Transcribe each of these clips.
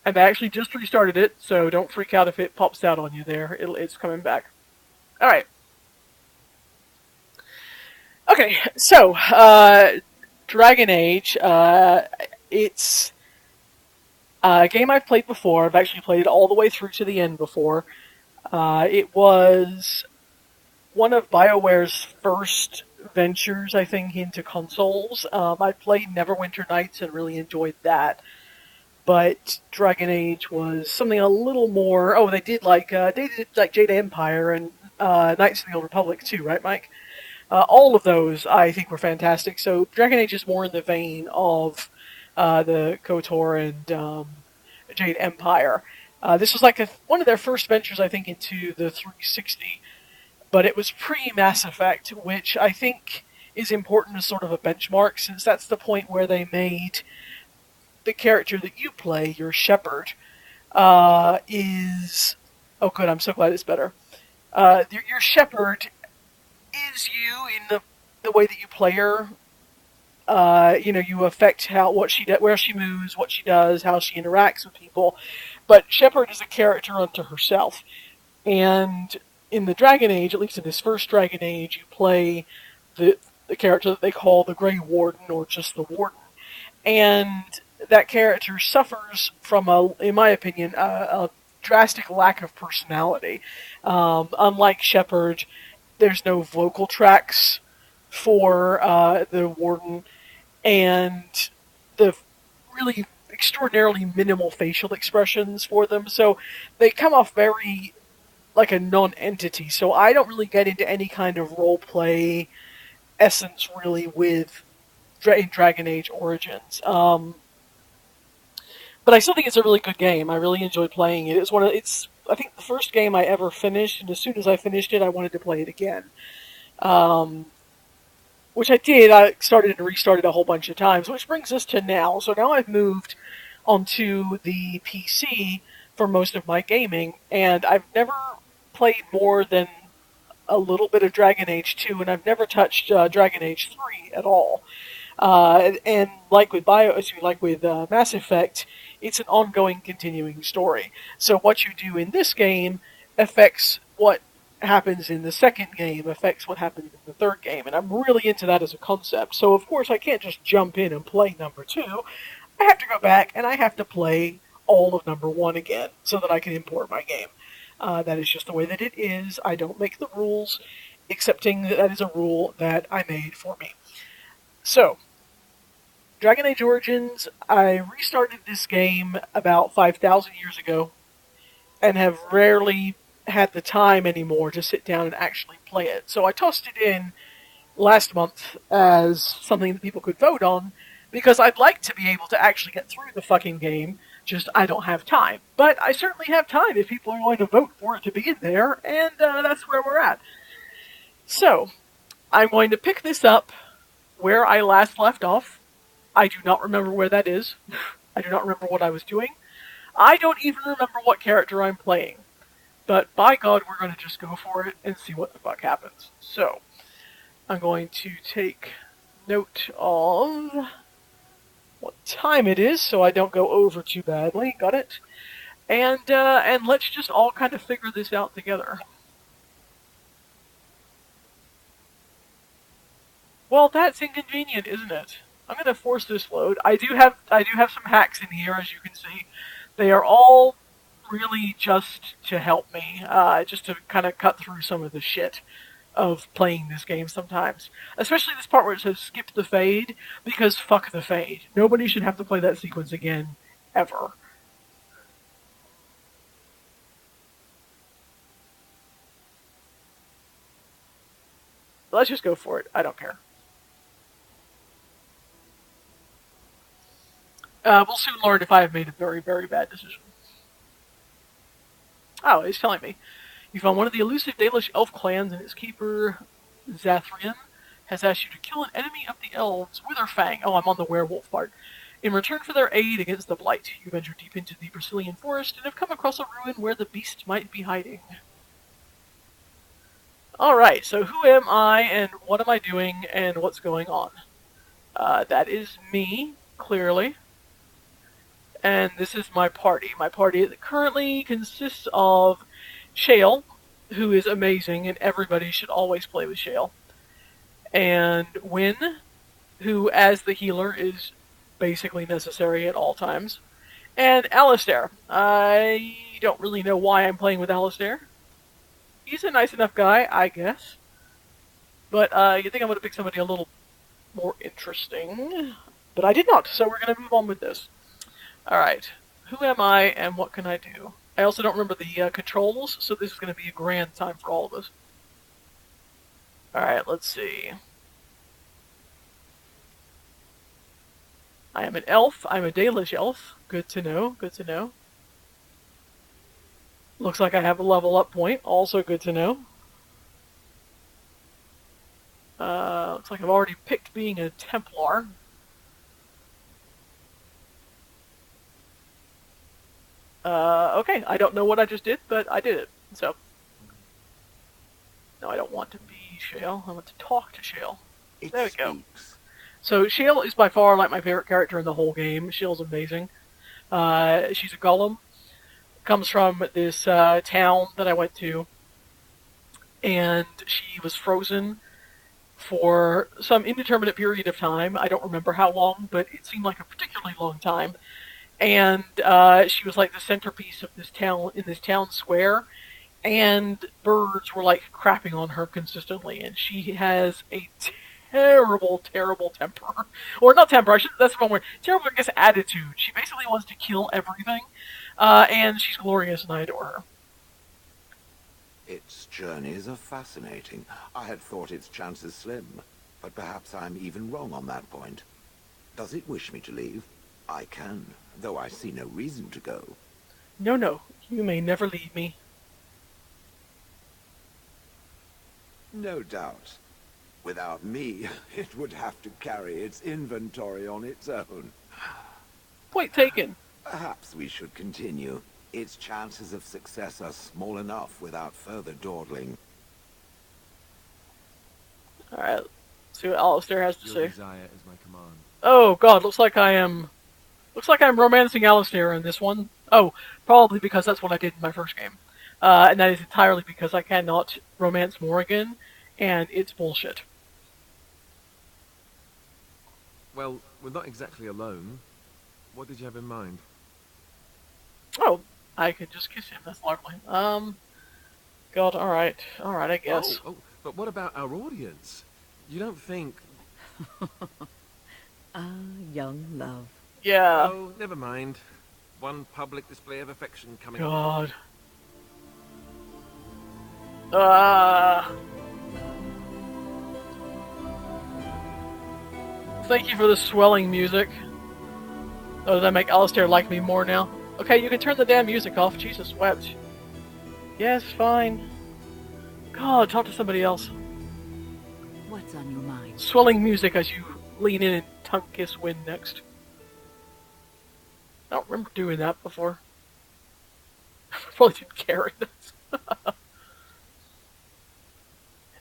And I actually just restarted it, so don't freak out if it pops out on you there. It's coming back. All right. Okay, so Dragon Age. It's a game I've played before. I've actually played it all the way through to the end before. It was one of BioWare's first ventures, I think, into consoles. I played Neverwinter Nights and really enjoyed that. But Dragon Age was something a little more. Oh, they did like Jade Empire and Knights of the Old Republic too, right, Mike? All of those I think were fantastic. So Dragon Age is more in the vein of the KOTOR and Jade Empire. This was like one of their first ventures, I think, into the 360, but it was pre-Mass Effect, which I think is important as sort of a benchmark, since that's the point where they made the character that you play, your Shepard, is... Oh, good, I'm so glad it's better. Your Shepard is you in the way that you play her. You affect where she moves, what she does, how she interacts with people. But Shepard is a character unto herself. And in the Dragon Age, at least in this first Dragon Age, you play the character that they call the Grey Warden, or just the Warden. And that character suffers from, in my opinion, a drastic lack of personality. Unlike Shepard, there's no vocal tracks for the Warden, and the really extraordinarily minimal facial expressions for them. So they come off very like a non-entity. So I don't really get into any kind of role play essence really with Dragon Age Origins. But I still think it's a really good game. I really enjoyed playing it. It's I think the first game I ever finished, and as soon as I finished it, I wanted to play it again. Which I did. I started and restarted a whole bunch of times, which brings us to now. So now I've moved onto the PC for most of my gaming, and I've never played more than a little bit of Dragon Age 2, and I've never touched Dragon Age 3 at all. And like with Mass Effect, it's an ongoing, continuing story. So what you do in this game affects what happens in the second game, affects what happens in the third game, and I'm really into that as a concept. So of course I can't just jump in and play number 2. I have to go back and I have to play all of number 1 again so that I can import my game. That is just the way that it is. I don't make the rules, accepting that is a rule that I made for me. So, Dragon Age Origins, I restarted this game about 5,000 years ago, and have rarely had the time anymore to sit down and actually play it. So I tossed it in last month as something that people could vote on, because I'd like to be able to actually get through the fucking game, just I don't have time. But I certainly have time if people are going to vote for it to be in there, and that's where we're at. So, I'm going to pick this up where I last left off. I do not remember where that is. I do not remember what I was doing. I don't even remember what character I'm playing. But by God, we're going to just go for it and see what the fuck happens. So, I'm going to take note of what time it is so I don't go over too badly. Got it? And let's just all kind of figure this out together. Well, that's inconvenient, isn't it? I'm going to force this load. I do have some hacks in here, as you can see. They are all really just to help me, just to kind of cut through some of the shit of playing this game sometimes. Especially this part where it says skip the fade, because fuck the fade. Nobody should have to play that sequence again, ever. Let's just go for it. I don't care. We'll soon learn if I have made a very, very bad decision. Oh, it's telling me. You found one of the elusive Dalish elf clans, and its keeper, Zathrian, has asked you to kill an enemy of the elves, Witherfang. Oh, I'm on the werewolf part. In return for their aid against the Blight, you venture deep into the Brazilian forest and have come across a ruin where the beast might be hiding. Alright, so who am I, and what am I doing, and what's going on? That is me, clearly. and this is my party. My party currently consists of Shale, who is amazing, and everybody should always play with Shale, and Wynne, who, as the healer, is basically necessary at all times, and Alistair. I don't really know why I'm playing with Alistair. He's a nice enough guy, I guess. But you think I'm going to pick somebody a little more interesting. But I did not, so we're going to move on with this. Alright, who am I and what can I do? I also don't remember the controls, so this is going to be a grand time for all of us. Alright, let's see. I am an elf. I'm a Dalish elf. Good to know, good to know. Looks like I have a level up point. Also good to know. Looks like I've already picked being a Templar. Okay, I don't know what I just did, but I did it. So, no, I don't want to be Shale. I want to talk to Shale. There we go. So Shale is by far like my favorite character in the whole game. Shale's amazing. She's a golem. Comes from this town that I went to, and she was frozen for some indeterminate period of time. I don't remember how long, but it seemed like a particularly long time. And she was like the centerpiece of this town, in this town square, and birds were like crapping on her consistently, and she has a terrible, terrible temper. Or not temper, that's the wrong word. Terrible, I guess, attitude. She basically wants to kill everything. And she's glorious, and I adore her. Its journeys are fascinating. I had thought its chances slim, but perhaps I'm even wrong on that point. Does it wish me to leave? I can, though I see no reason to go. No, no, you may never leave me. No doubt. Without me, it would have to carry its inventory on its own. Point taken. Perhaps we should continue. Its chances of success are small enough without further dawdling. Alright, see what Alistair has to say. Your desire is my command. Oh god, looks like I'm romancing Alistair in this one. Oh, probably because that's what I did in my first game. And that is entirely because I cannot romance Morrigan, and it's bullshit. Well, we're not exactly alone. What did you have in mind? Oh, I could just kiss him. That's lovely. God, alright, I guess. Oh, but what about our audience? You don't think... young love. Yeah. Oh, never mind. One public display of affection coming God. Thank you for the swelling music. Oh, does that make Alistair like me more now? Okay, you can turn the damn music off. Jesus wept. Yes, fine. God, talk to somebody else. What's on your mind? Swelling music as you lean in and tongue kiss Wynne next. I don't remember doing that before. I probably didn't carry this.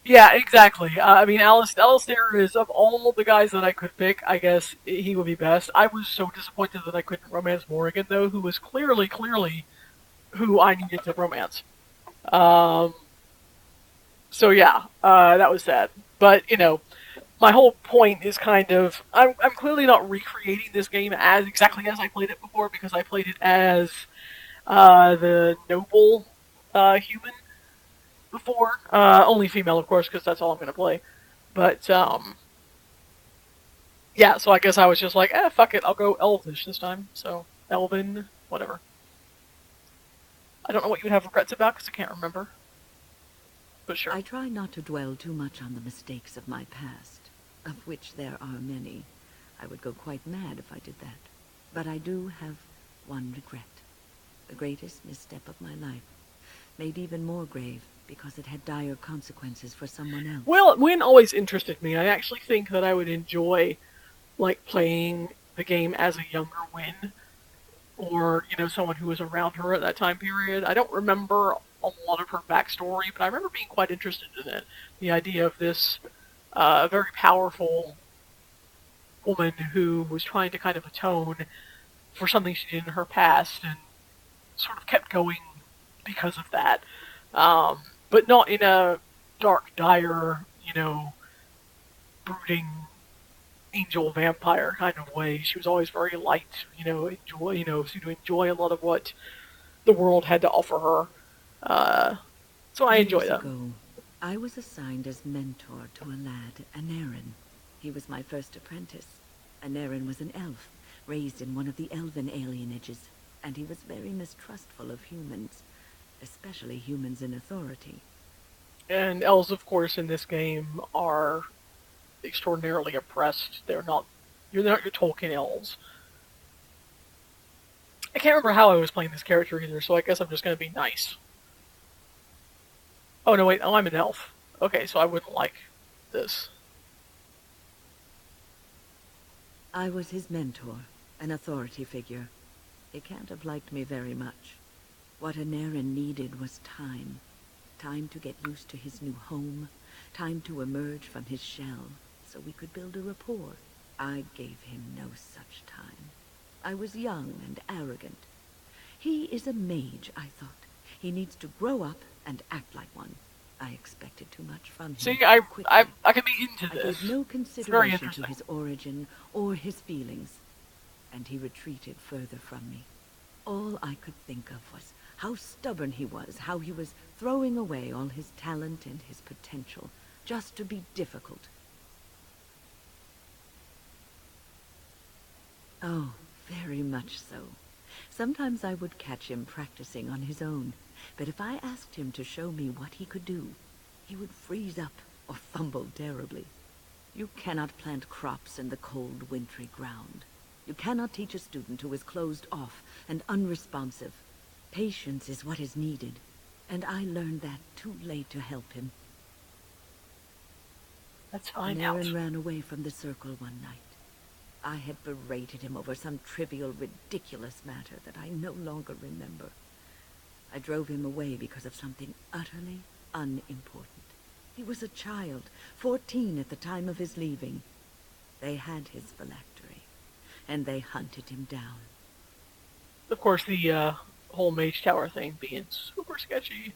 Yeah, exactly. I mean, Alistair is, of all the guys that I could pick, I guess he would be best. I was so disappointed that I couldn't romance Morrigan, though, who was clearly who I needed to romance. So yeah, that was sad. But, you know, my whole point is kind of, I'm clearly not recreating this game as exactly as I played it before, because I played it as the noble human before. Only female, of course, because that's all I'm going to play. But, yeah, so I guess I was just like, fuck it, I'll go Elvish this time. So, Elven, whatever. I don't know what you would have regrets about, because I can't remember. But sure. I try not to dwell too much on the mistakes of my past, of which there are many. I would go quite mad if I did that. But I do have one regret. The greatest misstep of my life. Made even more grave, because it had dire consequences for someone else. Well, Wynne always interested me. I actually think that I would enjoy, like, playing the game as a younger Wynne, or, you know, someone who was around her at that time period. I don't remember a lot of her backstory, but I remember being quite interested in it. The idea of this very powerful woman who was trying to kind of atone for something she did in her past, and sort of kept going because of that. But not in a dark, dire, brooding angel vampire kind of way. She was always very light, seemed to enjoy a lot of what the world had to offer her. So I enjoy Years that. ago, I was assigned as mentor to a lad, Anarin. He was my first apprentice. Anarin was an elf, raised in one of the elven alienages, and he was very mistrustful of humans, especially humans in authority. And elves, of course, in this game are extraordinarily oppressed. You're not your Tolkien elves. I can't remember how I was playing this character either, so I guess I'm just going to be nice. Oh, no, wait, oh, I'm an elf. Okay, so I wouldn't like this. I was his mentor, an authority figure. He can't have liked me very much. What Anarin needed was time. Time to get used to his new home. Time to emerge from his shell, so we could build a rapport. I gave him no such time. I was young and arrogant. He is a mage, I thought. He needs to grow up and act like one. I expected too much from him. See, I can be into I this. gave no It's very consideration interesting. to his origin or his feelings, and he retreated further from me. All I could think of was how stubborn he was, how he was throwing away all his talent and his potential, just to be difficult. Oh, very much so. Sometimes I would catch him practicing on his own, but if I asked him to show me what he could do, he would freeze up or fumble terribly. You cannot plant crops in the cold, wintry ground. You cannot teach a student who is closed off and unresponsive. Patience is what is needed, and I learned that too late to help him. Let's find out. Anarin ran away from the circle one night. I had berated him over some trivial, ridiculous matter that I no longer remember. I drove him away because of something utterly unimportant. He was a child, 14 at the time of his leaving. They had his phylactery, and they hunted him down. Of course, the whole Mage Tower thing being super sketchy.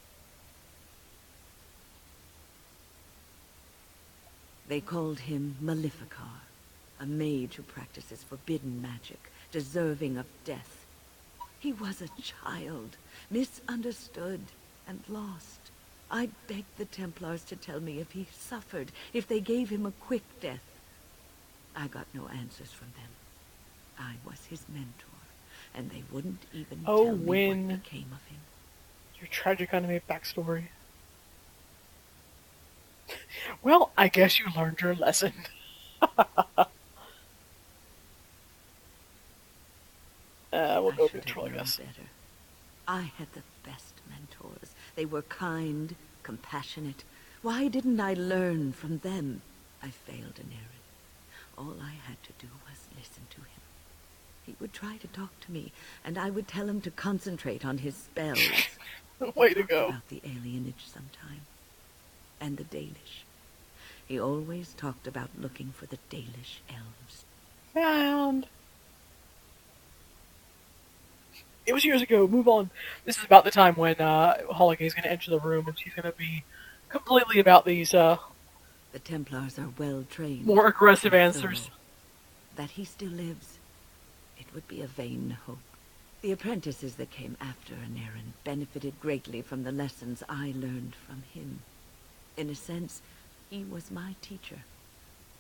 They called him Maleficar, a mage who practices forbidden magic, deserving of death. He was a child, misunderstood and lost. I begged the Templars to tell me if he suffered, if they gave him a quick death. I got no answers from them. I was his mentor, and they wouldn't even tell me Wynne. what became of him. Your tragic anime backstory. Well, I guess you learned your lesson. We'll go I should neutral, I have known guess. better. I had the best mentors. They were kind, compassionate. Why didn't I learn from them? I failed Anarin. All I had to do was listen to him. He would try to talk to me, and I would tell him to concentrate on his spells. Way to go. About the alienage sometime. And the Dalish. He always talked about looking for the Dalish elves. Found. It was years ago. Move on. This is about the time when Holloway's going to enter the room, and she's going to be completely about these The Templars are well trained. more aggressive and answers. thorough. That he still lives, it would be a vain hope. The apprentices that came after Anarin benefited greatly from the lessons I learned from him. In a sense, he was my teacher,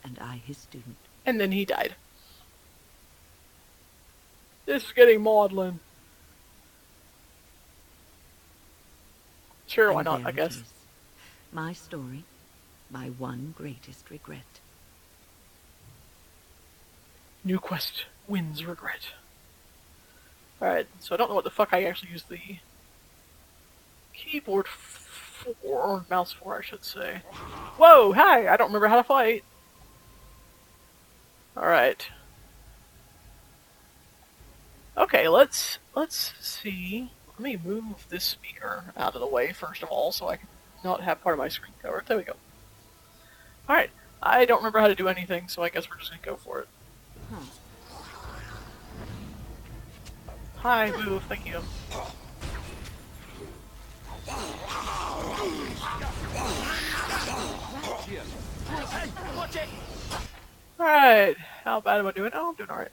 and I his student. And then he died. This is getting maudlin. Sure, why And not, there I it guess. is. My story, my one greatest regret. New quest, Wynne's regret. Alright, so I don't know what the fuck I actually used the keyboard for, or mouse for, I should say. Whoa, hi! I don't remember how to fight. Alright. Okay, let's see. Let me move this speaker out of the way, first of all, so I can not have part of my screen covered. There we go. Alright, I don't remember how to do anything, so I guess we're just gonna go for it. Hi, move, thank you. Alright, how bad am I doing? Oh, I'm doing alright.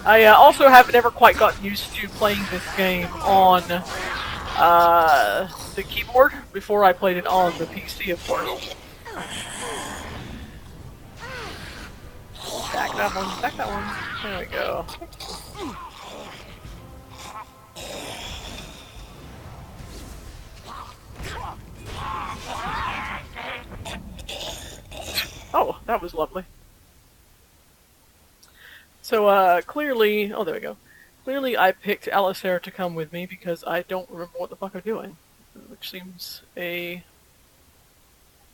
I also have never quite gotten used to playing this game on the keyboard before I played it on the PC, of course. Back that one, back that one. There we go. Oh, that was lovely. So, clearly... Oh, there we go. Clearly I picked Alistair to come with me because I don't remember what the fuck I'm doing. Which seems a...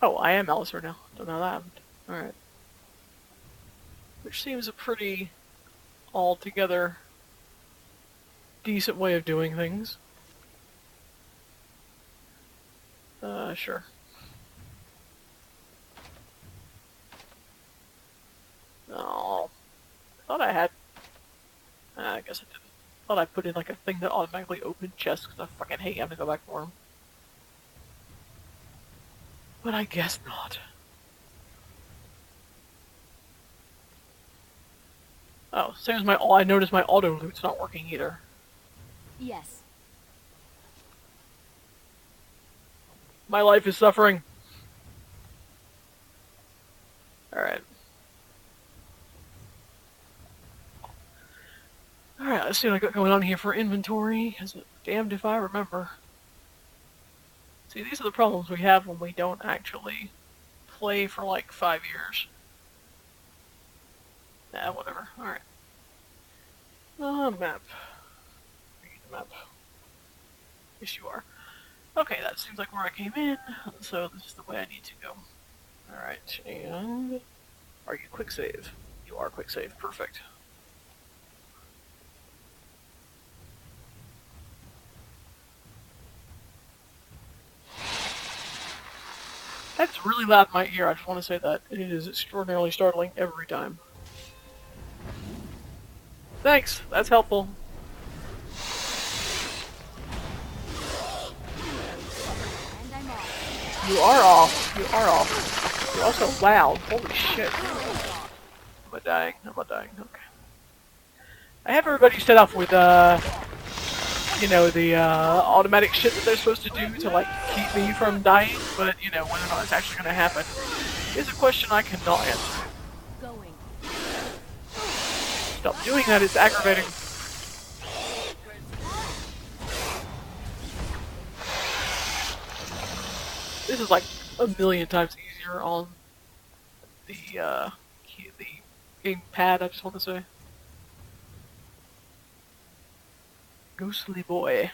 Oh, I am Alistair now. Don't know that happened. Alright. Which seems a pretty... altogether... decent way of doing things. Sure. Oh, I thought I had... I guess I didn't. I thought I put in like a thing that automatically opened chests because I fucking hate having to go back for them. But I guess not. Oh, same as my... I noticed my auto loot's not working either. Yes. My life is suffering. Alright. Alright, let's see what I got going on here for inventory. Is it damned if I remember. See, these are the problems we have when we don't actually play for like 5 years. Nah, whatever. Alright. Map. Read the map. Yes, you are. Okay, that seems like where I came in, so this is the way I need to go. Alright, and... Are you quick save? You are quick save, perfect. That's really loud in my ear, I just want to say that. It is extraordinarily startling every time. Thanks, that's helpful. You are off. You are off. You're also loud. Holy shit. Am I dying? Am I dying? Okay. I have everybody set up with, you know, the automatic shit that they're supposed to do to, like, keep me from dying, but, you know, whether or not it's actually going to happen is a question I cannot answer. Going. Stop doing that, it's aggravating. This is like a million times easier on the gamepad, I just want to say. Ghostly boy.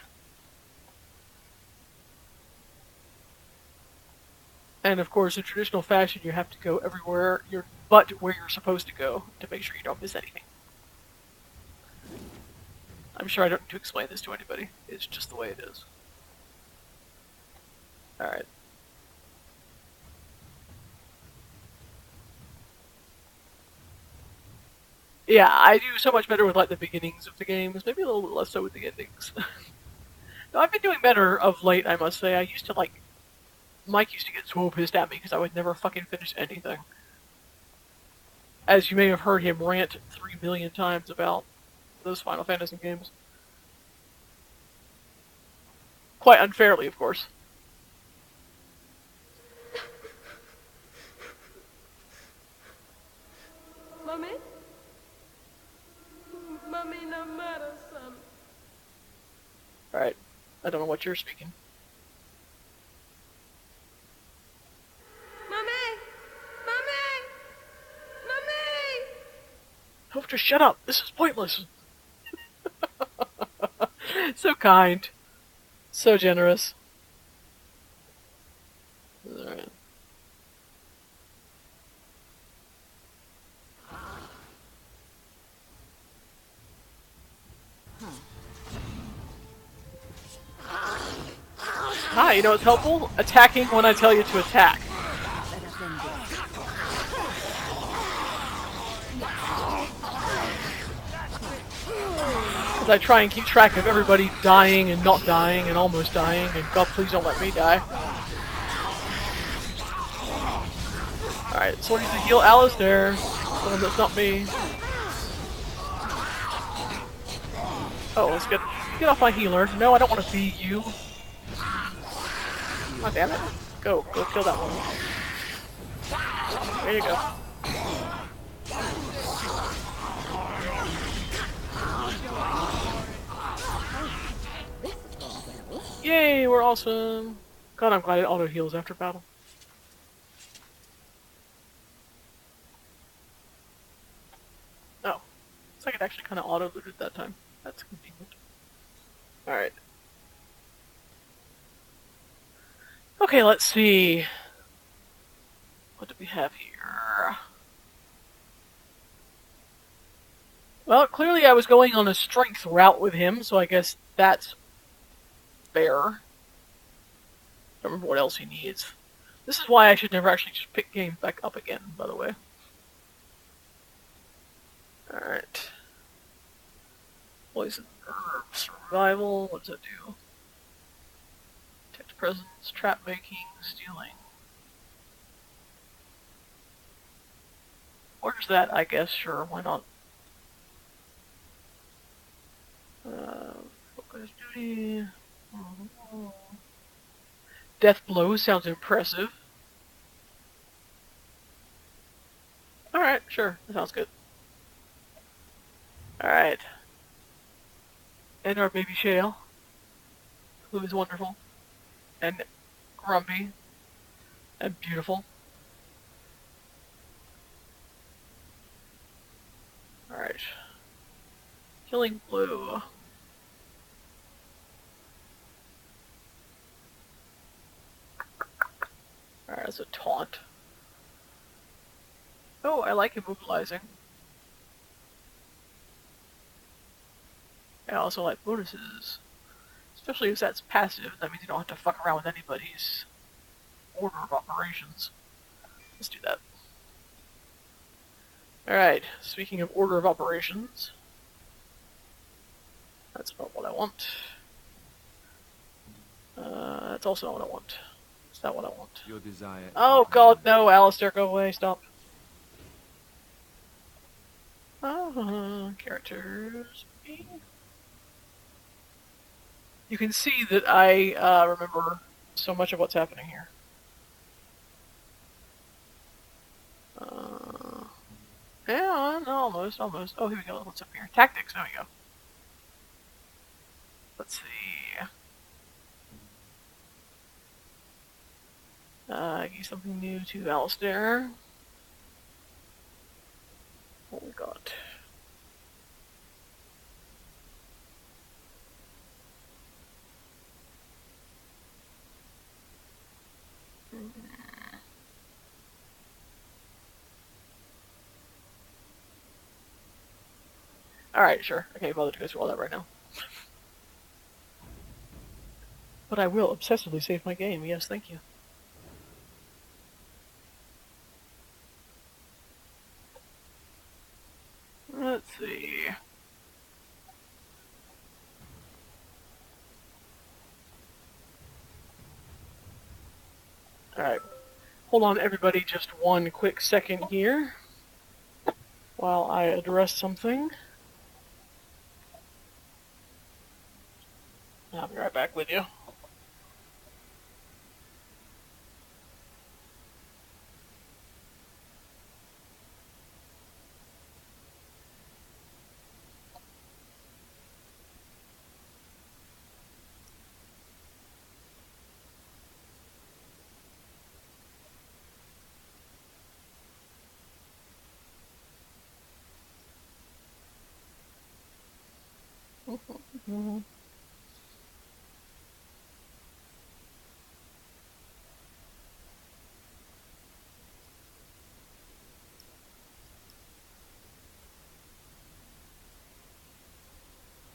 And of course, in traditional fashion, you have to go everywhere but where you're supposed to go to make sure you don't miss anything. I'm sure I don't need to explain this to anybody. It's just the way it is. Alright. Yeah, I do so much better with like the beginnings of the games, maybe a little bit less so with the endings. No, I've been doing better of late, I must say. I used to like... Mike used to get so pissed at me because I would never fucking finish anything. As you may have heard him rant 3 million times about those Final Fantasy games. Quite unfairly, of course. Mommy? Mommy, no matter, son. Alright. I don't know what you're speaking. Mommy! Mommy! Mommy! Oh, just shut up! This is pointless! So kind. So generous. Alright. Hi, you know what's helpful? Attacking when I tell you to attack. As I try and keep track of everybody dying and not dying and almost dying, and God, please don't let me die. Alright, someone needs to heal Alistair. Someone that's not me. Oh, let's get off my healer. No, I don't want to be you. Oh, damn it. Go kill that one. There you go. Yay, we're awesome. God, I'm glad it auto heals after battle. Oh, looks like it actually kind of auto looted that time. That's convenient. Alright. Okay, let's see. What do we have here? Well, clearly I was going on a strength route with him, so I guess that's fair. Don't remember what else he needs. This is why I should never actually just pick games back up again, by the way. Alright. Poison herb, survival, what does that do? Detect presence, trap making, stealing. Where's that, I guess? Sure, why not? Focus duty. Death blow sounds impressive. Alright, sure, that sounds good. Alright. And our baby Shale, who is wonderful, and grumpy, and beautiful. Alright. Killing blue. Alright, that's a taunt. Oh, I like immobilizing. I also like bonuses. Especially if that's passive, that means you don't have to fuck around with anybody's order of operations. Let's do that. Alright, speaking of order of operations. That's not what I want. That's also not what I want. It's not what I want. Your desire. Oh god, no, Alistair, go away, stop. Characters. You can see that I remember so much of what's happening here. Yeah, almost. Oh, here we go. What's up here? Tactics. There we go. Let's see. Give something new to Alistair. What we got? Alright, sure. I can't bother to go through all that right now. But I will obsessively save my game. Yes, thank you. Let's see. Alright. Hold on, everybody, just one quick second here while I address something. I'll be right back with you.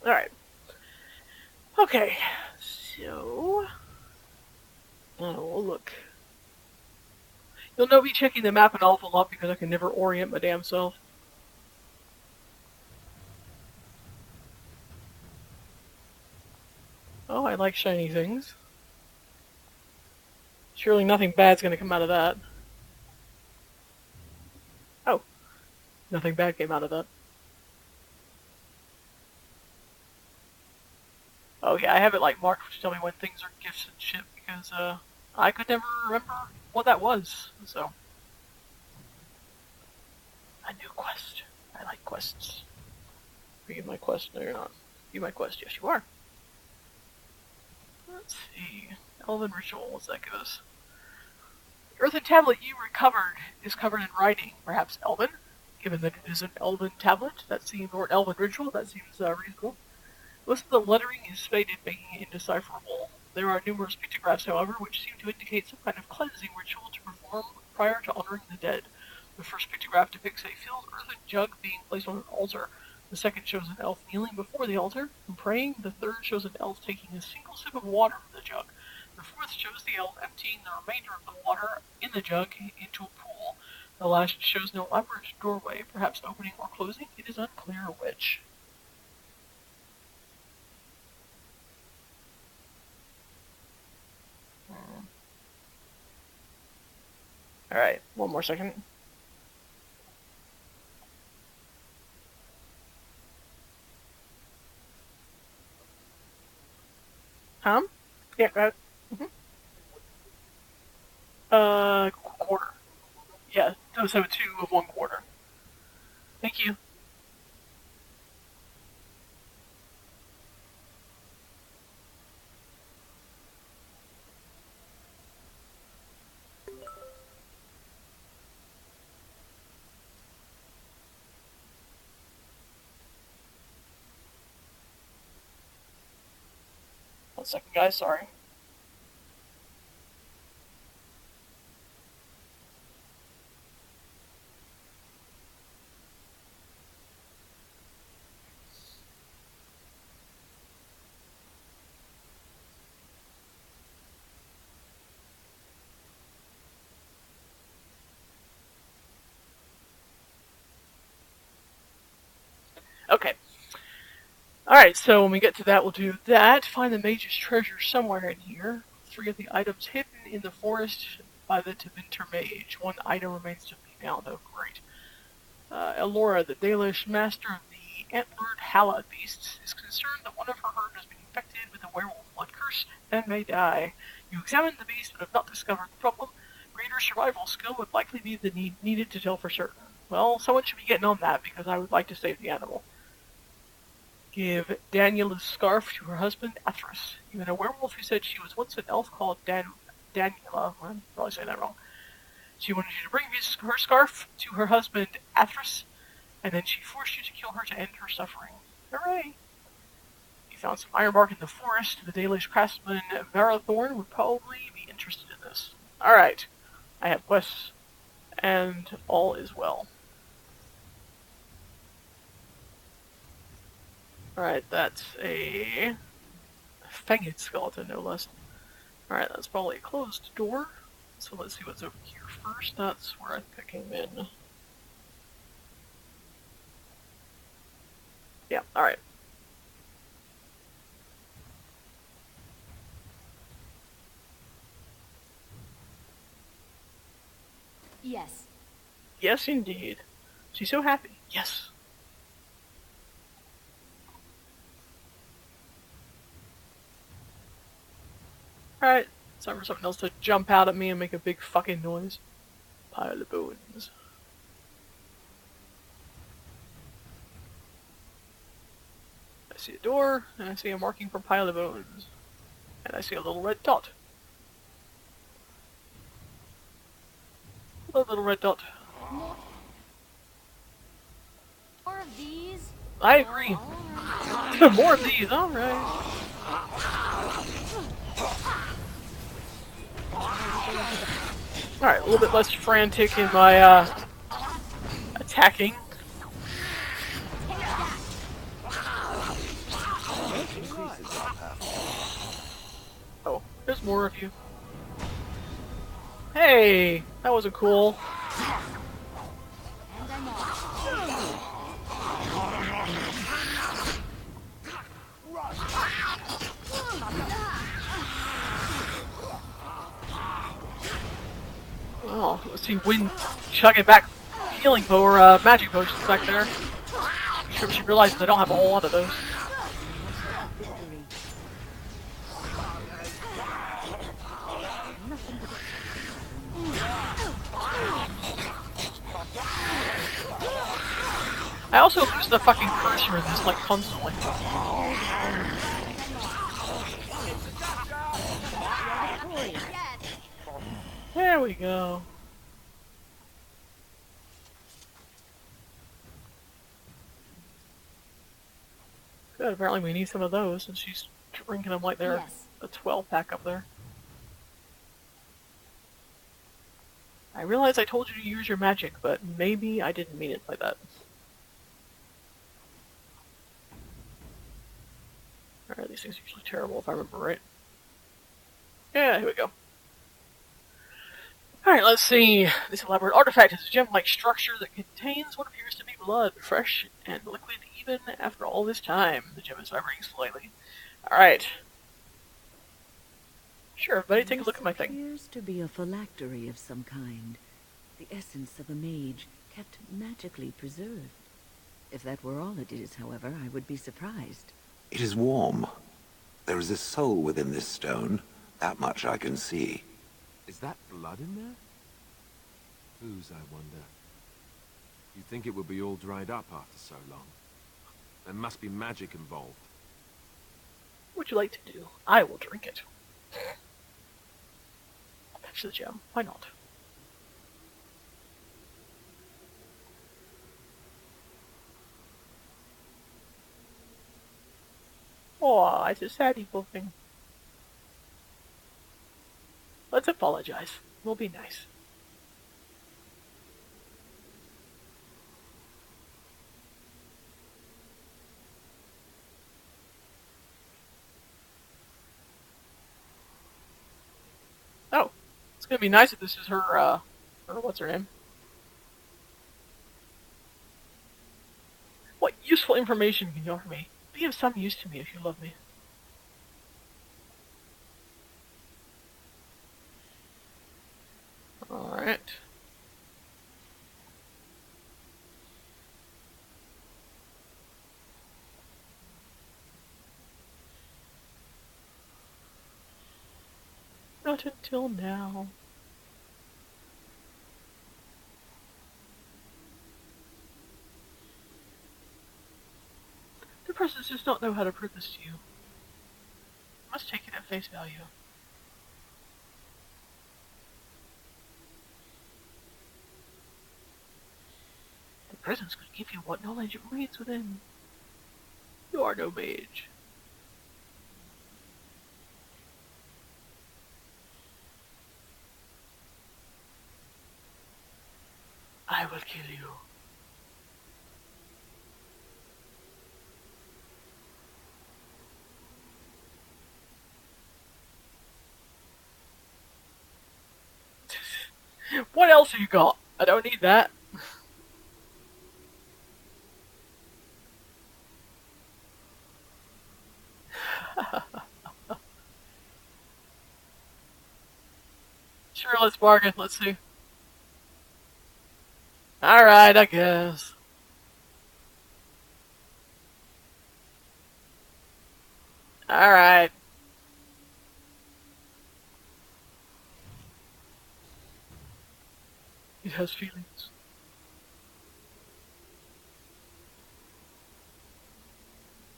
Alright. Okay, so... we'll look. You'll know me checking the map an awful lot because I can never orient my damn self. Oh, I like shiny things. Surely nothing bad's gonna come out of that. Oh, nothing bad came out of that. Oh yeah, I have it like marked to tell me when things are gifts and shit because I could never remember what that was. So a new quest. I like quests. Are you my quest? No, you're not. You my quest? Yes, you are. Let's see. Elven ritual. What's that give us? The earthen tablet you recovered is covered in writing. Perhaps Elven, given that it is an Elven tablet. That seems, or an Elven ritual. That seems reasonable. Most of the lettering is faded, making it indecipherable. There are numerous pictographs, however, which seem to indicate some kind of cleansing ritual to perform prior to honoring the dead. The first pictograph depicts a filled earthen jug being placed on an altar. The second shows an elf kneeling before the altar and praying. The third shows an elf taking a single sip of water from the jug. The fourth shows the elf emptying the remainder of the water in the jug into a pool. The last shows no elaborate doorway, perhaps opening or closing. It is unclear which. Alright, one more second. Huh? Yeah, go ahead. Quarter. Yeah, so 2 of 1 quarter. Thank you. One second, guys, sorry. Okay. Alright, so when we get to that, we'll do that. Find the mage's treasure somewhere in here. 3 of the items hidden in the forest by the Tevinter mage. 1 item remains to be found. Oh, great. Elora, the Dalish master of the antlered Halla beasts, is concerned that one of her herd has been infected with a werewolf blood curse and may die. You examined the beast but have not discovered the problem. Greater survival skill would likely be the needed to tell for certain. Well, someone should be getting on that because I would like to save the animal. Give Daniela's scarf to her husband, Athras. Even a werewolf who said she was once an elf called Daniela. I'm probably saying that wrong. She wanted you to bring her scarf to her husband, Athras, and then she forced you to kill her to end her suffering. Hooray! You found some ironbark in the forest. The Dalish craftsman, Varathorn, would probably be interested in this. Alright. I have quests, and all is well. Alright, that's a fanged skeleton, no less. Alright, that's probably a closed door. So let's see what's over here first. That's where I think I came in. Yeah, alright. Yes. Yes, indeed. She's so happy. Yes. Alright, it's time for something else to jump out at me and make a big fucking noise. Pile of bones. I see a door, and I see a marking for pile of bones. And I see a little red dot. Hello, little red dot. More of these? I agree. More of these, alright. Alright, a little bit less frantic in my, attacking. Oh, there's more of you. Hey, that wasn't cool. And I'm off. See Wynne chugging back healing or magic potions back there. I'm sure she realizes they don't have a whole lot of those. Victory. I also lose the fucking cursor in this, like, constantly. There we go. Good, apparently we need some of those, and she's drinking them like they're Yes. a 12-pack up there. I realize I told you to use your magic, but maybe I didn't mean it like that. Alright, these things are usually terrible if I remember right. Yeah, here we go. Alright, let's see. This elaborate artifact is a gem-like structure that contains what appears to be blood, fresh and liquid even after all this time. The gem is vibrating slightly. Alright. Sure, everybody, take a look at my thing. Appears to be a phylactery of some kind. The essence of a mage kept magically preserved. If that were all it is, however, I would be surprised. It is warm. There is a soul within this stone. That much I can see. Is that blood in there? Whose, I wonder? You'd think it would be all dried up after so long. There must be magic involved. What would you like to do? I will drink it. I'll fetch the gem. Why not? Oh, it's a sad evil thing. Let's apologize. We'll be nice. Oh, it's gonna be nice if this is her, or what's her name? What useful information can you offer me? Be of some use to me if you love me. Alright. Not until now. The persons does not know how to prove this to you. You must take it at face value. The presence could give you what knowledge remains within. You are no mage. I will kill you. What else have you got? I don't need that. Sure, let's bargain. Let's see. Alright, I guess. Alright. It has feelings.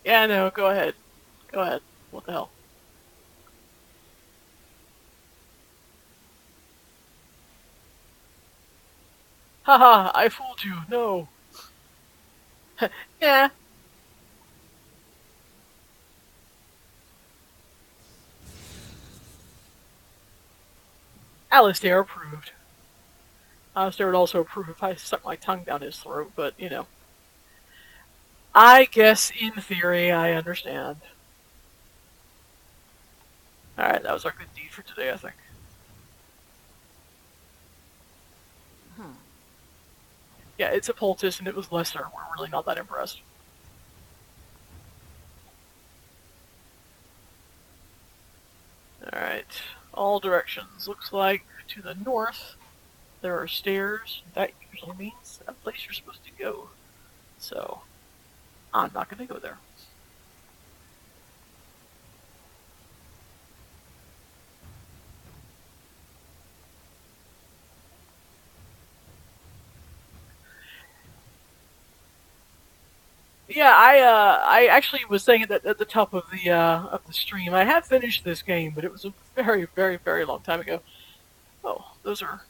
Yeah, no, go ahead. Go ahead. What the hell? Haha, I fooled you. No. Yeah. Alistair approved. Alistair would also approve if I stuck my tongue down his throat, but, you know. I guess, in theory, I understand. Alright, that was our good deed for today, I think. Huh. Yeah, it's a poultice, and it was lesser. We're really not that impressed. Alright, all directions. Looks like to the north there are stairs. That usually means a place you're supposed to go. So, I'm not going to go there. Yeah, I actually was saying that at the top of the stream. I have finished this game, but it was a very, very, very long time ago. Oh, those are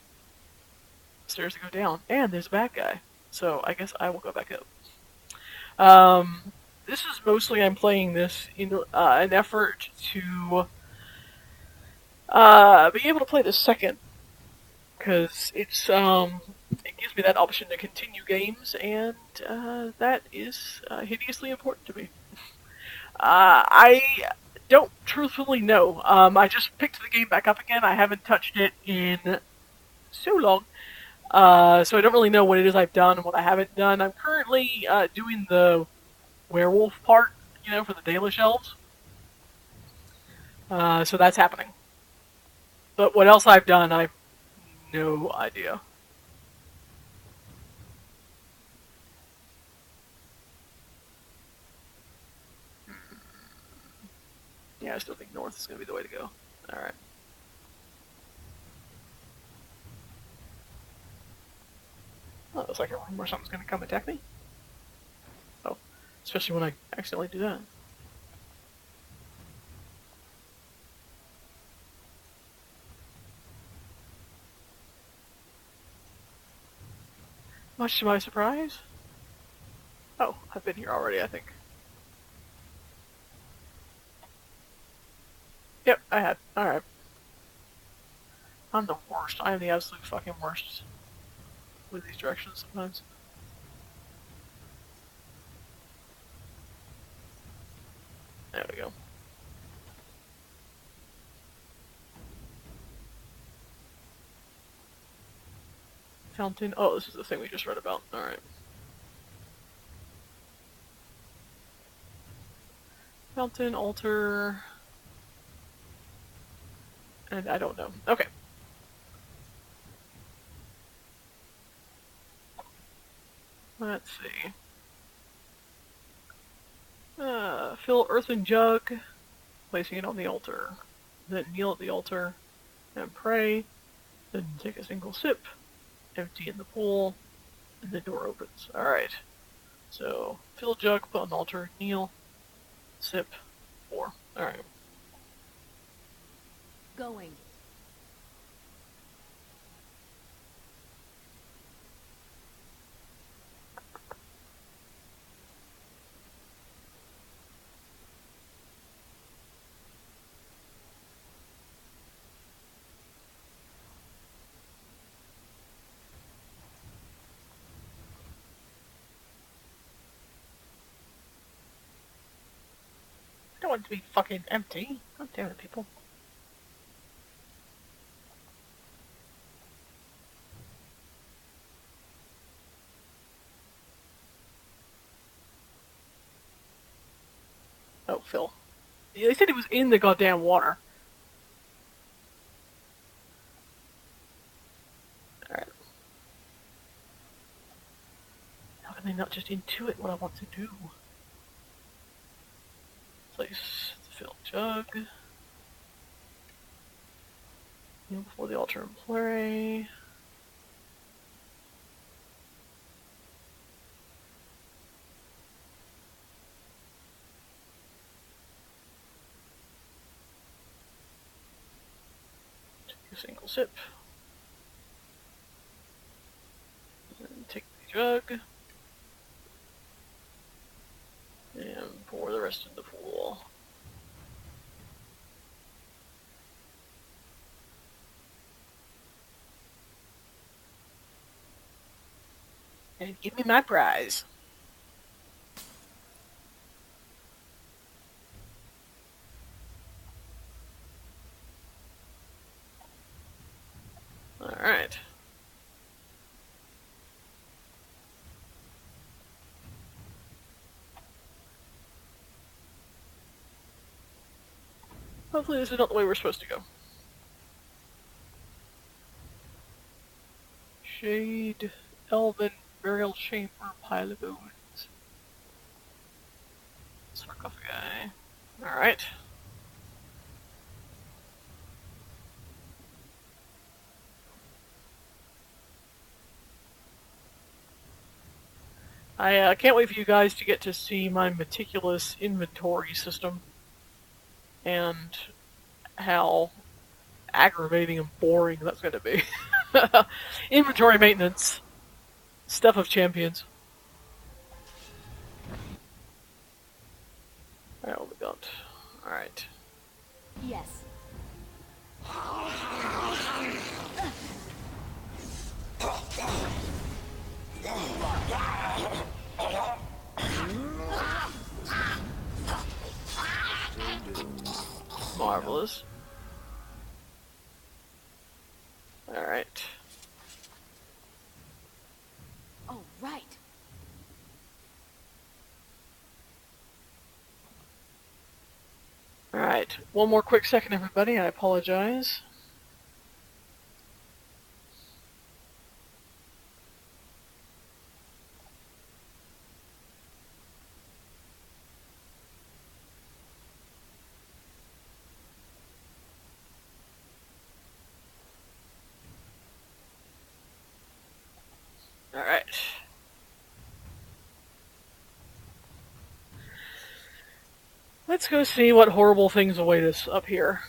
stairs that go down, and there's a bad guy. So I guess I will go back up. This is mostly I'm playing this in an effort to be able to play the second, because it gives me that option to continue games, and that is hideously important to me. I don't truthfully know. I just picked the game back up again. I haven't touched it in so long, so I don't really know what it is I've done and what I haven't done. I'm currently doing the werewolf part, for the daily shelves. So that's happening. But what else I've done, I've no idea. Yeah, I still think north is going to be the way to go. Alright. Oh, looks like a room where something's going to come attack me. Oh, especially when I accidentally do that. Much to my surprise. Oh, I've been here already, I think. Yep, I had. Alright. I'm the worst. I am the absolute fucking worst with these directions sometimes. There we go. Fountain. Oh, this is the thing we just read about. Alright. Fountain, altar. And I don't know. Okay. Let's see. Fill earthen jug, placing it on the altar. Then kneel at the altar and pray. Then take a single sip, empty in the pool, and the door opens. Alright. So, fill jug, put on the altar, kneel, sip, pour. Alright. Going. I don't want it to be fucking empty. God damn it, people. Oh, Phil. Yeah, they said it was in the goddamn water. Alright. How can they not just intuit what I want to do? Place the filled jug. Kneel before the altar and pray. Take a single sip. And take the jug. And pour the rest in the pool. And give me my prize. Alright. Hopefully this is not the way we're supposed to go. Jade, Elven, Burial Chamber, Pile of Bones. Sarcophagi. Alright. I can't wait for you guys to get to see my meticulous inventory system and how aggravating and boring that's going to be. Inventory maintenance. Stuff of champions. Alright, what we got? Alright. Yes. Marvelous. Alright. Oh, right. Alright. One more quick second, everybody. I apologize. Alright. Let's go see what horrible things await us up here.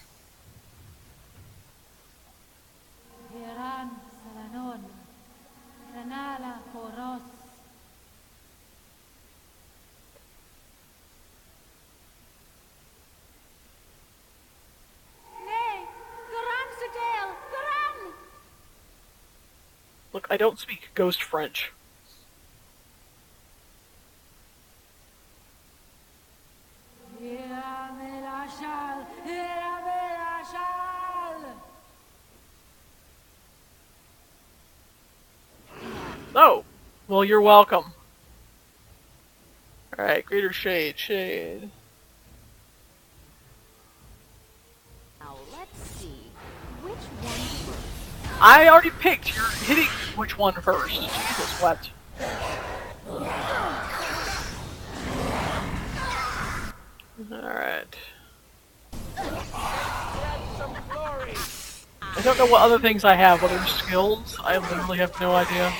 Look, I don't speak ghost French. Oh, well, you're welcome. Alright, Greater Shade, Shade. Now let's see. Which one first? I already picked. You're hitting which one first. Jesus, what? Alright. I don't know what other things I have, other skills. I literally have no idea.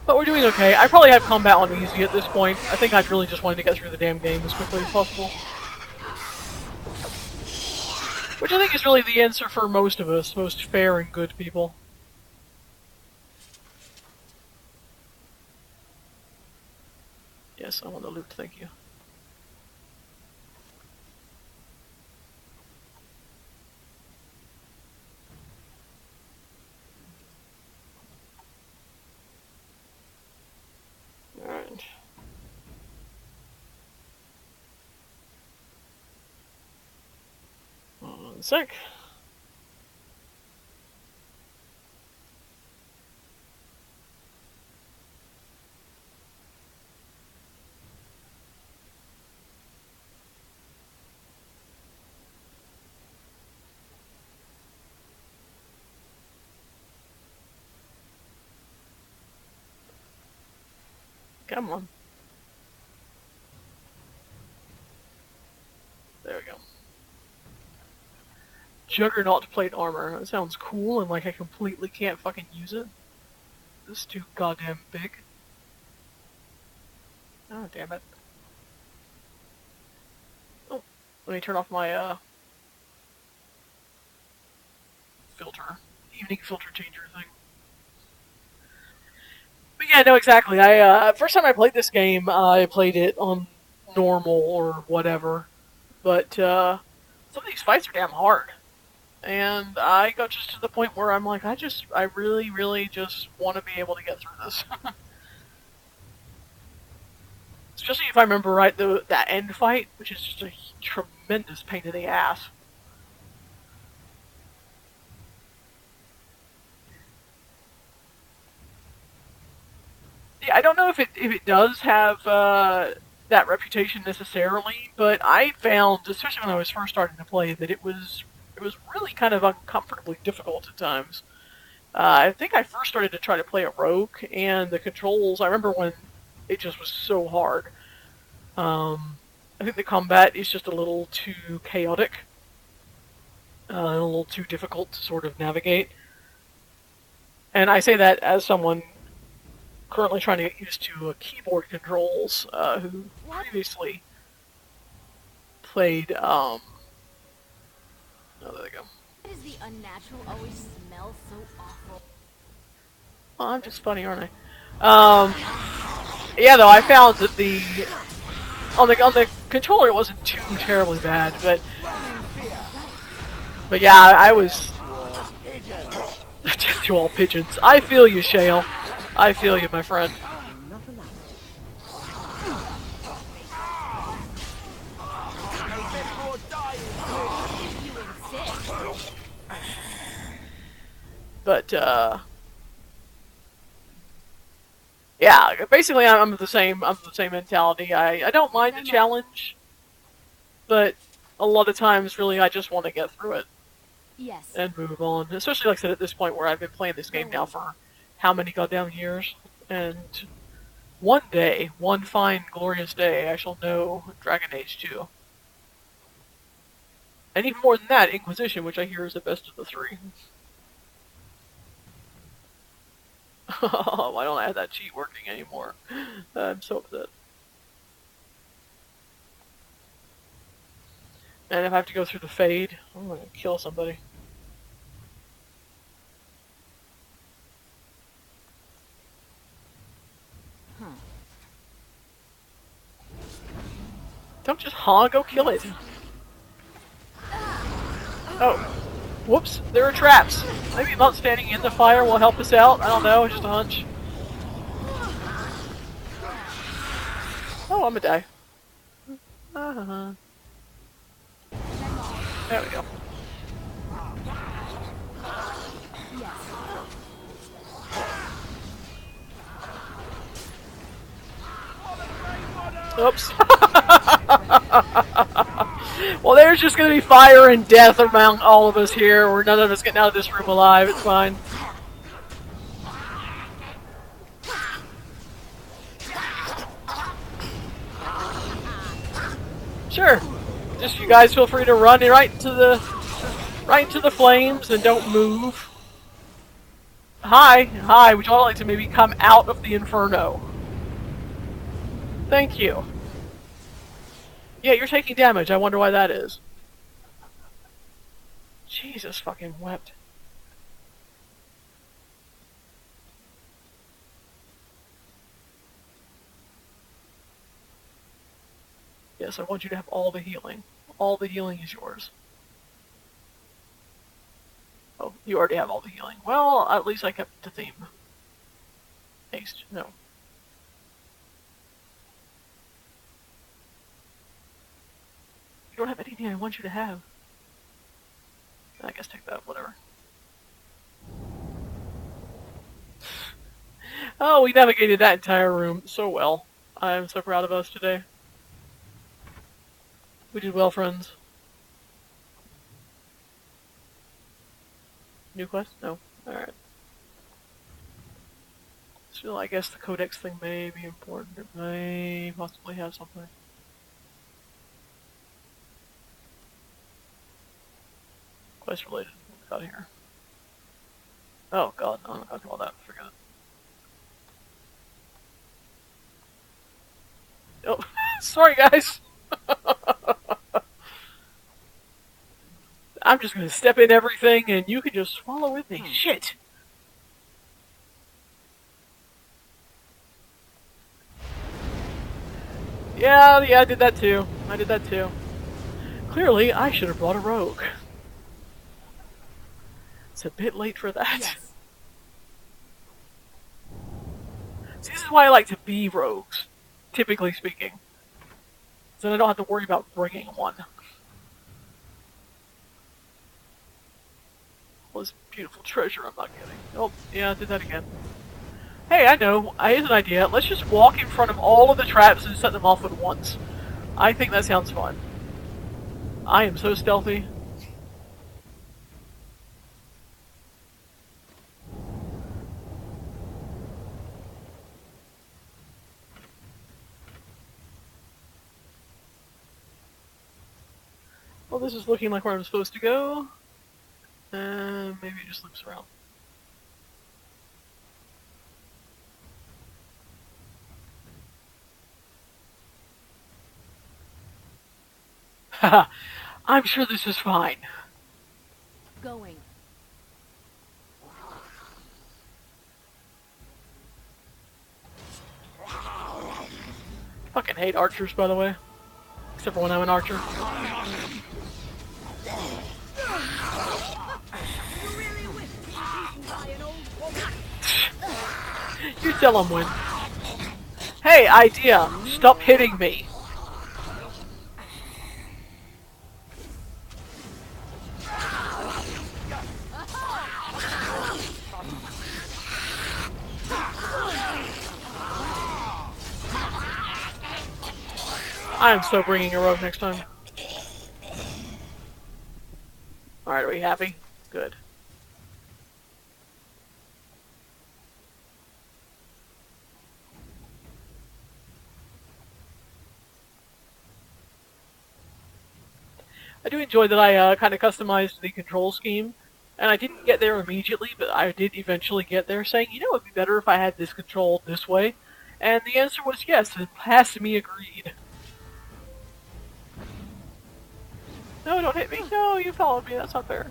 But we're doing okay. I probably have combat on easy at this point. I think I really just wanted to get through the damn game as quickly as possible. Which I think is really the answer for most of us, most fair and good people. Yes, I want the loot, thank you. Alright. One sec. Come on. There we go. Juggernaut plate armor. That sounds cool, and like I completely can't fucking use it. This is too goddamn big. Oh, damn it. Oh, let me turn off my, filter. Evening filter changer thing. But yeah, no, exactly. First time I played this game, I played it on normal or whatever. But, some of these fights are damn hard. And I got just to the point where I'm like, I really, really just want to be able to get through this. Especially if I remember right, that end fight, which is just a tremendous pain in the ass. Yeah, I don't know if it does have that reputation necessarily, but I found, especially when I was first starting to play, that it was It was really kind of uncomfortably difficult at times. I think I first started to try to play a rogue, and the controls, I remember when it just was so hard. I think the combat is just a little too chaotic, a little too difficult to sort of navigate. And I say that as someone currently trying to get used to keyboard controls, who previously played, oh, there they go. Why does the unnatural always smell so awful? Well, I'm just funny, aren't I? Yeah, though, I found that on the controller it wasn't too terribly bad, but yeah, I was to all pigeons. I feel you, Shale. I feel you, my friend. But yeah, basically I'm the same mentality. I don't mind a challenge, but a lot of times really I just want to get through it. Yes. And move on. Especially, like I said, at this point where I've been playing this game now for how many goddamn years. And one day, one fine, glorious day, I shall know Dragon Age 2. And even more than that, Inquisition, which I hear is the best of the three. Why don't I have that cheat working anymore? I'm so upset. And if I have to go through the fade, I'm gonna kill somebody. Don't just go kill it. Oh. Whoops, there are traps. Maybe not standing in the fire will help us out. I don't know, just a hunch. Oh, I'm gonna die. There we go. Oops. Well, there's just going to be fire and death among all of us here. We're none of us getting out of this room alive. It's fine. Sure. Just you guys feel free to run right into the flames and don't move. Hi. Would you all like to maybe come out of the inferno? Thank you. Yeah, you're taking damage. I wonder why that is. Jesus fucking wept. Yes, I want you to have all the healing. All the healing is yours. Oh, you already have all the healing. Well, at least I kept the theme. Haste. No. You don't have anything I want you to have. I guess take that, whatever. Oh, we navigated that entire room so well. I'm so proud of us today. We did well, friends. New quest? No. Alright. So I guess the codex thing may be important. It may possibly have something. Quest related. What we got here? Oh god, no, I'm not gonna do all that. Forget it. Oh, sorry guys! I'm just gonna step in everything and you can just follow with me. Shit! Yeah, I did that too. Clearly, I should have brought a rogue. It's a bit late for that. Yes. See, this is why I like to be rogues, typically speaking. So then I don't have to worry about bringing one. All this beautiful treasure I'm not getting. Oh, yeah, I did that again. Hey, I know. Here's an idea. Let's just walk in front of all of the traps and set them off at once. I think that sounds fun. I am so stealthy. Well, this is looking like where I'm supposed to go. Maybe it just loops around. Haha, I'm sure this is fine. Going. Fucking hate archers, by the way. Except for when I'm an archer. You tell him, Wynne. Hey, idea! Stop hitting me! I am so bringing a rogue next time. Alright, are we happy? Good. I do enjoy that I kind of customized the control scheme, and I didn't get there immediately, but I did eventually get there, saying, you know, it'd be better if I had this controlled this way, and the answer was yes, and Passamy agreed. No, don't hit me. No, you followed me. That's not fair.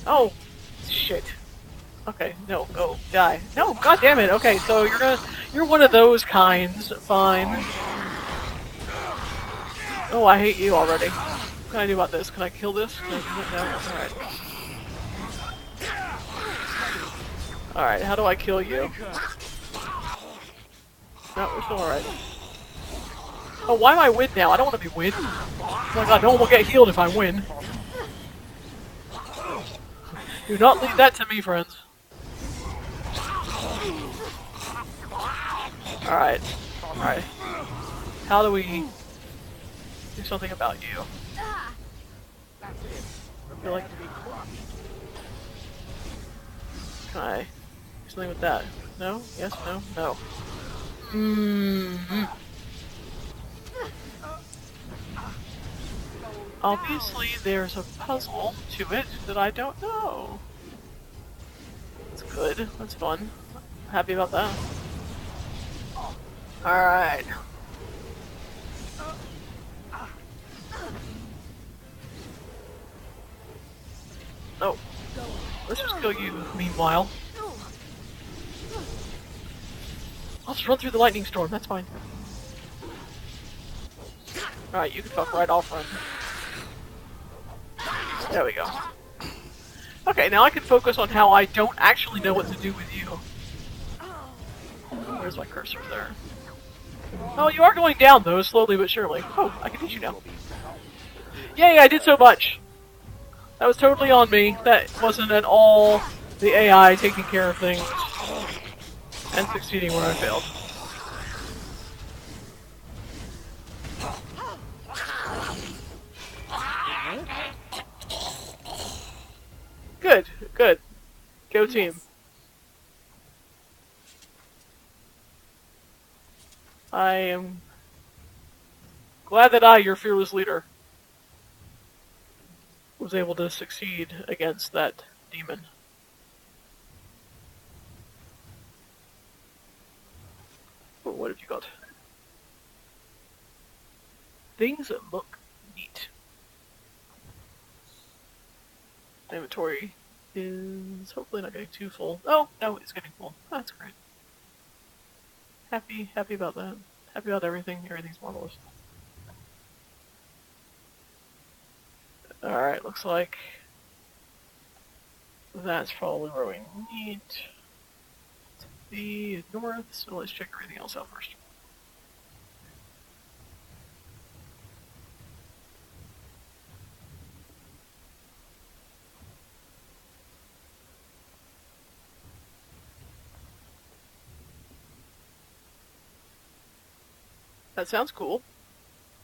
Oh, shit. Okay, no, go, die. No, god damn it. Okay, so you're one of those kinds. Fine. Oh, I hate you already. What can I do about this? Can I kill this? Can I do it? No? Alright. Alright, how do I kill you? No, we're still alright. Oh, why am I Wynne now? I don't want to be Wynne. Oh my god, no one will get healed if I win. Do not leave that to me, friends. Alright. Alright. How do we do something about you? I feel like can I do something with that? No? Yes? No? No. Obviously, there's a puzzle to it that I don't know. That's good. That's fun. I'm happy about that. Alright. Oh. Let's just kill you, meanwhile. I'll just run through the lightning storm, that's fine. Alright, you can fuck right off, run. There we go. Okay, now I can focus on how I don't actually know what to do with you. Where's my cursor there? Oh, you are going down, though, slowly but surely. Oh, I can teach you now. Yay, I did so much! That was totally on me. That wasn't at all the AI taking care of things and succeeding where I failed. Good, good. Go team. I am glad that I, your fearless leader, was able to succeed against that demon. Oh, what have you got? Things that look neat. Inventory is hopefully not getting too full. Oh, no, it's getting full. Oh, that's great. Happy about that. Happy about everything. Everything's marvelous. Alright, looks like that's probably where we need to be north, so let's check everything else out first. That sounds cool.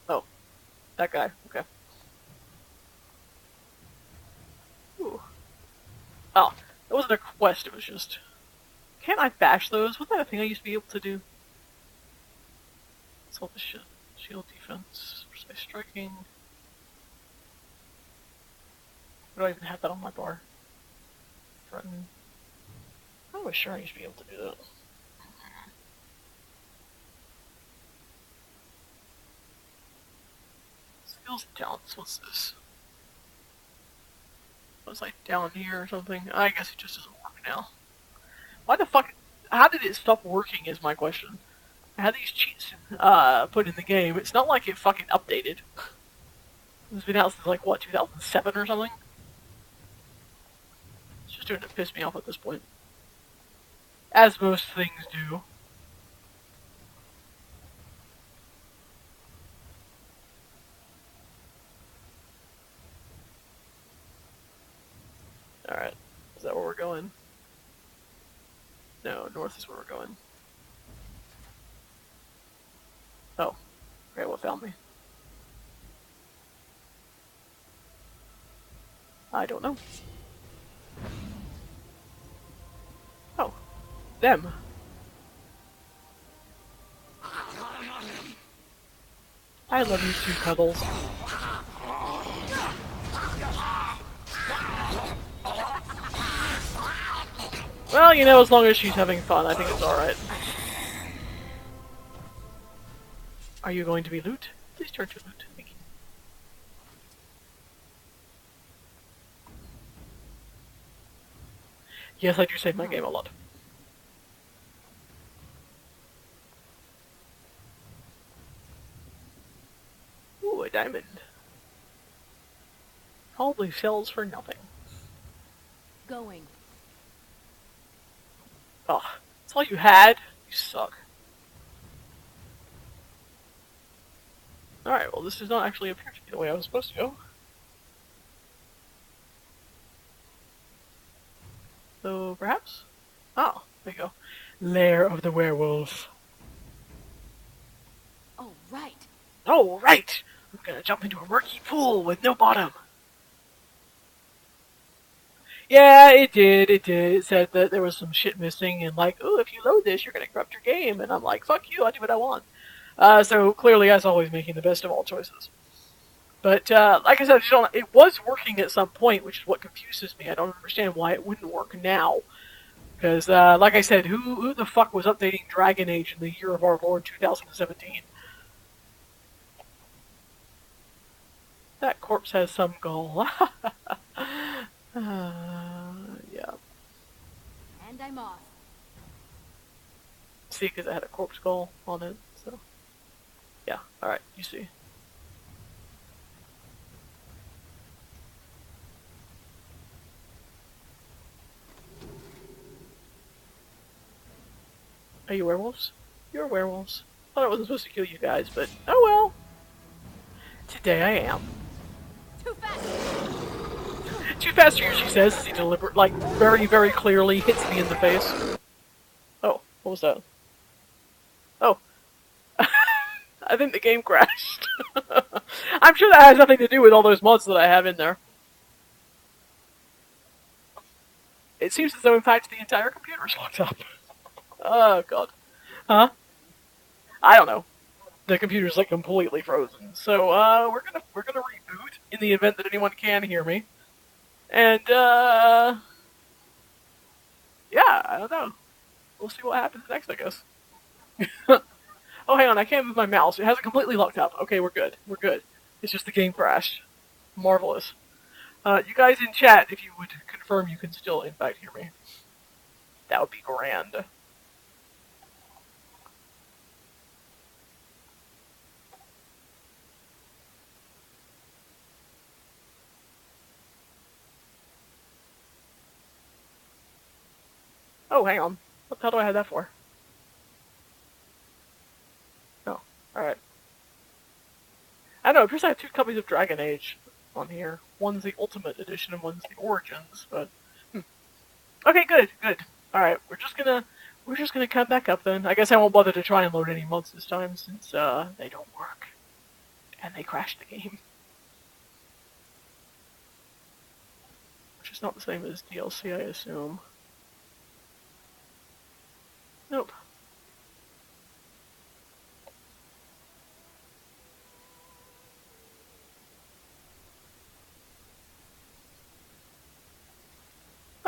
Oh, that guy. Okay. Ooh. Oh, that wasn't a quest, it was just... Can't I bash those? Wasn't that a thing I used to be able to do? Let's hold this shit. Shield defense, precise striking. Do I even have that on my bar? Threaten. I was sure I used to be able to do that. Skills and talents, what's this? Was like down here or something? I guess it just doesn't work now. Why the fuck? How did it stop working is my question. I had these cheats put in the game. It's not like it fucking updated. It's been out since like, what, 2007 or something? It's just starting to piss me off at this point. As most things do. Alright. Is that where we're going? No, north is where we're going. Oh. Okay, what found me? I don't know. Oh. Them. I love you too, Cuddles. Well, you know, as long as she's having fun, I think it's alright. Are you going to be loot? Please turn to loot. Thank you. Yes, I do save my game a lot. Ooh, a diamond. Probably sells for nothing. Going. Oh, that's all you had? You suck. Alright, well this does not actually appear to be the way I was supposed to go. So, perhaps? Oh, there you go. Lair of the werewolf. Oh, right. Oh, right! I'm gonna jump into a murky pool with no bottom. Yeah, it did. It said that there was some shit missing, and like, oh, if you load this, you're gonna corrupt your game. And I'm like, fuck you, I do what I want. So clearly, as always, making the best of all choices. But like I said, it was working at some point, which is what confuses me. I don't understand why it wouldn't work now. Because, like I said, who the fuck was updating Dragon Age in the year of our Lord 2017? That corpse has some goal. Yeah. And I'm off. See, because it had a corpse skull on it, so. Yeah, alright, you see. Are you werewolves? You're werewolves. Thought I wasn't supposed to kill you guys, but oh well. Today I am. Too fast. Too fast for you, she says, as he very, very clearly hits me in the face. Oh, what was that? Oh. I think the game crashed. I'm sure that has nothing to do with all those mods that I have in there. It seems as though, in fact, the entire computer is locked up. Oh, God. Huh? I don't know. The computer's like completely frozen. So, we're gonna reboot in the event that anyone can hear me. And, yeah, I don't know. We'll see what happens next, I guess. Oh, hang on, I can't move my mouse. It has it completely locked up. Okay, we're good. We're good. It's just the game crashed. Marvelous. You guys in chat, if you would confirm you can still, in fact, hear me. That would be grand. Oh, hang on. What the hell do I have that for? Oh, alright. I don't know, it appears I have two copies of Dragon Age on here. One's the Ultimate Edition and one's the Origins, but... Okay, good. Alright, we're just gonna come back up then. I guess I won't bother to try and load any mods this time, since, they don't work. And they crashed the game. Which is not the same as DLC, I assume. Nope.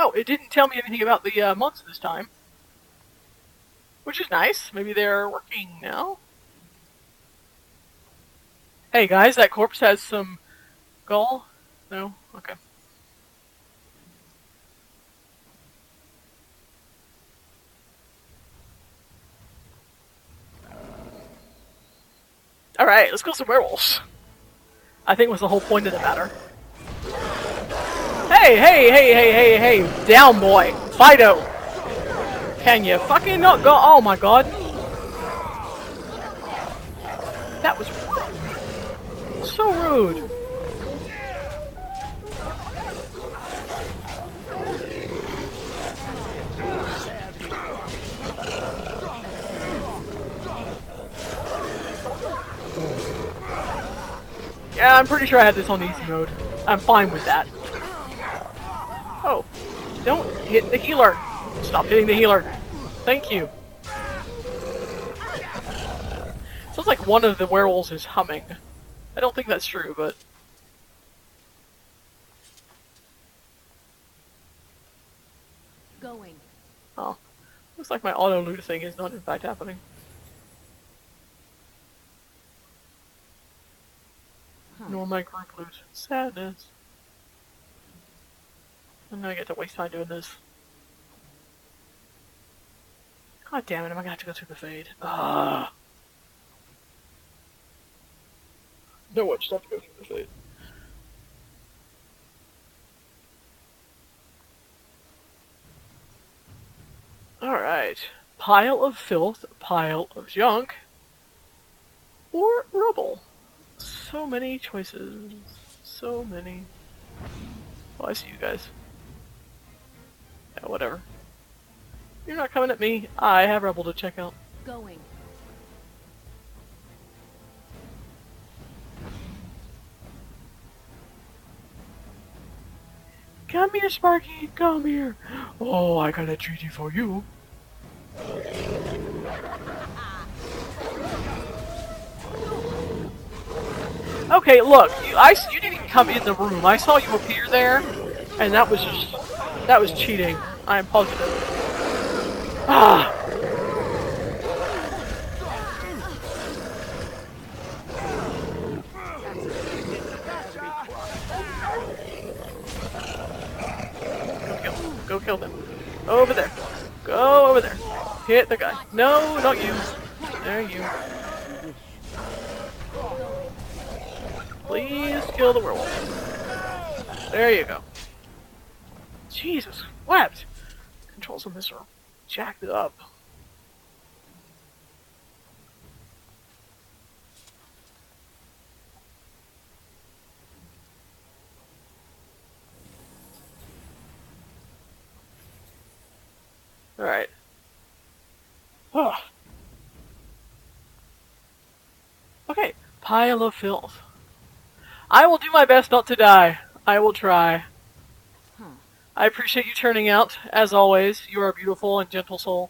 Oh, it didn't tell me anything about the months this time. Which is nice. Maybe they're working now. Hey guys, that corpse has some gall? No? Okay. Alright, let's kill some werewolves. I think was the whole point of the matter. Hey, hey, hey, hey, hey, hey! Down, boy! Fido! Can you fucking not go? Oh my god! That was rude. So rude. Yeah, I'm pretty sure I had this on easy mode. I'm fine with that. Oh, don't hit the healer. Stop hitting the healer. Thank you. Sounds like one of the werewolves is humming. I don't think that's true, but... Going. Oh. Looks like my auto-loot thing is not in fact happening. Nor my group loot. Sadness. I'm gonna get to waste time doing this. God damn it, am I gonna have to go through the fade? Ah. No, I just have to go through the fade. Alright. Pile of filth, pile of junk, or rubble. So many choices. So many. Oh, I see you guys. Yeah, whatever. You're not coming at me. I have rubble to check out. Going. Come here, Sparky. Come here. Oh, I got a treaty for you. Okay, look. You didn't even come in the room. I saw you appear there, and that was cheating. I am positive. Ah. Go kill them. Over there. Go over there. Hit the guy. No, not you. There you. Please kill the werewolf. There you go. Jesus wept. Controls on this are jacked up. Alright. Okay, pile of filth. I will do my best not to die. I will try. I appreciate you turning out, as always. You are a beautiful and gentle soul.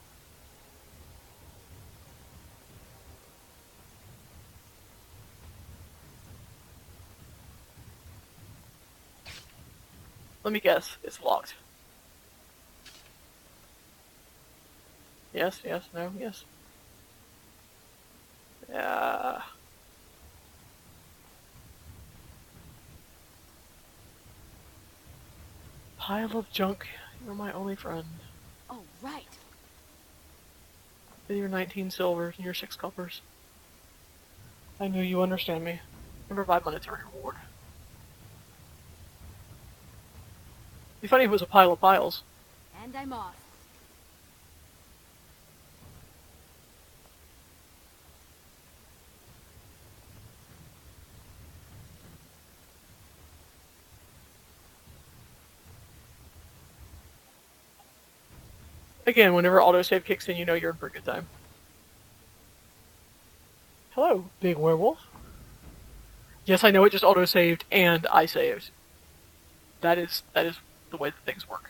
Let me guess. It's locked. Yes, yes, no, yes. Yeah. Pile of junk. You're my only friend. Oh, right. With your 19 silvers and your 6 coppers. I knew you understand me. And provide monetary reward. It'd be funny if it was a pile of piles. And I'm off. Again, whenever autosave kicks in, you know you're in for a good time. Hello, big werewolf. Yes, I know it just autosaved and I saved. That is the way that things work.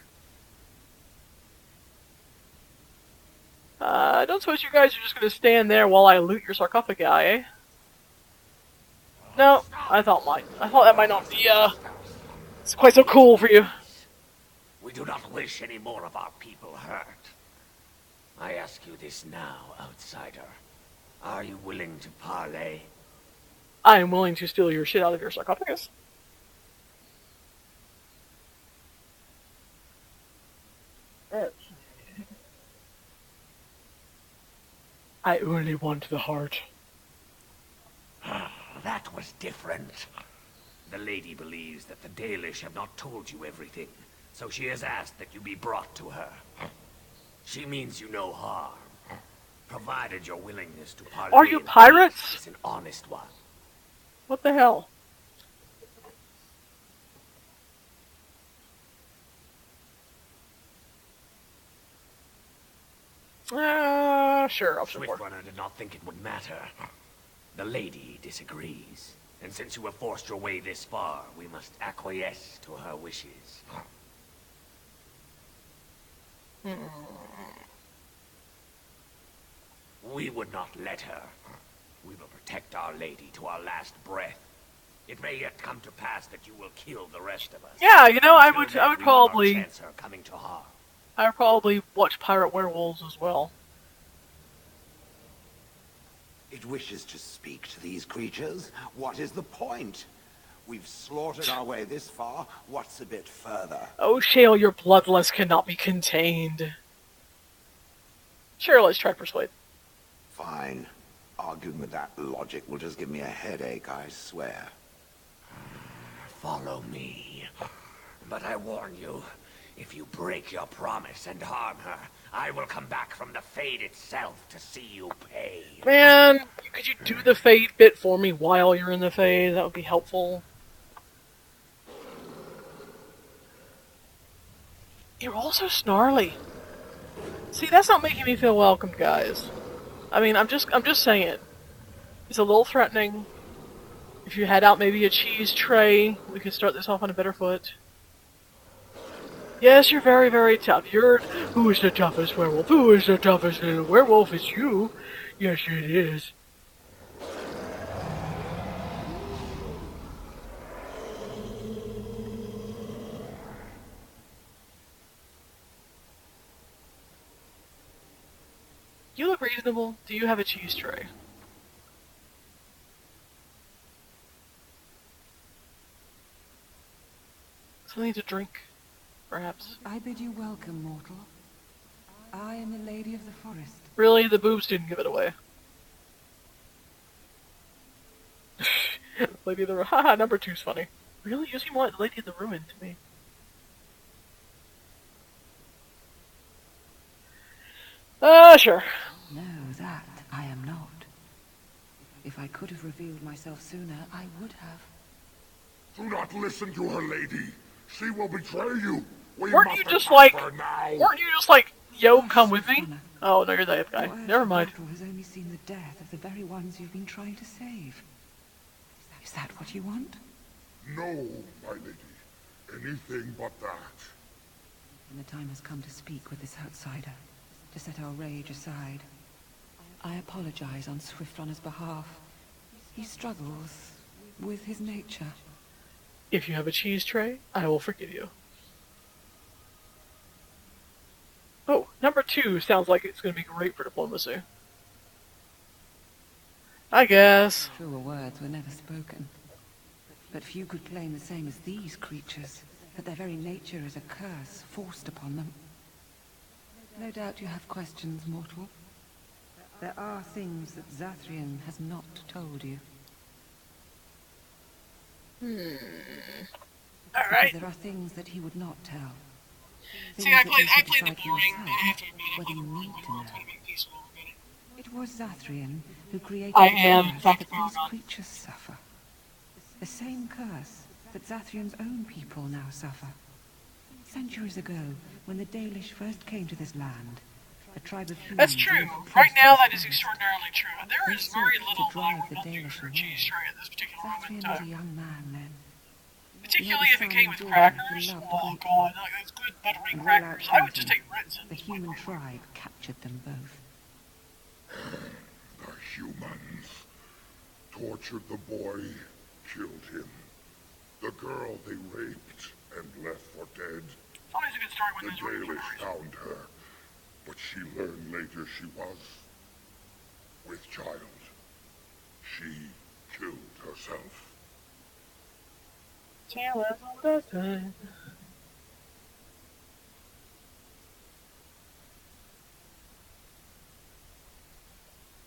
I don't suppose you guys are just going to stand there while I loot your sarcophagi, eh? No, I thought that might not be, it's quite so cool for you. We do not wish any more of our people hurt. I ask you this now, outsider. Are you willing to parley? I am willing to steal your shit out of your sarcophagus. I only want the heart. That was different. The lady believes that the Dalish have not told you everything, so she has asked that you be brought to her. She means you no harm, provided your willingness to parley. Are you pirates? Is an honest one. What the hell? Sure, I'll support. Swiftrunners did not think it would matter. The lady disagrees, and since you have forced your way this far, we must acquiesce to her wishes. We would not let her. We will protect our lady to our last breath. It may yet come to pass that you will kill the rest of us. Yeah, you know, I Until would then, we will not probably, chance her coming to harm. I would probably watch Pirate Werewolves as well. It wishes to speak to these creatures. What is the point? We've slaughtered our way this far. What's a bit further? Oh, Shale, your bloodlust cannot be contained. Sure, let's try persuade. Fine. Arguing with that logic will just give me a headache, I swear. Follow me. But I warn you, if you break your promise and harm her, I will come back from the Fade itself to see you pay. Man, could you do the Fade bit for me while you're in the Fade? That would be helpful. You're also snarly. See, that's not making me feel welcome, guys. I mean, I'm just saying. It's a little threatening. If you had out maybe a cheese tray, we could start this off on a better foot. Yes, you're very, very tough. Who is the toughest werewolf? Who is the toughest werewolf? It's you. Yes, it is. You look reasonable. Do you have a cheese tray? Something to drink, perhaps. I bid you welcome, mortal. I am the Lady of the Forest. Really? The boobs didn't give it away. Lady of the Haha, number 2's funny. Really? You seem like Lady of the Ruin to me. Sure. No, that I am not. If I could have revealed myself sooner, I would have. Do not listen to her, lady. She will betray you. Weren't you just like, yo, come with me? Oh, no, you're that guy. Never mind. Mortal has only seen the death of the very ones you've been trying to save. Is that what you want? No, my lady. Anything but that. And the time has come to speak with this outsider, to set our rage aside. I apologize on Swiftrunner's behalf. He struggles with his nature. If you have a cheese tray, I will forgive you. Oh, number 2 sounds like it's going to be great for diplomacy. I guess. Truer words were never spoken. But few could claim the same as these creatures, that their very nature is a curse forced upon them. No doubt you have questions, mortal. There are things that Zathrian has not told you. Alright. There are things that he would not tell. See, I Things that played you the should boring, decide and I have to admit, whether you need to know. peaceful about it. It was Zathrian who created I the am, in curse fact, that a these paragon. creatures suffer. The same curse that Zathrian's own people now suffer. Centuries ago, when the Dalish first came to this land, a tribe of humans... That's true. lived Right close now, to that this is land. extraordinarily true. And there They is very sought little to that I drive would the not do Dalish for a away. cheese tray at this particular moment in Zathrian was a time. young man then. Particularly if it came with He had a crackers. son who Oh loved god, like those good buttery And crackers. while out I would just hunting, take Ritz and the human tribe captured them both. The humans tortured the boy, killed him. The girl they raped and left for dead. always a good story when The there's room for Dalish found her, but she learned later she was with child. She killed herself. Tale as old as time.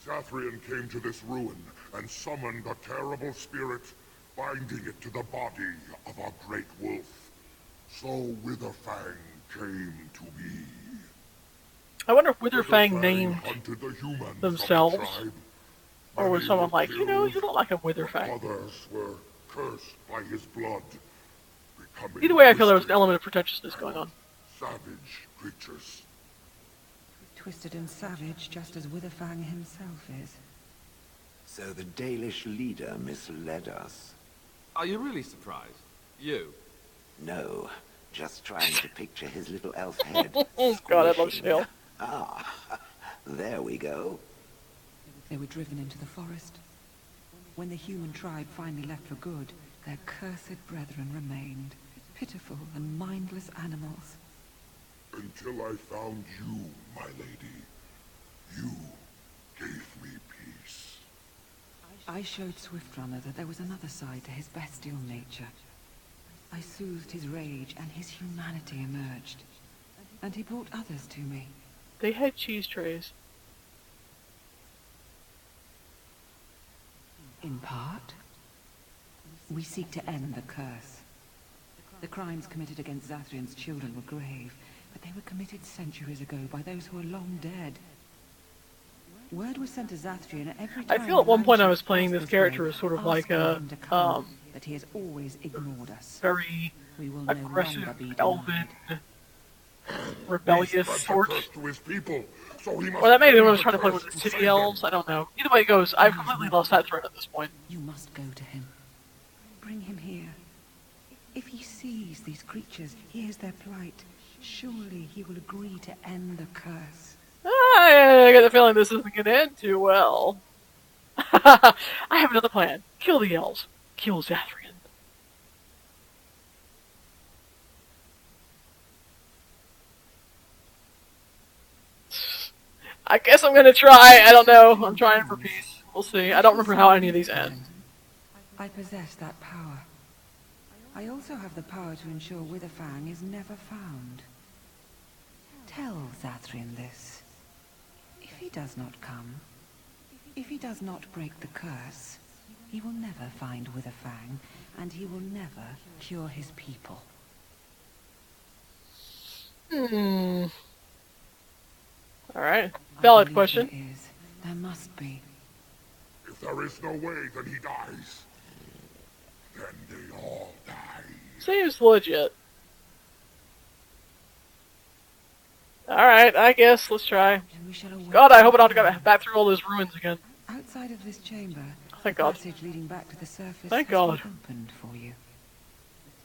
Zathrian came to this ruin and summoned a terrible spirit, binding it to the body of our great wolf. So Witherfang came to be. I wonder if Witherfang named hunted the humans themselves, of the tribe. or was Many someone were like, you know, you killed, don't like a Witherfang. Others were cursed by his blood, becoming Either way, I feel there was an twisted element of pretentiousness going on. savage creatures. Twisted and savage, just as Witherfang himself is. So the Dalish leader misled us. Are you really surprised? You? No, just trying to picture his little elf head. God, I love squishing. Shale. Ah, there we go. They were driven into the forest. When the human tribe finally left for good, their cursed brethren remained. Pitiful and mindless animals. Until I found you, my lady. You gave me peace. I showed Swiftrunner that there was another side to his bestial nature. I soothed his rage, and his humanity emerged. And he brought others to me. They had cheese trays. In part, we seek to end the curse. The crimes committed against Zathrian's children were grave, but they were committed centuries ago by those who are long dead. Word was sent to Zathrian every time. I feel at one point I was playing this this character way, as sort of like asking a him to come, but he has always ignored us. very We will no aggressive, longer be elven, denied. rebellious He spread the sort. curse to his people, so he must Or that may be end when I was the trying to play curse with the and city save elves. them. I don't know. Either way it goes, I've completely lost that thread at this point. You must go to him. Bring him here. If he sees these creatures, hears their plight, surely he will agree to end the curse. I get the feeling this isn't going to end too well. I have another plan. Kill the elves. Kill Zathrian. I guess I'm going to try. I don't know. I'm trying for peace. We'll see. I don't remember how any of these end. I possess that power. I also have the power to ensure Witherfang is never found. Tell Zathrian this. If he does not come, if he does not break the curse, he will never find Witherfang, and he will never cure his people. Alright. I Valid believe question. There is. There must be. If there is no way, then he dies. Then they all die. Seems legit. Alright, I guess. Let's try. And we shall await God, I hope I don't him. have to go back through all those ruins again. Outside of this chamber, Thank the God. passage leading back to the surface Thank has God. been opened for you.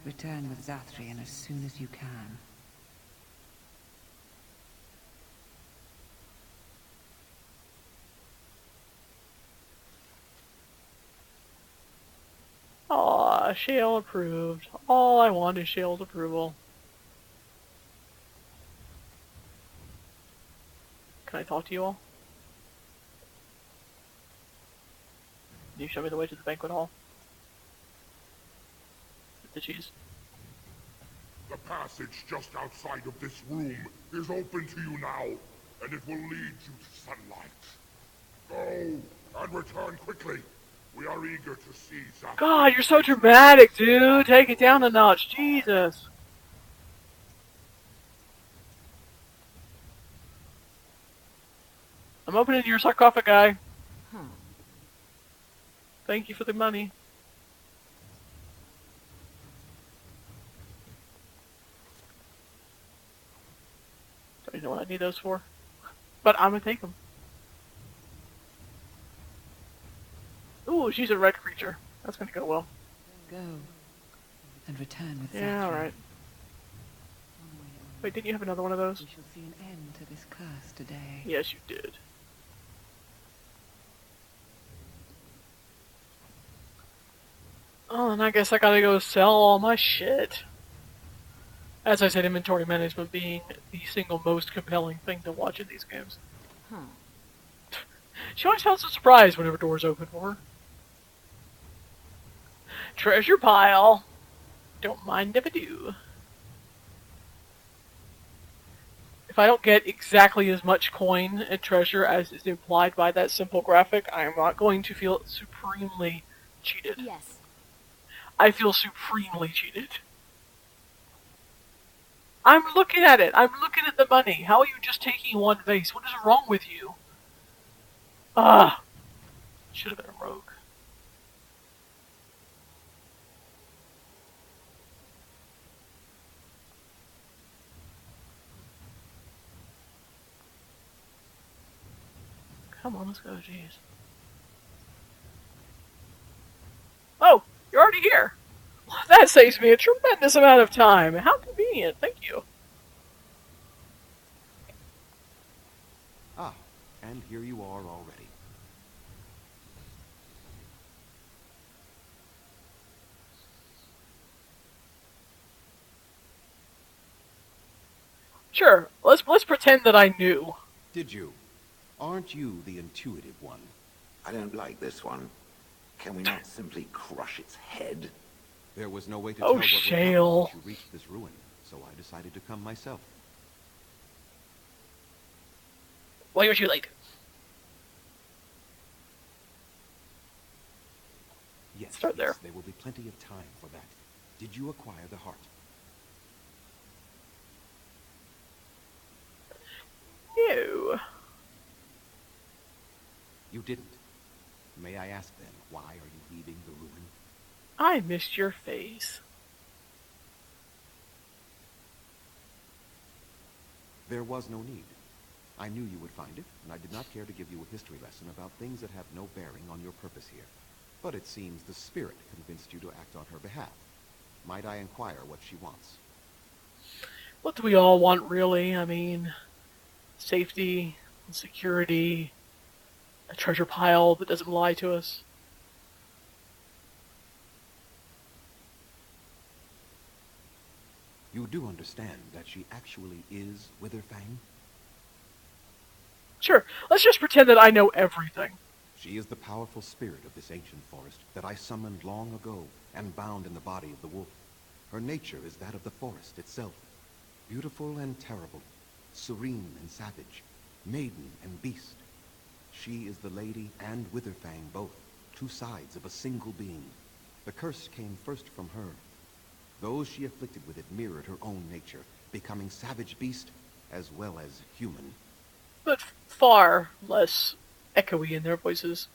Return with Zathrian as soon as you can. Aw, Shale approved. All I want is Shale's approval. Can I talk to you all? Can you show me the way to the banquet hall? With the cheese. The passage just outside of this room is open to you now, and it will lead you to sunlight. Go, and return quickly. We are eager to see Zathrian. God, you're so dramatic, dude! Take it down a notch, Jesus! I'm opening your sarcophagi. Thank you for the money. Don't even know what I need those for. But I'm gonna take them. Ooh, she's a red creature. That's gonna go well. Go. And return with Yeah, Zathrian. alright. Wait, didn't you have another one of those? We shall see an end to this curse today. Yes, you did. Oh, and I guess I gotta go sell all my shit. As I said, inventory management being the single most compelling thing to watch in these games. Huh. She always sounds so surprised whenever doors open for her. Treasure pile. Don't mind if I do. If I don't get exactly as much coin and treasure as is implied by that simple graphic, I am not going to feel supremely cheated. Yes. I feel supremely cheated. I'm looking at it. I'm looking at the money. How are you just taking one vase? What is wrong with you? Ah. Should have been a rogue. Come on, let's go, jeez. Oh, you're already here. Well, that saves me a tremendous amount of time. How convenient. Thank you. Ah, and here you are already. Sure, let's pretend that I knew. Did you? Aren't you the intuitive one? I don't like this one. Can we not simply crush its head? There was no way to Oh, tell what would happen Shale. once you reached this ruin, so I decided to come myself. Why are you late? Yes, Start there. there will be plenty of time for that. Did you acquire the heart? No. You didn't. May I ask then, why are you leaving the ruin? I missed your face. There was no need. I knew you would find it, and I did not care to give you a history lesson about things that have no bearing on your purpose here. But it seems the spirit convinced you to act on her behalf. Might I inquire what she wants? What do we all want, really? I mean, safety, security, a treasure pile that doesn't lie to us. You do understand that she actually is Witherfang? Sure, let's just pretend that I know everything. She is the powerful spirit of this ancient forest that I summoned long ago and bound in the body of the wolf. Her nature is that of the forest itself. Beautiful and terrible, serene and savage, maiden and beast. She is the lady and Witherfang both, two sides of a single being. The curse came first from her. Those she afflicted with it mirrored her own nature, becoming savage beast as well as human. But far less echoey in their voices.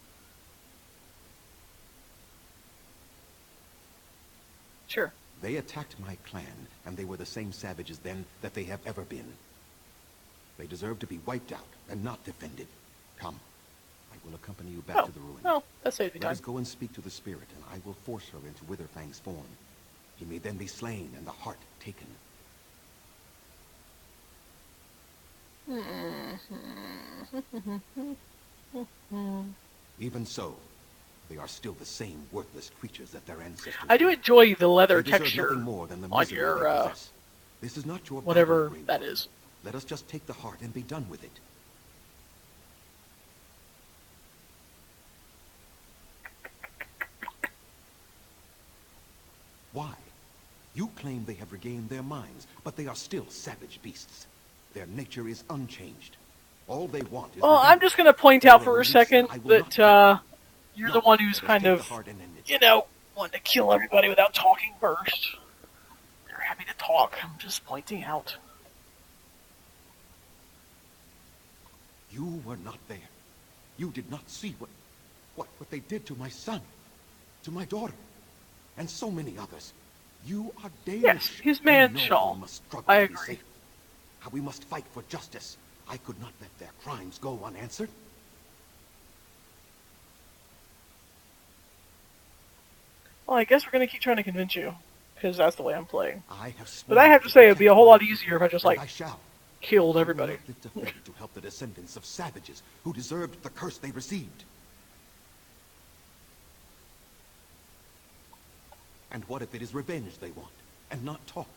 Sure. They attacked my clan, and they were the same savages then that they have ever been. They deserve to be wiped out and not defended. Come, I will accompany you back to the ruin. Well, that saves me Let time. us go and speak to the spirit, and I will force her into Witherfang's form. He may then be slain and the heart taken. Even so, they are still the same worthless creatures that their ancestors I do enjoy the leather They deserve texture nothing more than the on misery your, they possess. This is not your whatever battle, that Greenwood. is. Let us just take the heart and be done with it. Why? You claim they have regained their minds, but they are still savage beasts. Their nature is unchanged. All they want is Well, revenge. I'm just going to point They out will for a release second them. I will that not you're No, the one who's let us kind take of, the heart and end it. you know, wanting to kill everybody without talking first. They're happy to talk. I'm just pointing out. You were not there. You did not see what they did to my son, to my daughter, and so many others. You are Danish. Yes, his You man know Shale. we must struggle I to be agree. safe. How we must fight for justice. I could not let their crimes go unanswered. Well, I guess we're going to keep trying to convince you, because that's the way I'm playing. I have But I have to say, it'd be a whole lot easier if I just, and like, I shall. killed I will everybody. not lift a finger to help the descendants of savages who deserved the curse they received. And what if it is revenge they want, and not talk?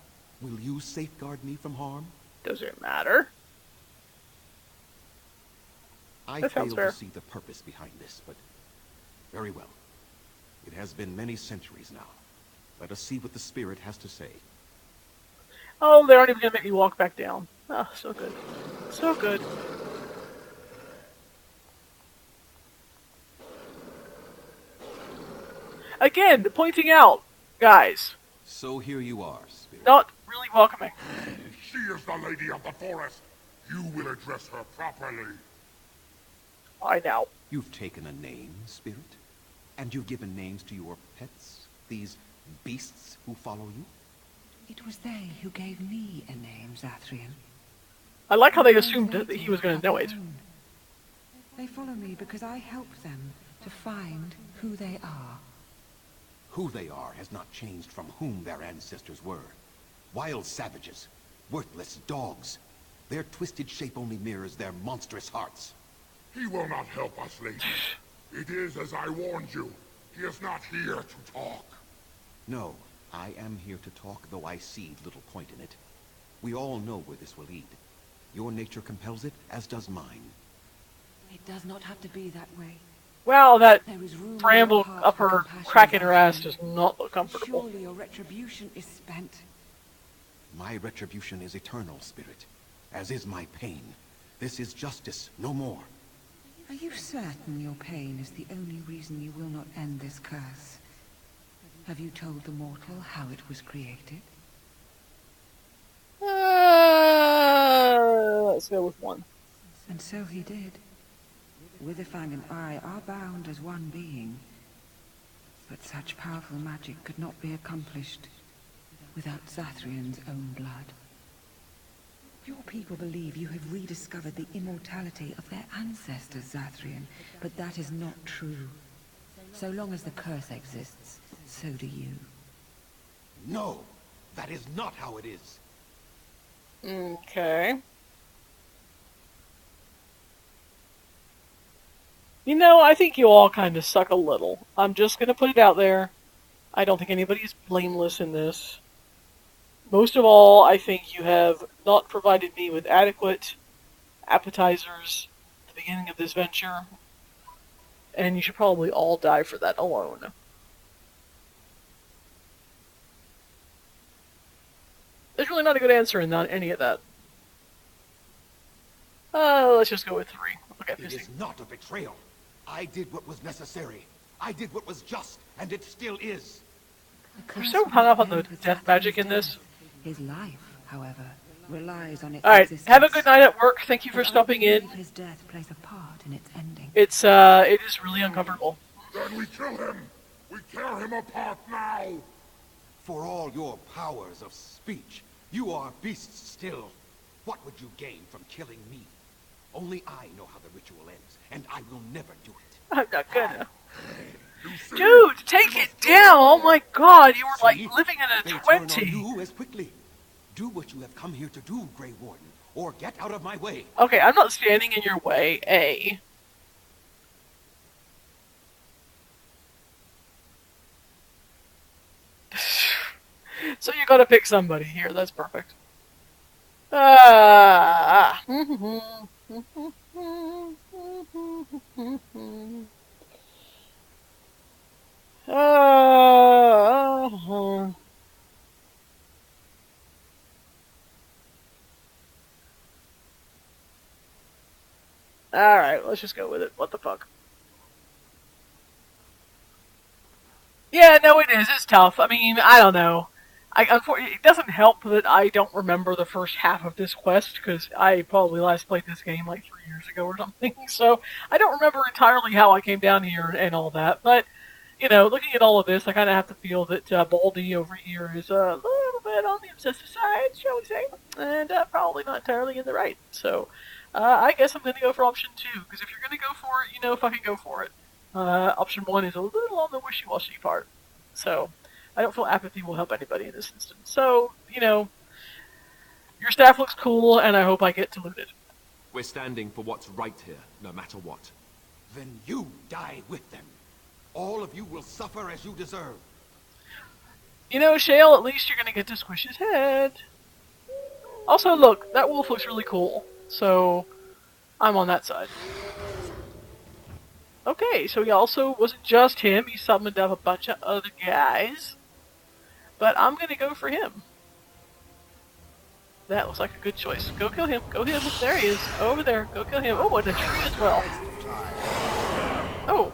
Will you safeguard me from harm? Does it matter? I That fail sounds fair. to see the purpose behind this, but very well. It has been many centuries now. Let us see what the spirit has to say. Oh, they aren't even going to make me walk back down. Oh, so good. So good. Again, pointing out, guys, So here you are, spirit. not really welcoming. She is the lady of the forest. You will address her properly. I know. You've taken a name, spirit? And you've given names to your pets? These beasts who follow you? It was they who gave me a name, Zathrian. I like how they assumed that he was going to know it. They follow me because I help them to find who they are. Who they are has not changed from whom their ancestors were. Wild savages. Worthless dogs. Their twisted shape only mirrors their monstrous hearts. He will not help us, lady. It is as I warned you. He is not here to talk. No, I am here to talk, though I see little point in it. We all know where this will lead. Your nature compels it, as does mine. It does not have to be that way. Wow, that There is room in bramble your heart up for her compassion, crack in her ass Zathrian. does not look comfortable. Surely your retribution is spent. My retribution is eternal, spirit, as is my pain. This is justice, no more. Are you certain your pain is the only reason you will not end this curse? Have you told the mortal how it was created? Let's go with one. And so he did. Witherfang and I are bound as one being. But such powerful magic could not be accomplished without Zathrian's own blood. Your people believe you have rediscovered the immortality of their ancestors, Zathrian, but that is not true. So long as the curse exists, so do you. No, that is not how it is. Okay. You know, I think you all kind of suck a little. I'm just going to put it out there. I don't think anybody's blameless in this. Most of all, I think you have not provided me with adequate appetizers at the beginning of this venture. And you should probably all die for that alone. There's really not a good answer in any of that. Let's just go with 3. Okay, It is not a betrayal. I did what was necessary. I did what was just, and it still is. We're so hung up on the death magic in this. His life, however, relies on its Alright, existence. have a good night at work. Thank you for stopping in. His death plays a part in its ending. It is really uncomfortable. Then we kill him. We tear him apart now. For all your powers of speech, you are beasts still. What would you gain from killing me? Only I know how the ritual ends, and I will never do it. I'm not gonna. Dude, take it down! Oh my god, you were like living in They a turn on 20. you as quickly. Do what you have come here to do, Grey Warden, or get out of my way. Okay, I'm not standing in your way, A. So you gotta pick somebody here, that's perfect. Ah. Alright, let's just go with it. What the fuck? Yeah, no, it is. It's tough. I mean, I don't know. It doesn't help that I don't remember the first half of this quest, because I probably last played this game like 3 years ago or something, so I don't remember entirely how I came down here and all that, but, you know, looking at all of this, I kind of have to feel that Baldy over here is a little bit on the obsessive side, shall we say, and probably not entirely in the right, so I guess I'm going to go for option 2, because if you're going to go for it, you know, fucking go for it. Option 1 is a little on the wishy-washy part, so I don't feel apathy will help anybody in this instance. So, you know, your staff looks cool, and I hope I get to loot it. We're standing for what's right here, no matter what. Then you die with them. All of you will suffer as you deserve. You know, Shale, at least you're going to get to squish his head. Also, look, that wolf looks really cool, so I'm on that side. Okay, so he also wasn't just him, he summoned up a bunch of other guys. But I'm gonna go for him. That looks like a good choice. Go kill him. Go him. There he is. Over there. Go kill him. Oh, and a tree as well. Oh.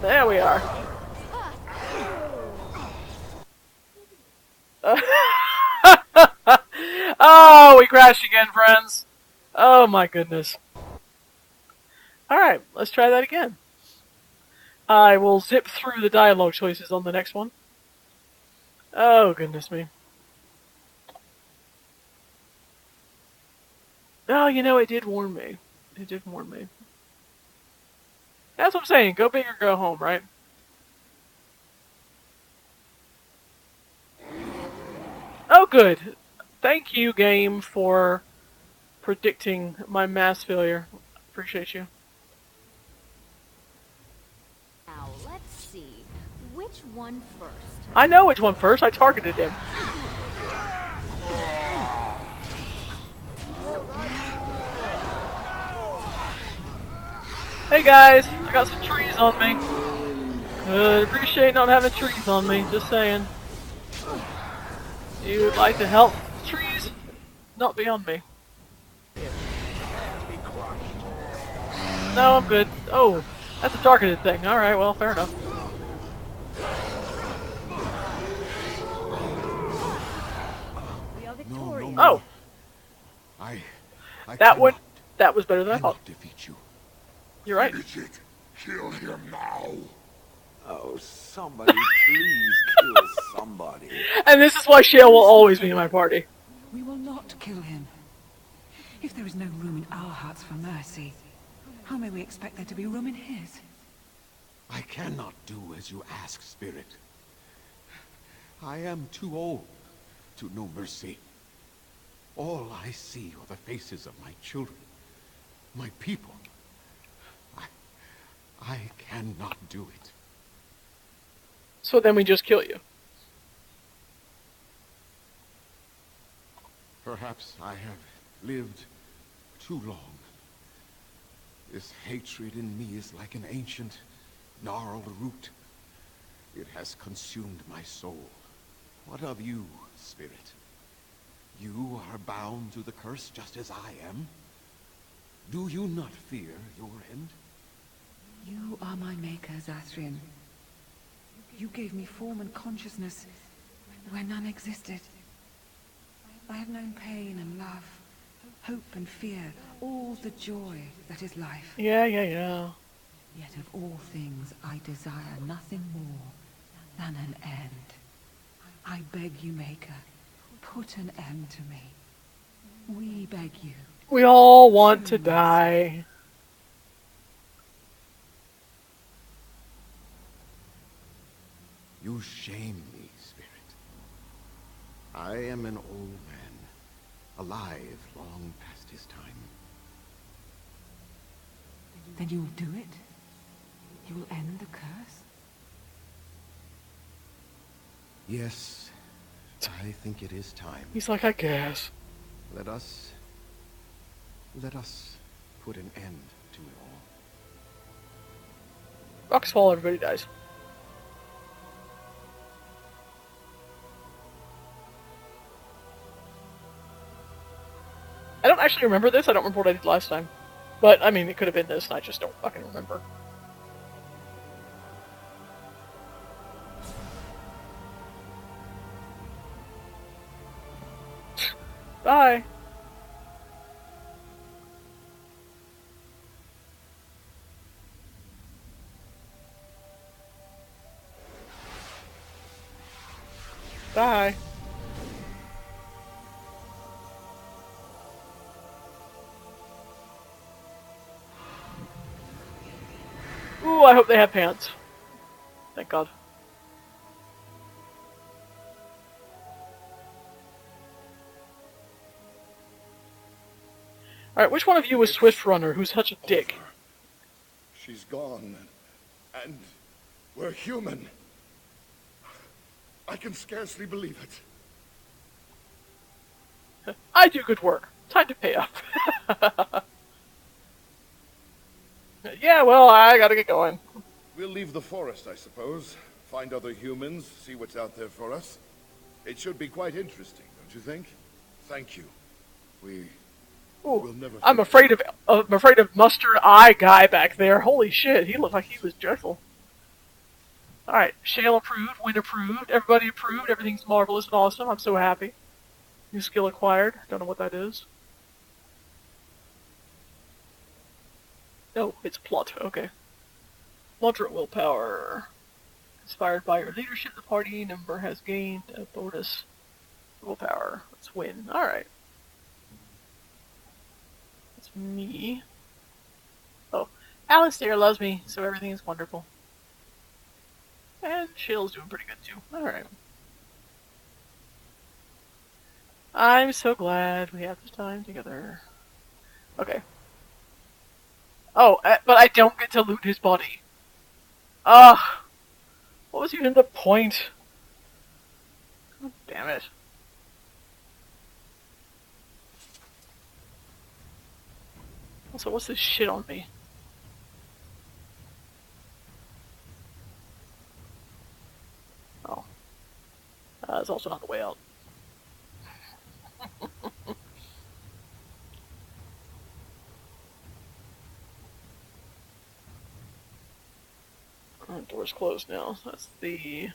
There we are. Oh, we crashed again, friends. Oh my goodness. Alright, let's try that again. I will zip through the dialogue choices on the next one. Oh, goodness me. Oh, you know, it did warn me. It did warn me. That's what I'm saying. Go big or go home, right? Oh, good. Thank you, game, for predicting my mass failure. Appreciate you. Now, let's see. Which one first? I know which one first. I targeted him. Hey guys, I got some trees on me. Appreciate not having trees on me, just saying. You would like to help trees not be on me. No, I'm good. Oh, that's a targeted thing. Alright, well, fair enough. No. Oh! I that one, cannot, that was better than I thought. defeat you. You're right. Finish it. Kill him now. Oh, somebody please kill somebody. And this is why Shale will always be in my party. We will not kill him. If there is no room in our hearts for mercy, how may we expect there to be room in his? I cannot do as you ask, Spirit. I am too old to know mercy. All I see are the faces of my children, my people. I cannot do it. So then we just kill you. Perhaps I have lived too long. This hatred in me is like an ancient, gnarled root. It has consumed my soul. What of you, Spirit? You are bound to the curse just as I am. Do you not fear your end? You are my maker, Zathrian. You gave me form and consciousness where none existed. I have known pain and love, hope and fear, all the joy that is life. Yeah. Yet of all things I desire nothing more than an end. I beg you, Maker, put an end to me. We beg you. We all want to die. You shame me, Spirit. I am an old man, alive long past his time. Then you will do it? You will end the curse? Yes, I think it is time. He's like, I guess. Let us put an end to it all. Rocks fall, everybody dies. I don't actually remember this. I don't remember what I did last time. But, I mean, it could have been this, and I just don't fucking remember. Bye. Bye. Ooh, I hope they have pants. Thank God. Alright, which one of you was Swift Runner, who's such a dick? She's gone. And we're human. I can scarcely believe it. I do good work. Time to pay up. Yeah, well, I gotta get going. We'll leave the forest, I suppose. Find other humans, see what's out there for us. It should be quite interesting, don't you think? Thank you. We will never. I'm afraid of Mustard Eye guy back there. Holy shit, he looked like he was dreadful. Alright, Shale approved, Wynne approved, everybody approved, everything's marvelous and awesome. I'm so happy. New skill acquired. Don't know what that is. No, it's plot. Okay. Moderate willpower. Inspired by your leadership, the party member has gained a bonus willpower. Let's win. Alright. That's me. Oh, Alistair loves me, so everything is wonderful. And Shale's doing pretty good too. Alright. I'm so glad we have this time together. Okay. Oh, but I don't get to loot his body. Ugh. What was even the point? God damn it. Also, what's this shit on me? Oh. That's also not the way out. Door's closed now. That's the...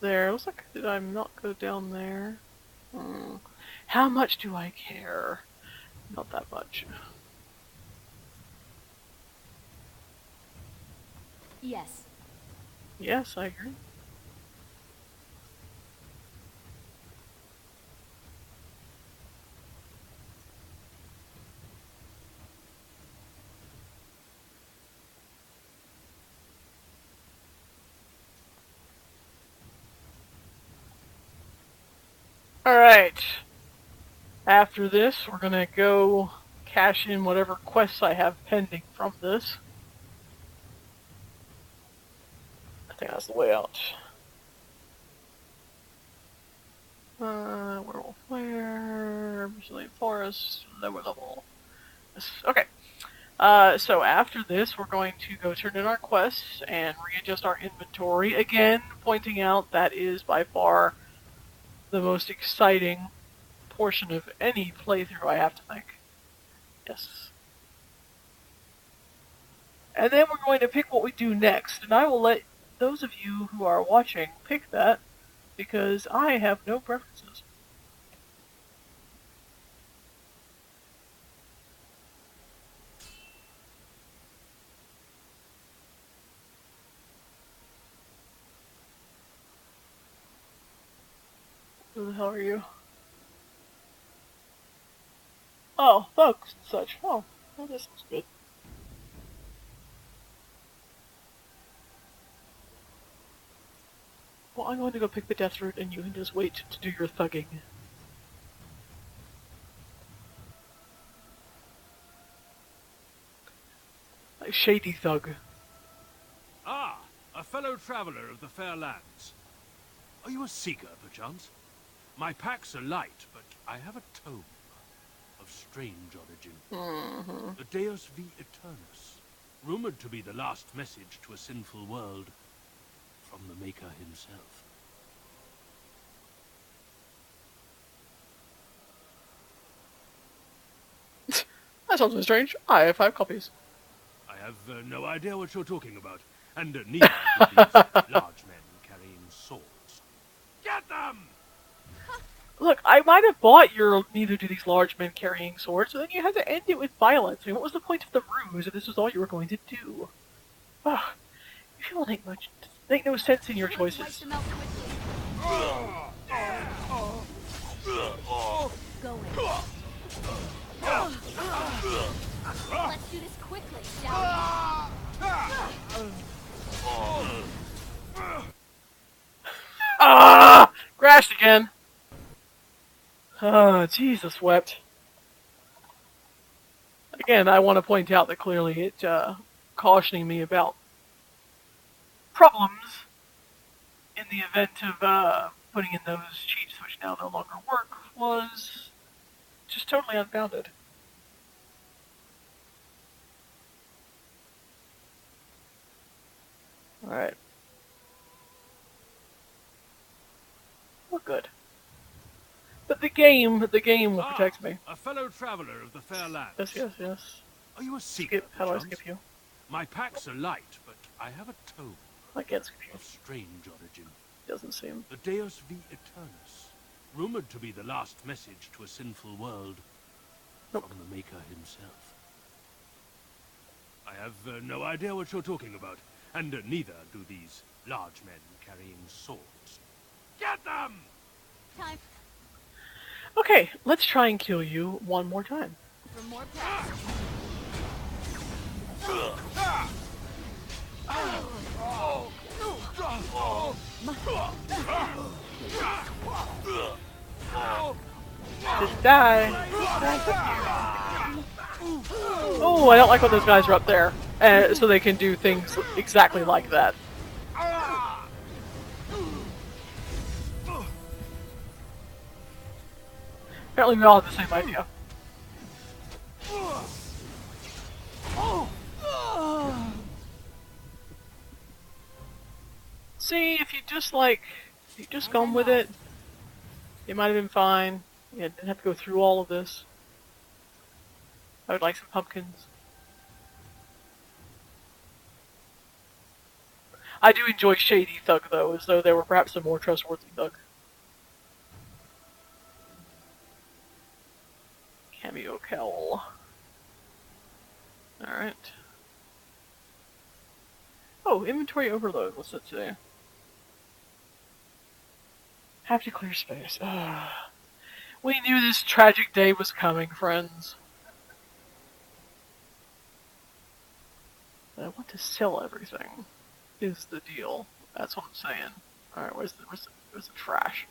There. Looks like, did I not go down there? How much do I care? Not that much. Yes. Yes, I agree. Alright. After this, we're gonna go cash in whatever quests I have pending from this. I think that's the way out. Werewolf where? Brazilian Forest, lower level. Yes. Okay. So after this, we're going to go turn in our quests and readjust our inventory. Again, pointing out that is by far the most exciting portion of any playthrough, I have to think. Yes. And then we're going to pick what we do next, and I will let those of you who are watching pick that, because I have no preferences. Who the hell are you? Oh, thugs and such. Oh, well, this looks good. Well, I'm going to go pick the death root, and you can just wait to do your thugging. Like shady thug. Ah, a fellow traveler of the fair lands. Are you a seeker, perchance? My packs are light, but I have a tome of strange origin. The Deus V Eternus, rumored to be the last message to a sinful world from the Maker himself. That sounds really strange. I have 5 copies. I have no idea what you're talking about, and neither do these large men carrying swords. Get them! Look, I might have bought your neither do these large men carrying swords, but then you had to end it with violence. I mean, what was the point of the ruse if this was all you were going to do? Ugh. You feel make no sense in your choices. Go in. Let's do this quickly, shall Ah! Crashed again. Oh, Jesus wept. Again, I want to point out that clearly it cautioning me about problems in the event of putting in those cheats, which now no longer work, was just totally unfounded. Alright. Well, good. But the game will protect me. A fellow traveler of the fair lands. Yes, yes, yes. Are you a seeker? Skip. How do I skip you? My packs are light, but I have a tome. I can't skip you. Of strange origin. Doesn't seem. The Deus V Eternus, rumored to be the last message to a sinful world from the Maker himself. I have no idea what you're talking about, and neither do these large men carrying swords. Get them! Time Okay, let's try and kill you one more time. for more packs. Just die. Oh, I don't like when those guys are up there, so they can do things exactly like that. Apparently we all have the same idea. See, if you just gone with it, it might have been fine. You didn't have to go through all of this. I would like some pumpkins. I do enjoy Shady Thug, though, as though they were perhaps a more trustworthy Thug. Cameo Kel. Alright. Oh, inventory overload. What's that today? Have to clear space. We knew this tragic day was coming, friends. But I want to sell everything. Is the deal. That's what I'm saying. Alright, where's the trash?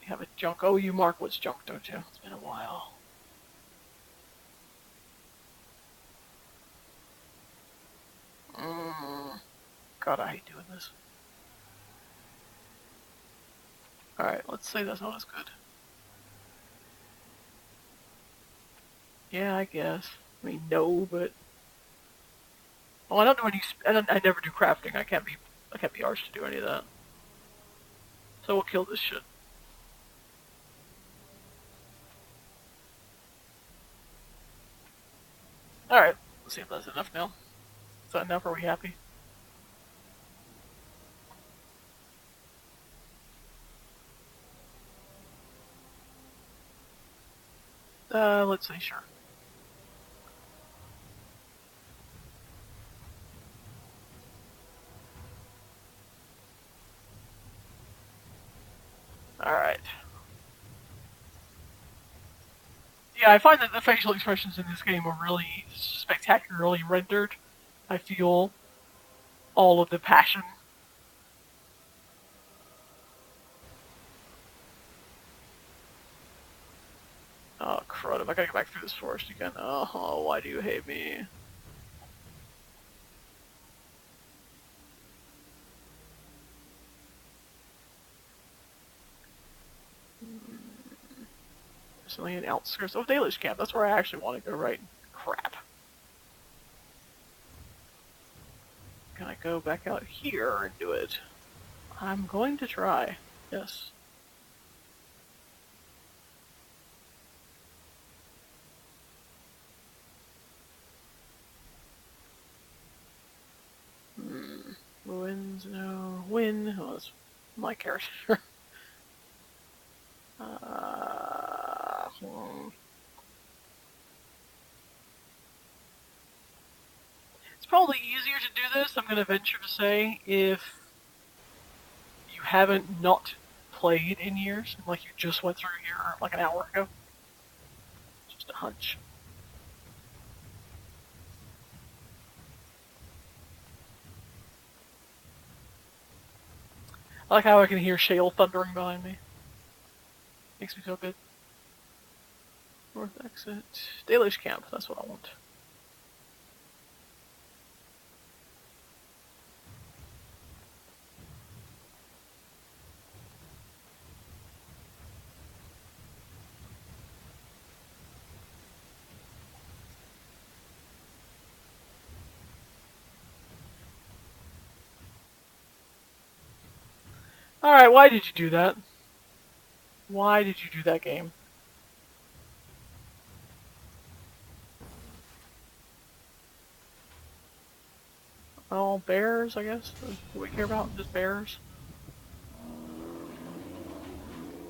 You have a junk. Oh, you mark what's junk, don't you? It's been a while. God, I hate doing this. Alright, let's say that's not as good. Yeah, I guess. I mean, no, but... Oh, I don't do any... I never do crafting. I can't be arsed to do any of that. So we'll kill this shit. Alright, let's see if that's enough now. Is that enough? Are we happy? Let's say sure. Alright. Yeah, I find that the facial expressions in this game are really spectacularly rendered. I feel all of the passion. Oh, crud, I gotta go back through this forest again. Oh, why do you hate me? Something in outskirts. Oh, Dalish Camp. That's where I actually want to go, right? Crap. Can I go back out here and do it? I'm going to try. Yes. Ruins, no. Wynne. Oh, that's my character. It's probably easier to do this, I'm going to venture to say, if you haven't not played in years, like you just went through here like an hour ago. Just a hunch. I like how I can hear Shale thundering behind me. Makes me feel good. North exit. Dalish Camp, that's what I want. Alright, why did you do that? Why did you do that, game? Oh, bears, I guess? Do we care about just bears?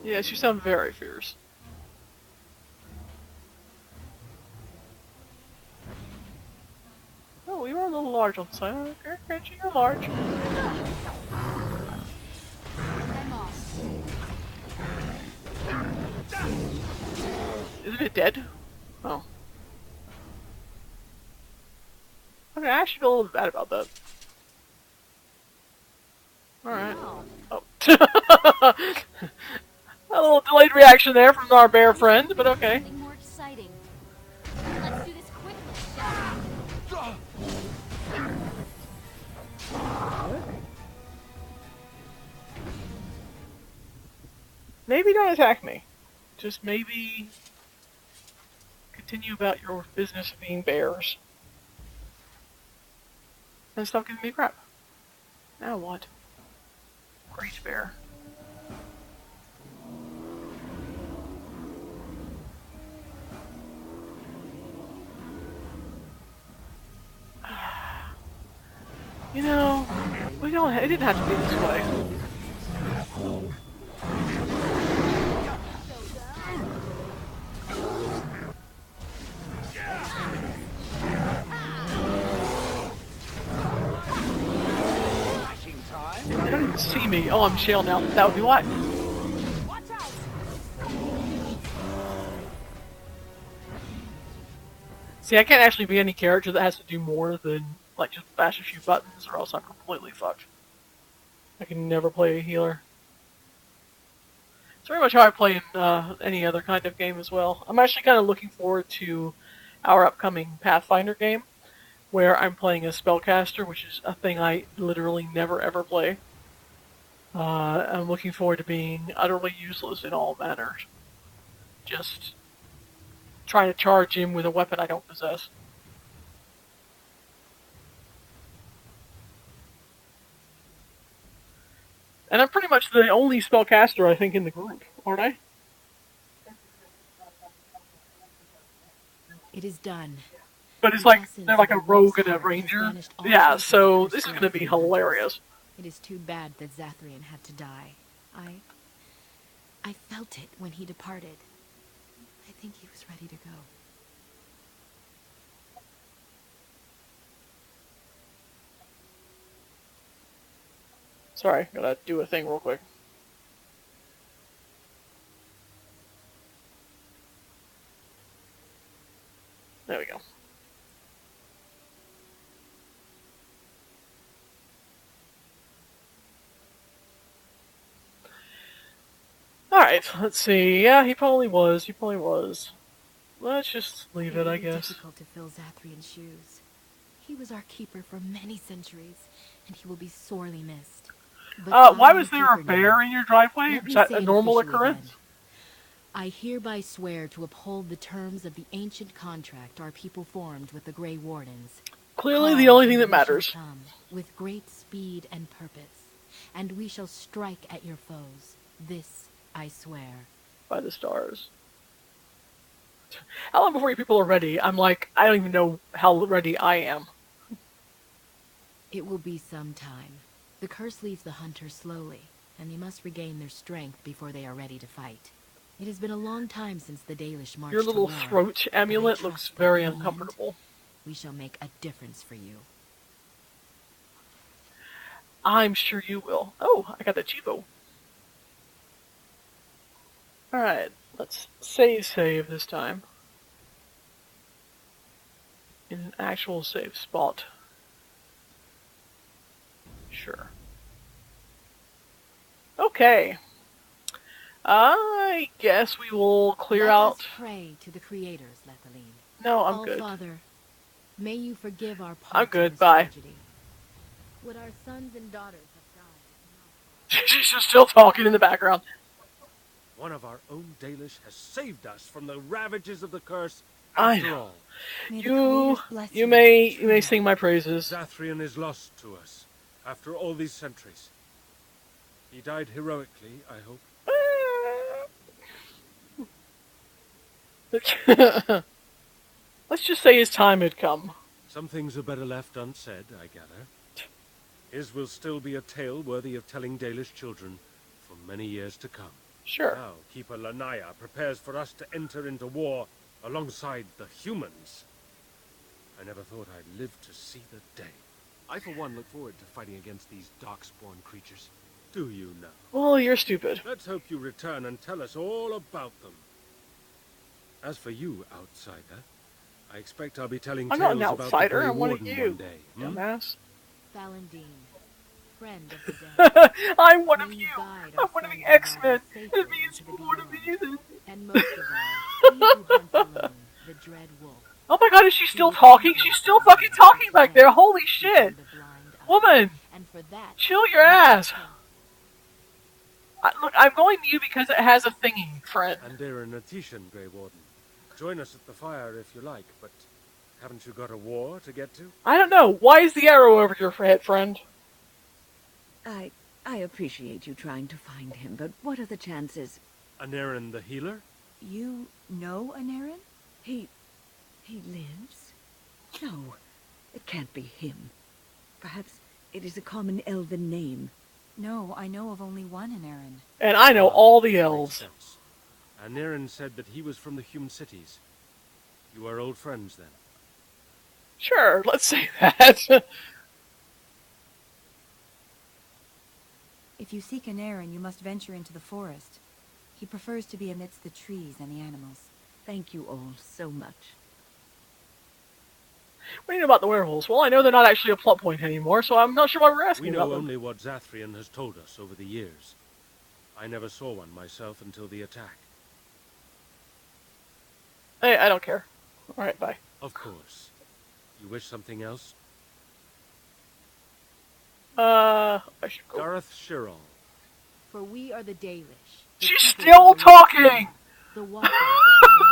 Yes, you sound very fierce. Oh, we were a little large on the side. Okay, Reggie, you're large. Isn't it dead? Oh. Okay, I actually feel a little bad about that. Alright. Oh. A little delayed reaction there from our bear friend, but okay. More exciting. Let's do this quickly, Shale. Maybe don't attack me. Just maybe continue about your business of being bears. And stop giving me crap. Now what? Great bear. You know, we don't. It didn't have to be this way. They don't even see me. Oh, I'm Shale now. That would be why. See, I can't actually be any character that has to do more than, like, just bash a few buttons, or else I'm completely fucked. I can never play a healer. It's very much how I play in any other kind of game as well. I'm actually kind of looking forward to our upcoming Pathfinder game, where I'm playing a spellcaster, which is a thing I literally never ever play. I'm looking forward to being utterly useless in all manners. Just trying to charge him with a weapon I don't possess. And I'm pretty much the only spellcaster, I think, in the group, aren't I? It is done. But it's like, they're like a rogue and a ranger. Yeah, so this is going to be hilarious. It is too bad that Zathrian had to die. I felt it when he departed. I think he was ready to go. Sorry, gotta do a thing real quick. There we go. Alright, let's see. Yeah, he probably was. He probably was. Let's just leave it, I guess. It is difficult to fill Zathrian's shoes. He was our keeper for many centuries, and he will be sorely missed. Why was there a bear in your driveway? Is that a normal occurrence? I hereby swear to uphold the terms of the ancient contract our people formed with the Grey Wardens. Clearly the only thing that matters. Come with great speed and purpose, and we shall strike at your foes. This I swear. By the stars. How long before you people are ready? I'm like, I don't even know how ready I am. It will be some time. The curse leaves the hunters slowly, and they must regain their strength before they are ready to fight. It has been a long time since the Dalish marched Your little to war, throat amulet looks very uncomfortable. We shall make a difference for you. I'm sure you will. Oh, I got the Chivo. Alright, let's save this time. In an actual save spot. Sure. Okay. I guess we will clear Let out... us pray to the creators, Lethaline. No, I'm good. Father, may you forgive our parts I'm good, in this bye. tragedy. What our sons and daughters have died. She's just still talking in the background. One of our own Dalish has saved us from the ravages of the curse I after know. all. You may sing my praises. Zathrian is lost to us after all these centuries. He died heroically, I hope. Let's just say his time had come. Some things are better left unsaid, I gather. His will still be a tale worthy of telling Dalish children for many years to come. Sure. Now, Keeper Lanaya prepares for us to enter into war alongside the humans. I never thought I'd live to see the day. I, for one, look forward to fighting against these darkspawn creatures. Do you now? Well, you're stupid. Let's hope you return and tell us all about them. As for you, outsider, I expect I'll be telling I'm tales not an about outsider, the Grey I'm one of Warden you, one day. dumbass. Valentin, friend of the dead. I'm one of May you. guide I'm our one of the friends X-Men. safely It means into the more to me beyond. than... And most of all, he who hunts alone, the dread wolf. Oh my god, is she still talking? She's still fucking talking back there. Holy shit. Woman, And for that, chill your ass. Look, I'm going to you because it has a thingy, friend. And they're an Atishan, Grey Warden. Join us at the fire if you like, but haven't you got a war to get to? I don't know. Why is the arrow over your head, friend? I appreciate you trying to find him, but what are the chances? Anarin the healer? You know Anarin? He lives? No, it can't be him. Perhaps it is a common elven name. No, I know of only one Anarin. And I know all the elves. Anarin said that he was from the human cities. You are old friends, then? Sure, let's say that. If you seek Anarin, you must venture into the forest. He prefers to be amidst the trees and the animals. Thank you all so much. What do you know about the werewolves? Well, I know they're not actually a plot point anymore, so I'm not sure why we're asking We about know them. only what Zathrian has told us over the years. I never saw one myself until the attack. Hey, I don't care. Alright, bye. Of course. You wish something else? I should go. Gareth Shirol. For we are the Dalish. She's still talking! The walkers of the lonely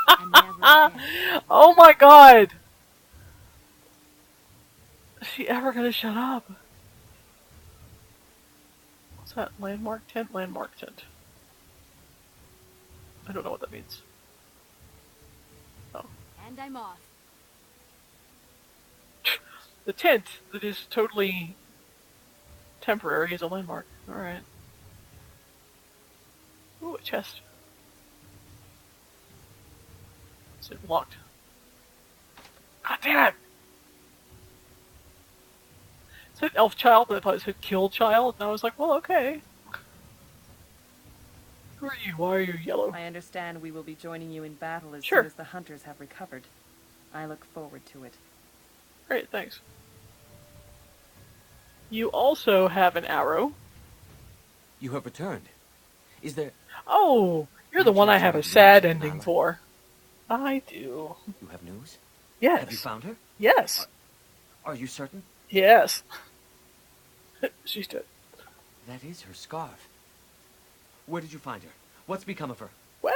path, and never again. Oh my god! Is she ever gonna shut up? What's that? Landmark tent? Landmark tent. I don't know what that means. Oh. And I'm off. The tent that is totally temporary is a landmark. Alright. Ooh, a chest. Is it locked? God damn it! It said elf child, but I thought it said kill child, and I was like, well, okay. Who are you? Why are you yellow? I understand we will be joining you in battle as Sure. soon as the hunters have recovered. I look forward to it. Great, thanks. You also have an arrow. You have returned. Is there... Oh, you're the one I have a sad ending for. I do. You have news? Yes. Have you found her? Yes. Are you certain? Yes. She's dead. That is her scarf. Where did you find her? What's become of her? Well...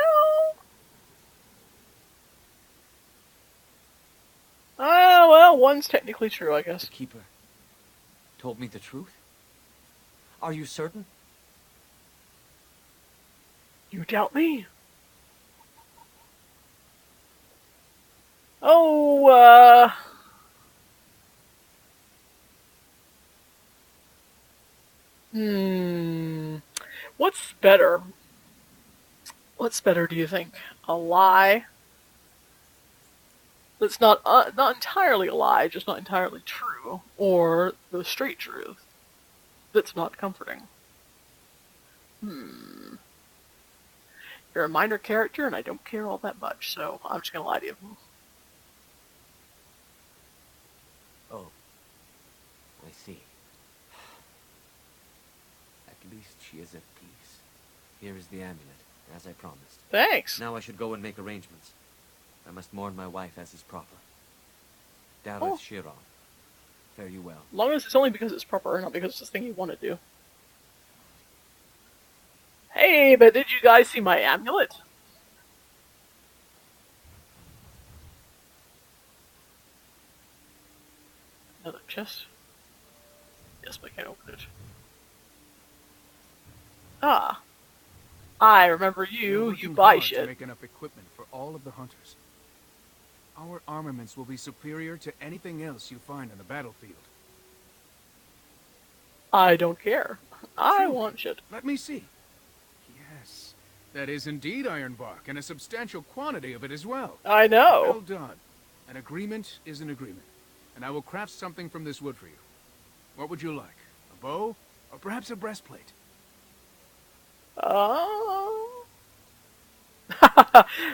well, one's technically true, I guess. The keeper told me the truth? Are you certain? You doubt me? Oh, What's better? What's better, do you think? A lie that's not entirely a lie, just not entirely true, or the straight truth that's not comforting? You're a minor character, and I don't care all that much, so I'm just gonna lie to you. Oh. I see. At least she is at peace. Here is the amulet, as I promised. Thanks. Now I should go and make arrangements. I must mourn my wife as is proper. Dareth Shiron. Fare you well. As long as it's only because it's proper, not because it's the thing you want to do. Hey, but did you guys see my amulet? Another chest? Yes, but I can't open it. Ah, I remember We are you. You working buy hard to shit. make enough equipment for all of the hunters. Our armaments will be superior to anything else you find on the battlefield. I don't care. I Truly. want shit. Let me see. Yes, that is indeed iron bark, and a substantial quantity of it as well. I know. Well done. An agreement is an agreement, and I will craft something from this wood for you. What would you like? A bow, or perhaps a breastplate?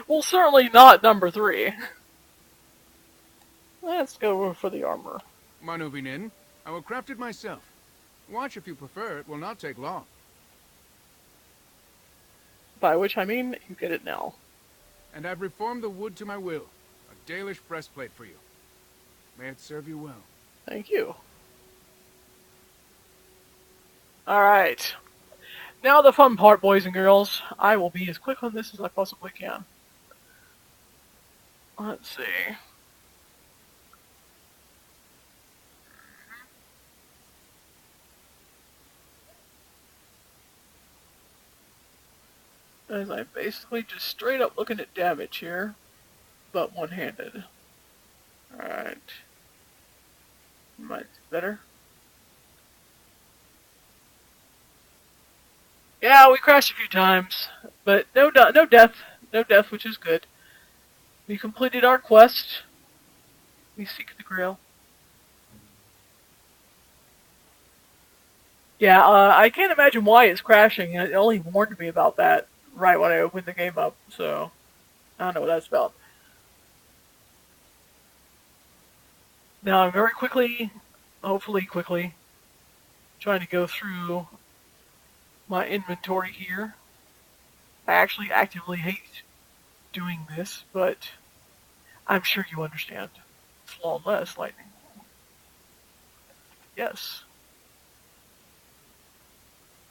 Well, certainly not number 3. Let's go for the armor. Manuvinin, I will craft it myself. Watch if you prefer, it will not take long. By which I mean, you get it now. And I've reformed the wood to my will. A Dalish breastplate for you. May it serve you well. Thank you. Alright. Now the fun part, boys and girls. I will be as quick on this as I possibly can. Let's see. As I'm basically just straight up looking at damage here, but one-handed. Alright. Might be better. Yeah, we crashed a few times, but no death, which is good. We completed our quest. We seek the Grail. Yeah, I can't imagine why it's crashing. It only warned me about that right when I opened the game up, so I don't know what that's about. Now I'm very quickly, hopefully quickly, trying to go through my inventory here. I actually actively hate doing this, but I'm sure you understand. Flawless lightning. Yes.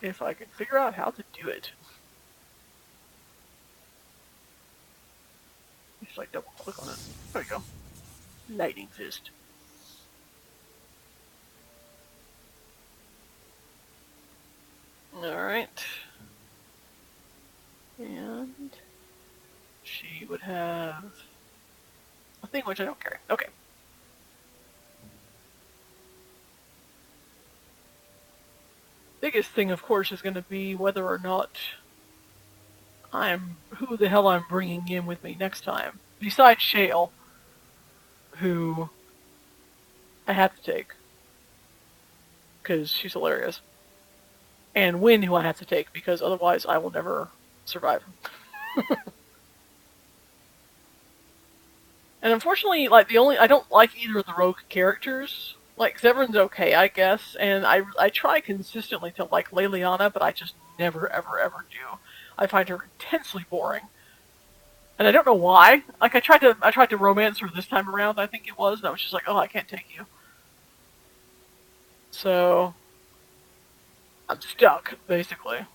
If I can figure out how to do it. Just like double click on it. There we go. Lightning fist. Alright. And she would have a thing which I don't carry. Okay. Biggest thing, of course, is going to be whether or not who the hell I'm bringing in with me next time. Besides Shale, who I have to take, because she's hilarious. And Wynne, who I have to take, because otherwise I will never survive. And unfortunately, like, I don't like either of the rogue characters. Like, Severin's okay, I guess, and I try consistently to like Leliana, but I just never, ever, ever do. I find her intensely boring. And I don't know why. Like, I tried to romance her this time around, I think it was, and I was just like, oh, I can't take you. So I'm stuck, basically.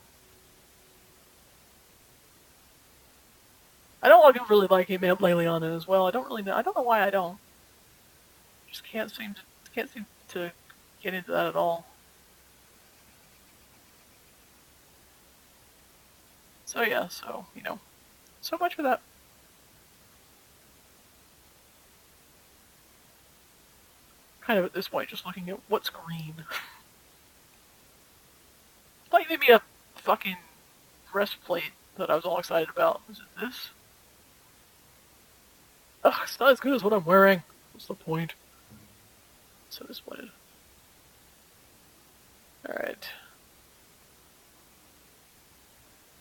I don't really like Leliana as well. I don't really know. I don't know why I don't. Just can't seem to get into that at all. So yeah, so much for that. Kind of at this point, just looking at what's green. Like maybe a fucking breastplate that I was all excited about. Is it this? Ugh, it's not as good as what I'm wearing. What's the point? So disappointed. Alright.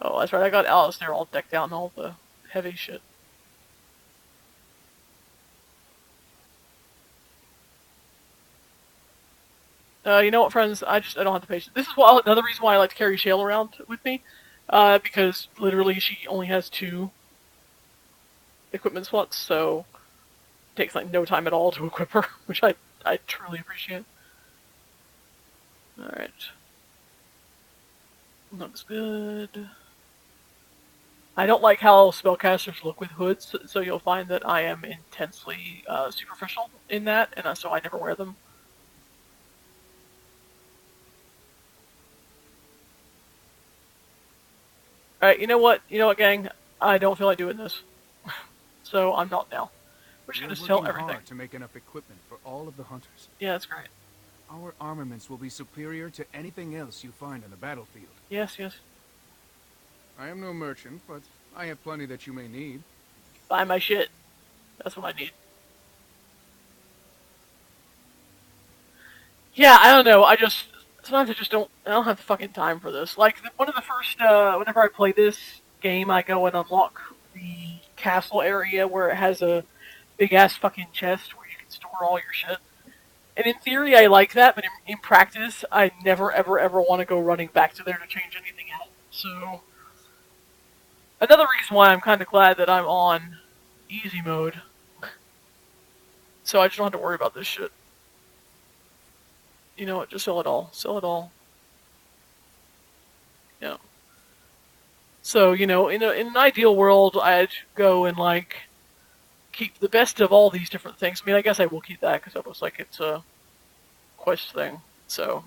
Oh, that's right, I got Alice there all decked out in all the heavy shit. You know what, friends? I don't have the patience. This is another reason why I like to carry Shale around with me. Because literally she only has 2 equipment slots, so it takes like no time at all to equip her, which I truly appreciate. Alright. Looks good. I don't like how spellcasters look with hoods, so you'll find that I am intensely superficial in that, and so I never wear them. Alright, you know what? You know what, gang? I don't feel like doing this. So I'm not now. We're just We're gonna sell working everything. hard to make enough equipment for all of the hunters. Yeah, that's great. Our armaments will be superior to anything else you find on the battlefield. Yes, yes. I am no merchant, but I have plenty that you may need. Buy my shit. That's what I need. Yeah, I don't know. Sometimes I don't have the fucking time for this. Like, one of the first, whenever I play this game, I go and unlock the castle area where it has a big ass fucking chest where you can store all your shit. And in theory, I like that, but in practice, I never, ever, ever want to go running back to there to change anything out. So, another reason why I'm kind of glad that I'm on easy mode. So I just don't have to worry about this shit. You know what, just sell it all. Sell it all. Yeah. So, in an ideal world, I'd go and, like, keep the best of all these different things. I mean, I guess I will keep that, because it looks like it's a quest thing. So,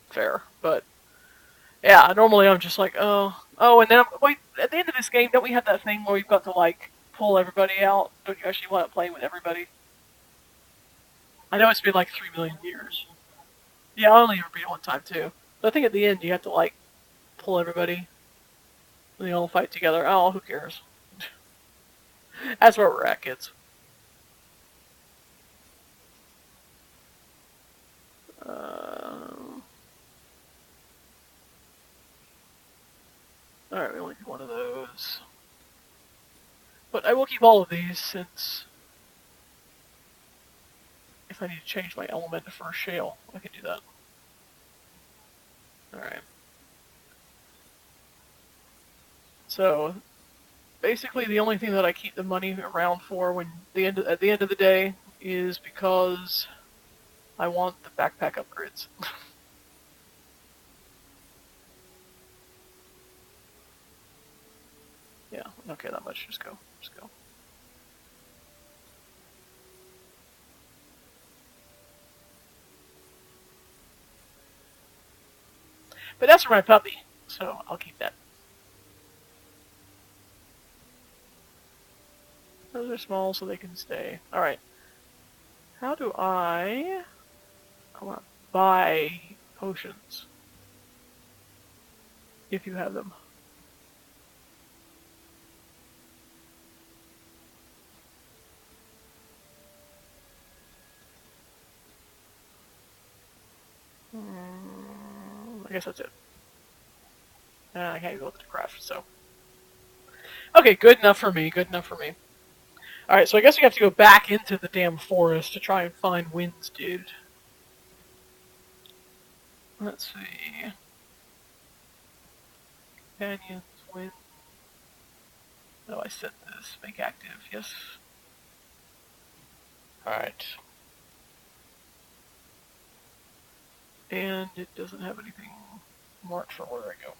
fair. But, yeah, normally I'm just like, oh, and then, wait, at the end of this game, don't we have that thing where we've got to, like, pull everybody out? Don't you actually want to play with everybody? I know it's been like 3 million years. Yeah, I only ever beat it one time too. But I think at the end you have to like pull everybody. And they all fight together. Oh, who cares? That's where we're at, kids. Alright, we only do one of those. But I will keep all of these since if I need to change my element for Shale, I can do that. Alright. So, basically the only thing that I keep the money around for at the end of the day is because I want the backpack upgrades. Yeah, okay, that much. Just go. But that's for my puppy, so I'll keep that. Those are small, so they can stay. Alright. How do I want to buy potions? If you have them. I guess that's it. I can't go with the craft, so. Okay, good enough for me, Alright, so I guess we have to go back into the damn forest to try and find Wynne's dude. Let's see. Companions, Wynne. Oh, I set this. Make active, yes. Alright. And it doesn't have anything marked for where I go.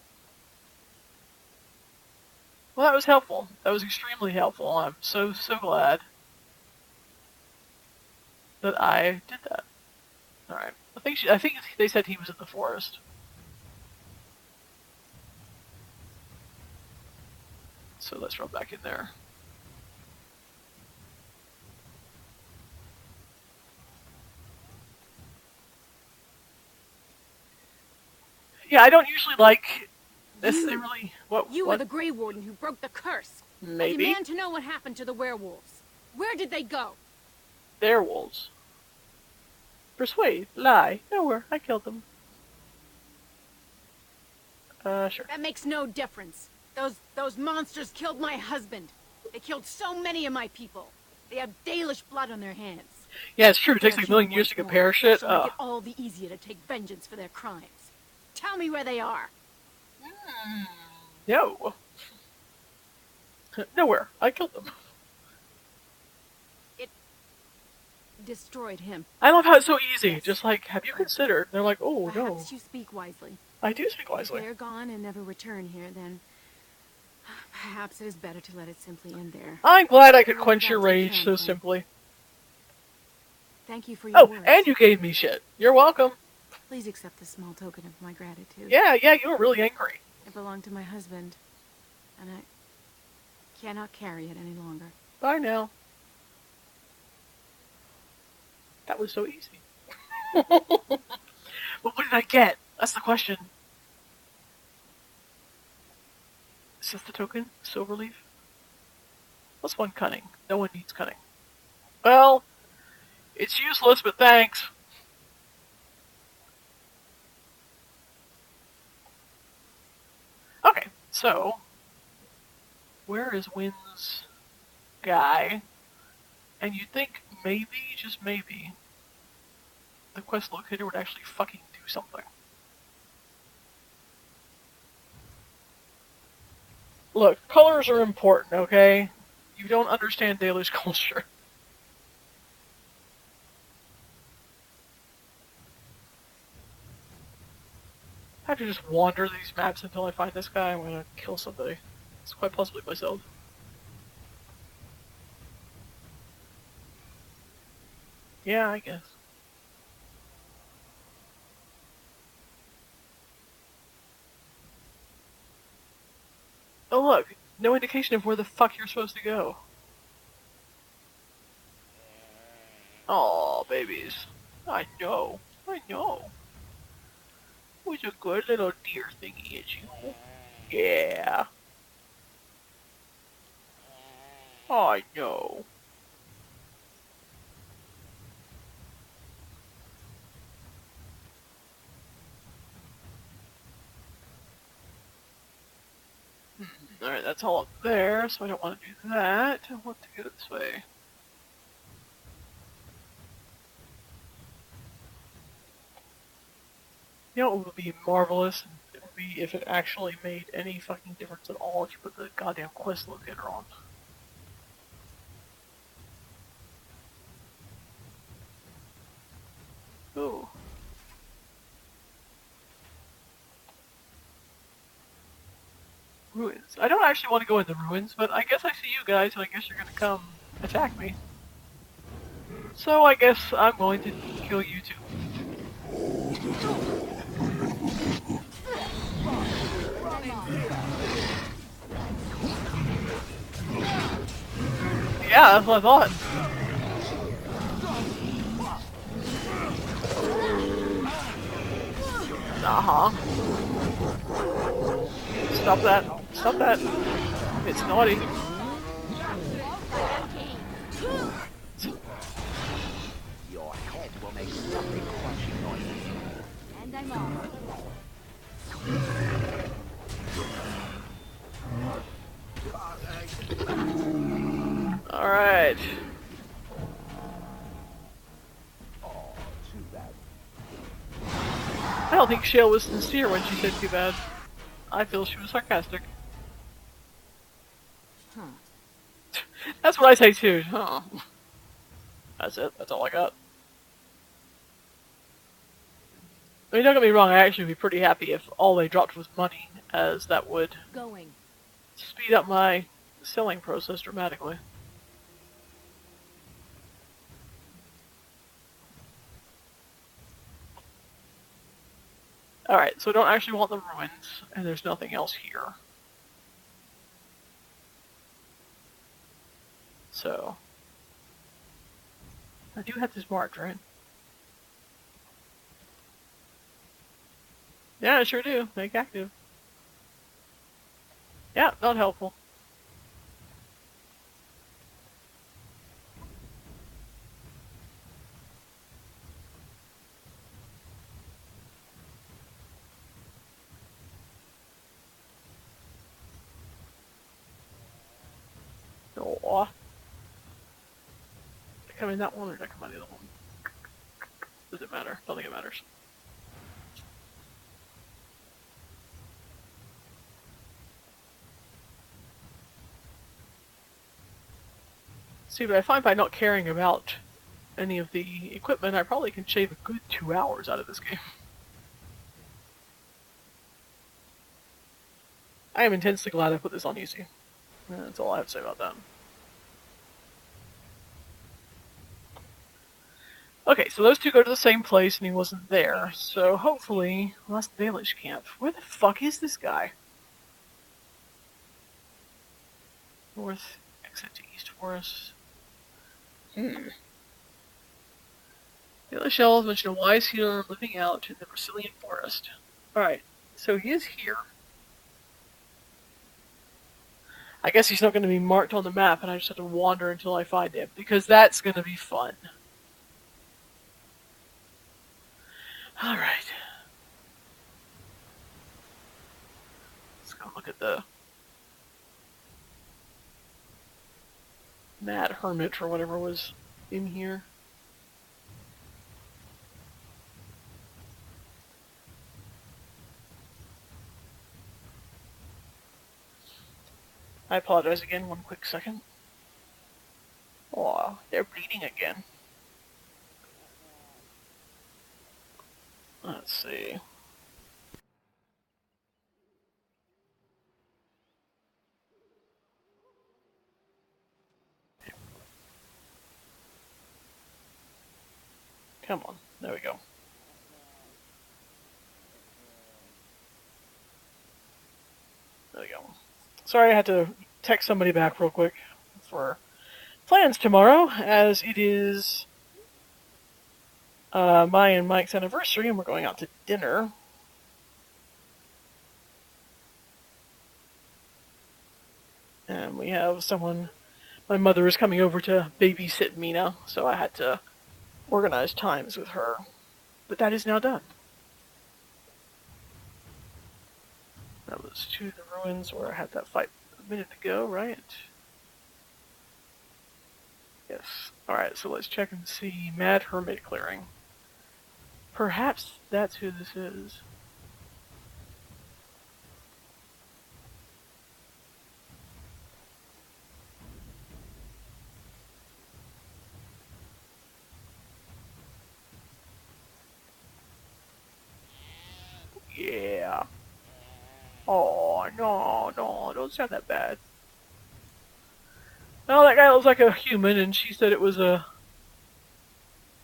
Well, that was helpful. That was extremely helpful. I'm so glad that I did that. Alright. I think they said he was in the forest. So let's run back in there. Yeah, I don't usually like necessarily. You were the Grey Warden who broke the curse. Maybe. I demand to know what happened to the werewolves. Where did they go? They're wolves. Persuade, lie, nowhere. I killed them. Sure. That makes no difference. Those monsters killed my husband. They killed so many of my people. They have Dalish blood on their hands. Yeah, it's true. It takes like a million years to compare shit. So make it all the easier to take vengeance for their crimes. Tell me where they are. No. Nowhere. I killed them. It destroyed him. I love how it's so easy. Yes. Just like, have you considered? They're like, oh, Perhaps no. Perhaps you speak wisely. I do speak wisely. If they're gone and never return here, then perhaps it is better to let it simply end there. I'm glad I could quench your rage so simply. Thank you for your words. And you gave me shit. You're welcome. Please accept this small token of my gratitude. Yeah, you were really angry. It belonged to my husband, and I cannot carry it any longer. Bye now. That was so easy. But what did I get? That's the question. Is this the token? Silverleaf? What's one cunning? No one needs cunning. Well, it's useless, but thanks. Okay, so where is Wynne's guy? And you'd think maybe, just maybe, the quest locator would actually fucking do something. Look, colors are important, okay? You don't understand Dalish culture. I have to just wander these maps until I find this guy. I'm gonna kill somebody. It's quite possibly myself. Yeah, I guess. Oh look, no indication of where the fuck you're supposed to go. Aw, babies. I know. Who's a good little deer thingy at you? Yeah. I know. Alright, that's all up there, so I don't want to do that. I want to go this way. You know what would be marvelous? It would be if it actually made any fucking difference at all if you put the goddamn quest locator on. Ooh. Ruins. I don't actually want to go in the ruins, but I guess I see you guys, and I guess you're gonna come attack me. So I guess I'm going to kill you too. Yeah, that's what I thought. Uh-huh. Stop that. Stop that. It's naughty. Your head will make something crushing noises. And I'm off. Alright. I don't think Shale was sincere when she said too bad. I feel she was sarcastic. Huh. That's what I say too. Huh. That's it. That's all I got. I mean, don't get me wrong, I actually would be pretty happy if all they dropped was money, as that would speed up my selling process dramatically. Alright, so I don't actually want the ruins, and there's nothing else here. So, I do have this marked, right? Yeah, I sure do. Make active. Yeah, not helpful. Aww. Did I come in that one or did I come out the other one? Does it matter? Don't think it matters. See, but I find by not caring about any of the equipment, I probably can shave a good 2 hours out of this game. I am intensely glad I put this on easy. That's all I have to say about that. Okay, so those two go to the same place and he wasn't there. So hopefully, well, that's the Dalish camp. Where the fuck is this guy? North, exit to East Forest. The other Shale mentioned a wise healer living out in the Brazilian forest. Alright, so he is here. I guess he's not going to be marked on the map, and I just have to wander until I find him, because that's going to be fun. Alright. Let's go look at the Mad Hermit or whatever was in here. I apologize again, one quick second. Aw, they're bleeding again. Let's see. Come on, there we go. There we go. Sorry, I had to text somebody back real quick for plans tomorrow, as it is my and Mike's anniversary, and we're going out to dinner. And we have someone, my mother is coming over to babysit Mina, so I had to organize times with her. But that is now done. That was to the ruins where I had that fight a minute ago, right? Yes. Alright, so let's check and see. Mad Hermit clearing. Perhaps that's who this is. Yeah. Oh, no, don't sound that bad. Oh, that guy looks like a human, and she said it was an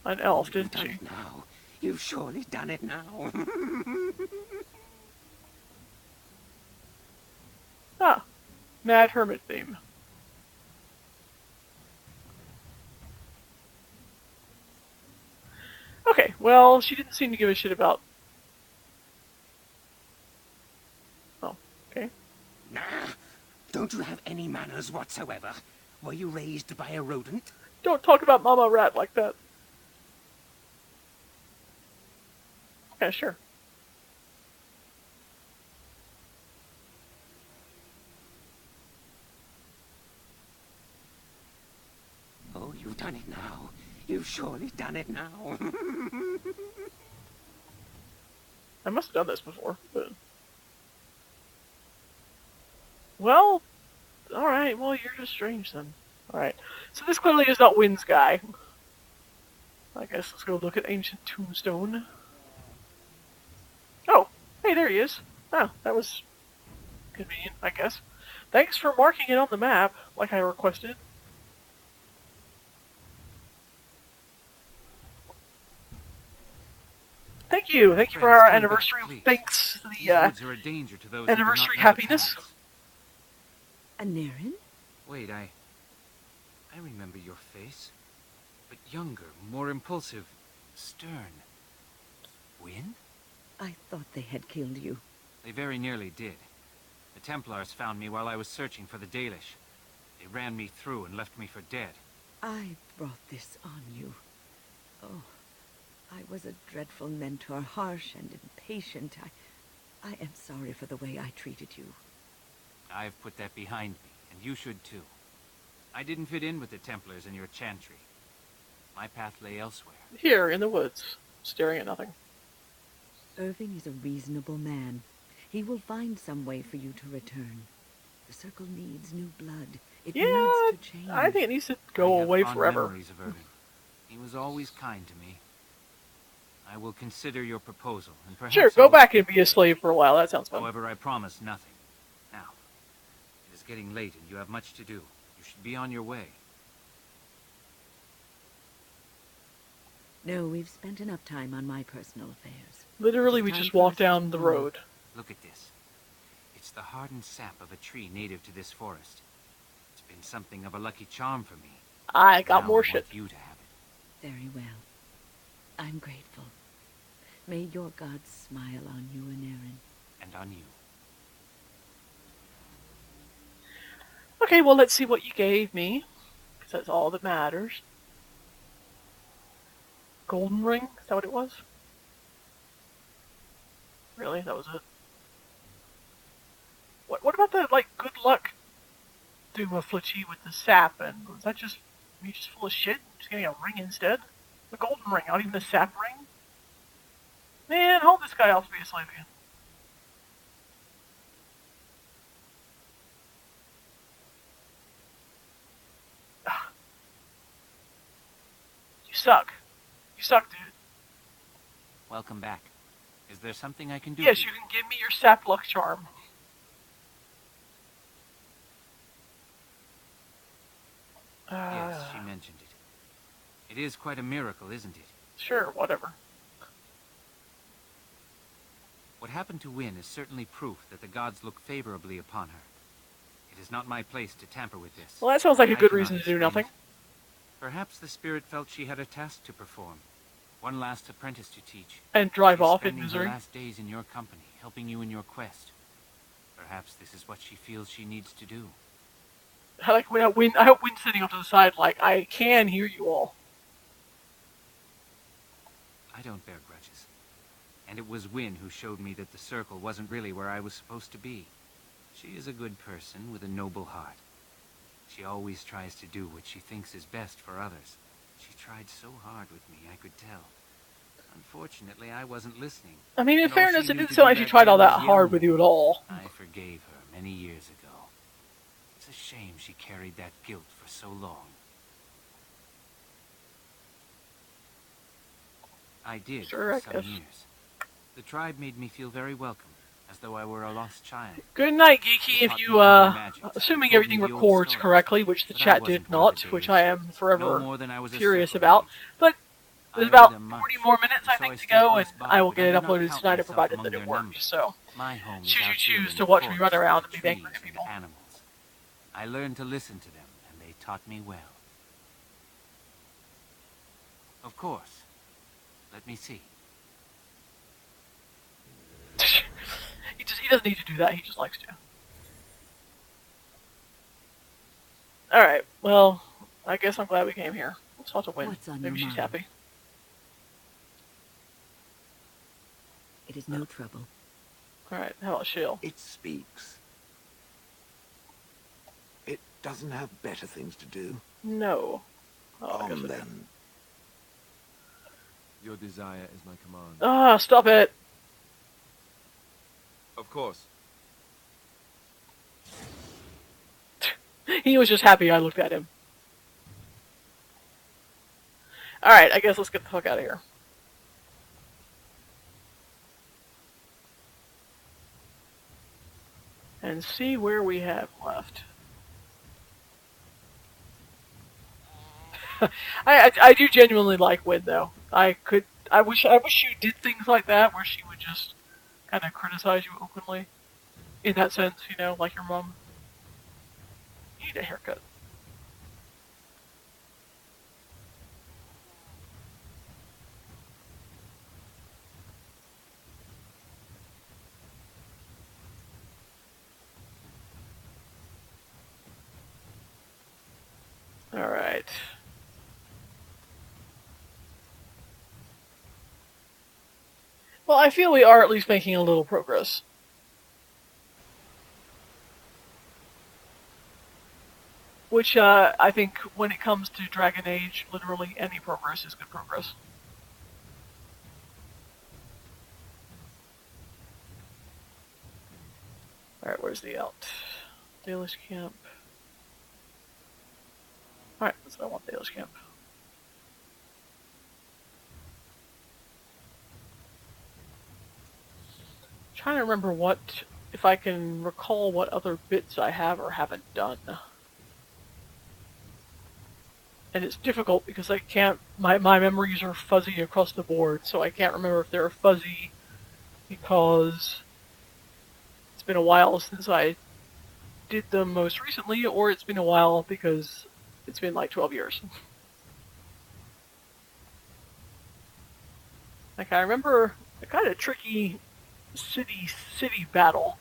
elf, didn't she? Now, you've surely done it now. Ah, Mad Hermit theme. Okay, well, she didn't seem to give a shit about... Oh, okay. Nah, don't you have any manners whatsoever? Were you raised by a rodent? Don't talk about Mama Rat like that. Yeah, sure. Oh, you've done it now. You've surely done it now. I must have done this before, but... Well, alright, well, you're just strange then. Alright, so this clearly is not Wynne's guy. I guess let's go look at Ancient Tombstone. Oh, hey, there he is. Oh, that was convenient, I guess. Thanks for marking it on the map, like I requested. Thank you for our anniversary. Thanks, the anniversary happiness. Anarin? Wait, I remember your face. But younger, more impulsive, stern. Wynne? I thought they had killed you. They very nearly did. The Templars found me while I was searching for the Dalish. They ran me through and left me for dead. I brought this on you. Oh, I was a dreadful mentor, harsh and impatient. I am sorry for the way I treated you. I've put that behind me, and you should too. I didn't fit in with the Templars in your chantry. My path lay elsewhere. Here, in the woods, staring at nothing. Irving is a reasonable man. He will find some way for you to return. The Circle needs new blood. It needs to change. I think it needs to go away forever. Memories of Irving. He was always kind to me. I will consider your proposal, and perhaps sure, go back and be a slave for a while. That sounds fun. However, I promise nothing. Now, it is getting late, and you have much to do. You should be on your way. No, we've spent enough time on my personal affairs. Literally, we just walked down the road. Look at this. It's the hardened sap of a tree native to this forest. It's been something of a lucky charm for me. I got Now more I shit. want you to have it. Very well. I'm grateful. May your gods smile on you and Aaron. And on you. Okay, well, let's see what you gave me, because that's all that matters. Golden ring? Is that what it was? Really? That was it? What about the, like, good luck Flitchy with the sap? And was that just me just full of shit? Just getting a ring instead? The golden ring, not even the sap ring? Man, hold this guy off to be a slave again. You suck. You suck, dude. Welcome back. Is there something I can do? Yes, you can give me your sap luck charm. Yes, she mentioned it. It is quite a miracle, isn't it? Sure, whatever. What happened to Wynne is certainly proof that the gods look favorably upon her. It is not my place to tamper with this. Well, that sounds like a I good cannot reason to do explain nothing. it. Perhaps the spirit felt she had a task to perform. One last apprentice to teach. And drive She's off in spending misery. her last days in your company, helping you in your quest. Perhaps this is what she feels she needs to do. I like when I hope Wynn's sitting off to the side like, I can hear you all. I don't bear grudges. And it was Wynne who showed me that the circle wasn't really where I was supposed to be. She is a good person with a noble heart. She always tries to do what she thinks is best for others. She tried so hard with me, I could tell. Unfortunately, I wasn't listening. I mean, in And all fairness, she it knew didn't to sound do like she back tried all then that was hard yell with you at more. all. I forgave her many years ago. It's a shame she carried that guilt for so long. I did Sure, I for some guess. years. The tribe made me feel very welcome, as though I were a lost child. Good night, Geeky. If you, assuming everything records correctly, which the chat did not, which I am forever furious about. But there's about 40 more minutes, I think, to go, and I will get it uploaded tonight, provided that it works. So, should you choose to watch me run around and be angry at people. Animals. I learned to listen to them, and they taught me well. Of course. Let me see. He doesn't need to do that, he just likes to. Alright, well, I guess I'm glad we came here. Let's talk to Wynne. Maybe she's happy. It is no trouble. Alright, how about Shale? It speaks. It doesn't have better things to do. No. Oh, On then. Your desire is my command. Ah, stop it! Of course. He was just happy I looked at him. Alright, I guess let's get the fuck out of here. And see where we have left. I do genuinely like Wynne, though. I wish you did things like that, where she would just kind of criticize you openly. In that sense, you know, like your mom. You need a haircut. Alright. Well, I feel we are at least making a little progress. Which, I think when it comes to Dragon Age, literally any progress is good progress. Alright, where's the out? Dalish Camp. Alright, that's what I want, Dalish Camp. Trying to remember if I can recall what other bits I have or haven't done. And it's difficult because I can't, my memories are fuzzy across the board, so I can't remember if they're fuzzy because it's been a while since I did them most recently, or it's been a while because it's been like 12 years. Like, I remember a kind of tricky city battle.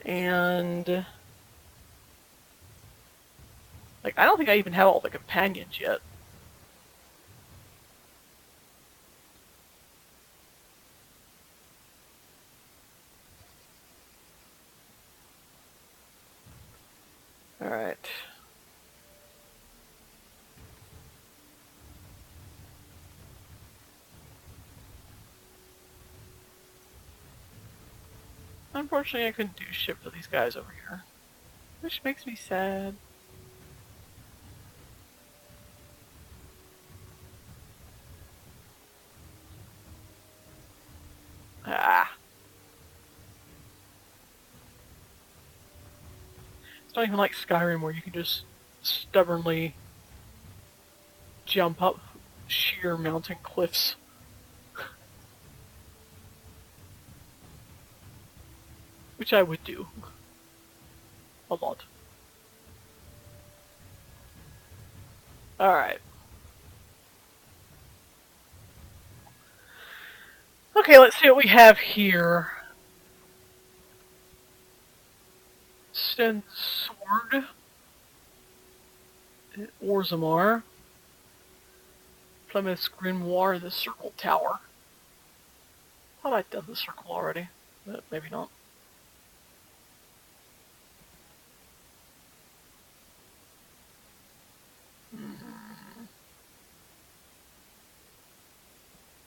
And like, I don't think I even have all the companions yet. Alright. Unfortunately, I couldn't do ship to these guys over here, which makes me sad. Ah. It's not even like Skyrim where you can just stubbornly jump up sheer mountain cliffs. Which I would do. A lot. Alright. Okay, let's see what we have here. Sten Sword. Orzammar. Plymouth's Grimoire, the Circle Tower. Thought I'd done the circle already, but maybe not.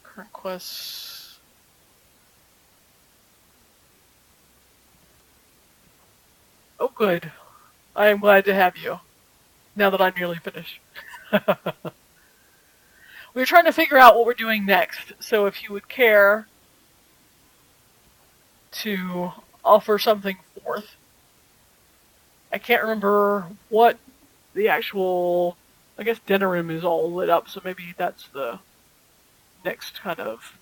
Current quests. Oh, good. I am glad to have you. Now that I'm nearly finished. We're trying to figure out what we're doing next, so if you would care to offer something forth. I can't remember what the actual... I guess Denerim is all lit up, so maybe that's the next kind of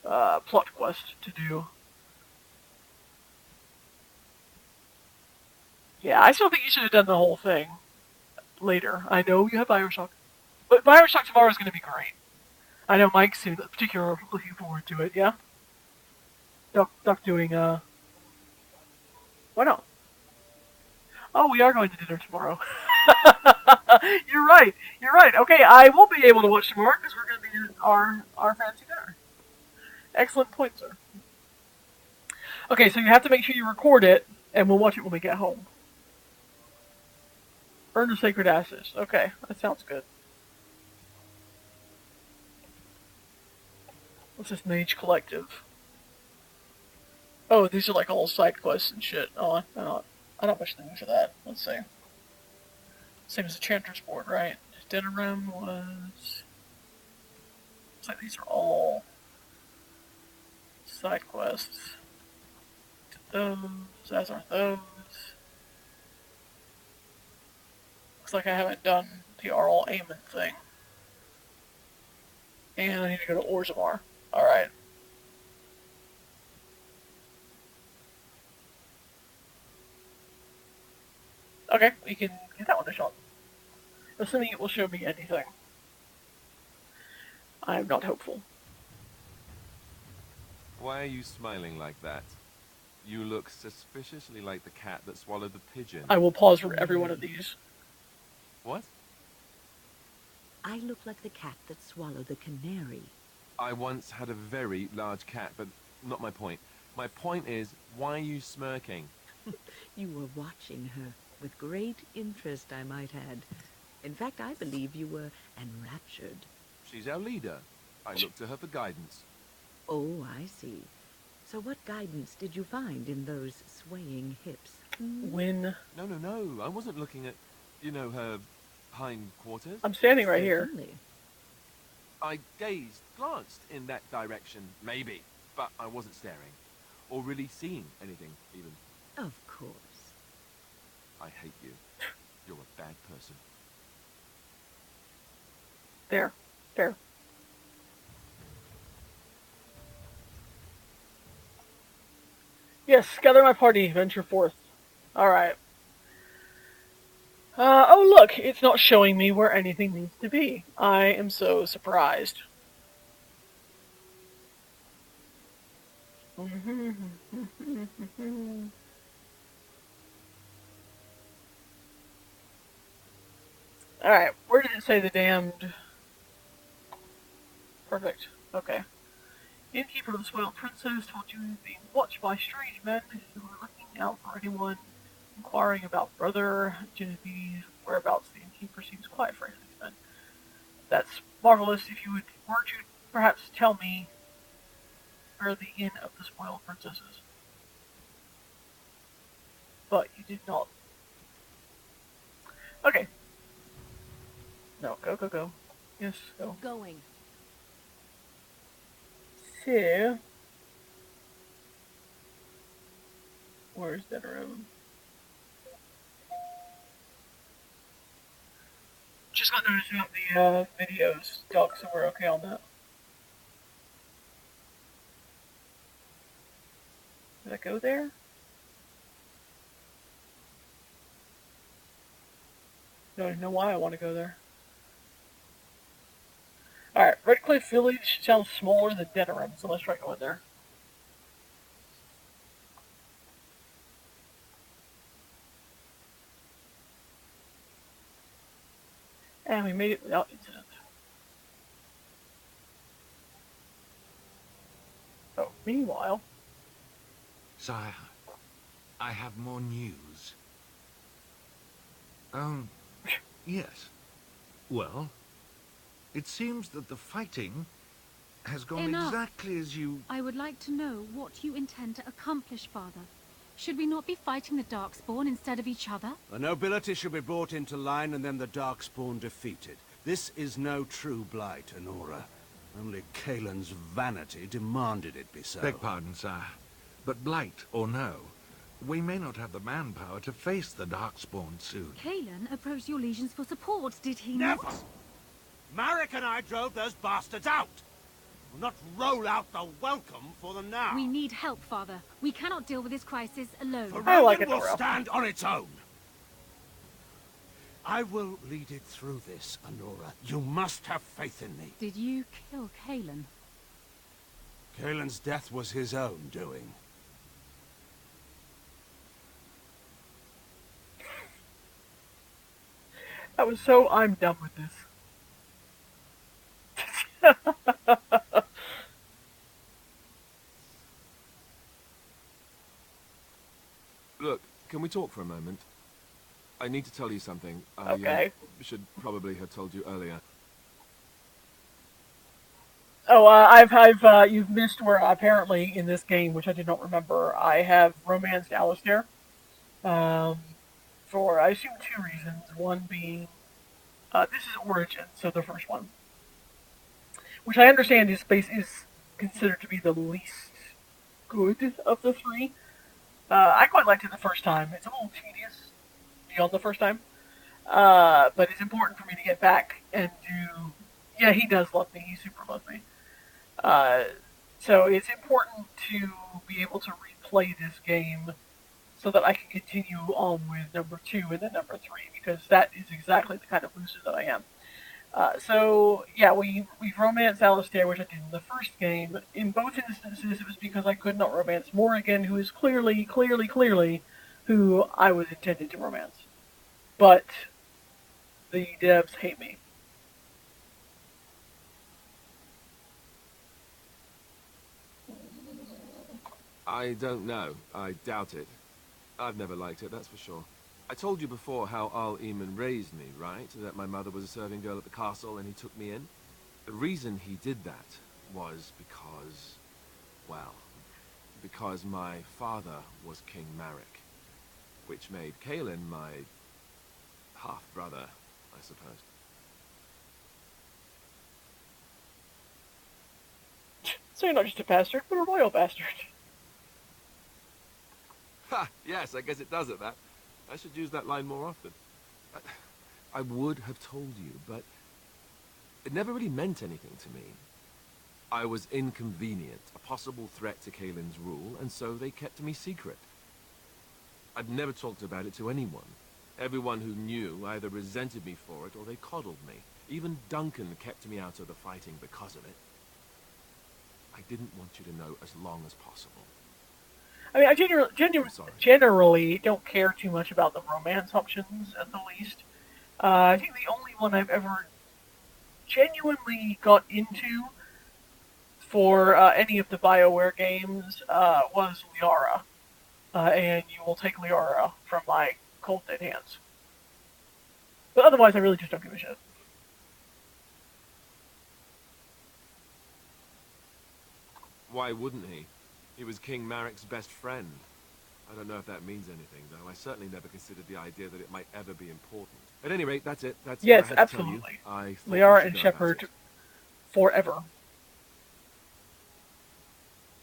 plot quest to do. Yeah, I still think you should have done the whole thing later. I know you have Bioshock. But Bioshock tomorrow is going to be great. I know Mike's in particular looking forward to it, yeah? Duck doing, why not? Oh, we are going to dinner tomorrow. You're right. Okay, I will be able to watch tomorrow because we're going to be at our fancy dinner. Excellent point, sir. Okay, so you have to make sure you record it, and we'll watch it when we get home. Earn the Sacred Ashes. Okay, that sounds good. What's this Mage Collective? Oh, these are like all side quests and shit. Oh, I don't wish to do for that. Let's see. Same as the Chanter's Board, right? Denerim was... Looks like these are all side quests. Those, as are those. Looks like I haven't done the Arl Aemon thing. And I need to go to Orzammar. Alright. Okay, we can give that one a shot. Assuming it will show me anything. I am not hopeful. Why are you smiling like that? You look suspiciously like the cat that swallowed the pigeon. I will pause for every one of these. What? I look like the cat that swallowed the canary. I once had a very large cat, but not my point. My point is, why are you smirking? You were watching her with great interest, I might add. In fact, I believe you were enraptured. She's our leader. I look to her for guidance. Oh, I see. So what guidance did you find in those swaying hips? Wynne. No. I wasn't looking at, you know, her hindquarters. I'm standing right here. I glanced in that direction, maybe, but I wasn't staring. Or really seeing anything, even. Of course. I hate you. You're a bad person. There. Yes, gather my party, venture forth. Alright. Oh look, it's not showing me where anything needs to be. I am so surprised. Alright, where did it say the damned... Perfect. Okay. The innkeeper of the Spoiled Princess told you being watched by strange men who were looking out for anyone inquiring about Brother Genevieve's whereabouts. The innkeeper seems quite afraid of these men. That's marvelous. If you were to perhaps tell me where the inn of the Spoiled Princess is. But you did not. Okay. No, go, go, go. Yes, go. Going. So, where's that room? Just got noticed about the videos, Doc, so we're okay on that. Did I go there? I don't even know why I want to go there. Alright, Redcliffe Village sounds smaller than Denerim, so let's try going there. And we made it without incident. Oh, meanwhile... Sire, I have more news. Yes. Well, it seems that the fighting has gone exactly as you... I would like to know what you intend to accomplish, Father. Should we not be fighting the Darkspawn instead of each other? The nobility should be brought into line and then the Darkspawn defeated. This is no true blight, Honora. Only Kaelin's vanity demanded it be so. Beg pardon, sire. But blight or no, we may not have the manpower to face the Darkspawn soon. Kaelin approached your legions for support, did he Never! not? Marek and I drove those bastards out! We'll not roll out the welcome for them now. We need help, Father. We cannot deal with this crisis alone. Varangian will stand on its own. I will lead it through this, Honora. You must have faith in me. Did you kill Kaelin? Kaelin's death was his own doing. That was so I'm done with this. Look, can we talk for a moment? I need to tell you something. Okay. I should probably have told you earlier. Oh, you've missed where apparently in this game, which I did not remember, I have romanced Alistair. For, I assume, 2 reasons. One being, this is Origin, so the first one. Which I understand is considered to be the least good of the 3. I quite liked it the first time. It's a little tedious beyond the first time. But it's important for me to get back and do... Yeah, he does love me. He super loves me. So it's important to be able to replay this game so that I can continue on with number 2 and then number 3, because that is exactly the kind of loser that I am. So, yeah, we've romanced Alistair, which I did in the first game. In both instances, it was because I could not romance Morrigan, who is clearly who I was intended to romance. But the devs hate me. I don't know. I doubt it. I've never liked it, that's for sure. I told you before how Al Eamon raised me, right? That my mother was a serving girl at the castle and he took me in. The reason he did that was because, well, because my father was King Marek, which made Kaelin my half-brother, I suppose. So you're not just a bastard, but a royal bastard. Ha! Yes, I guess it does at that. I should use that line more often. I would have told you, but it never really meant anything to me. I was inconvenient, a possible threat to Kaelin's rule, and so they kept me secret. I'd never talked about it to anyone. Everyone who knew either resented me for it or they coddled me. Even Duncan kept me out of the fighting because of it. I didn't want you to know as long as possible. I mean, I generally don't care too much about the romance options, at the least. I think the only one I've ever genuinely got into for any of the BioWare games was Liara. And you will take Liara from my cold dead hands. But otherwise, I really just don't give a shit. Why wouldn't he? He was King Marek's best friend. I don't know if that means anything, though. I certainly never considered the idea that it might ever be important. At any rate, that's it. That's yes, what I had absolutely. To tell you. Liara and Shepard forever.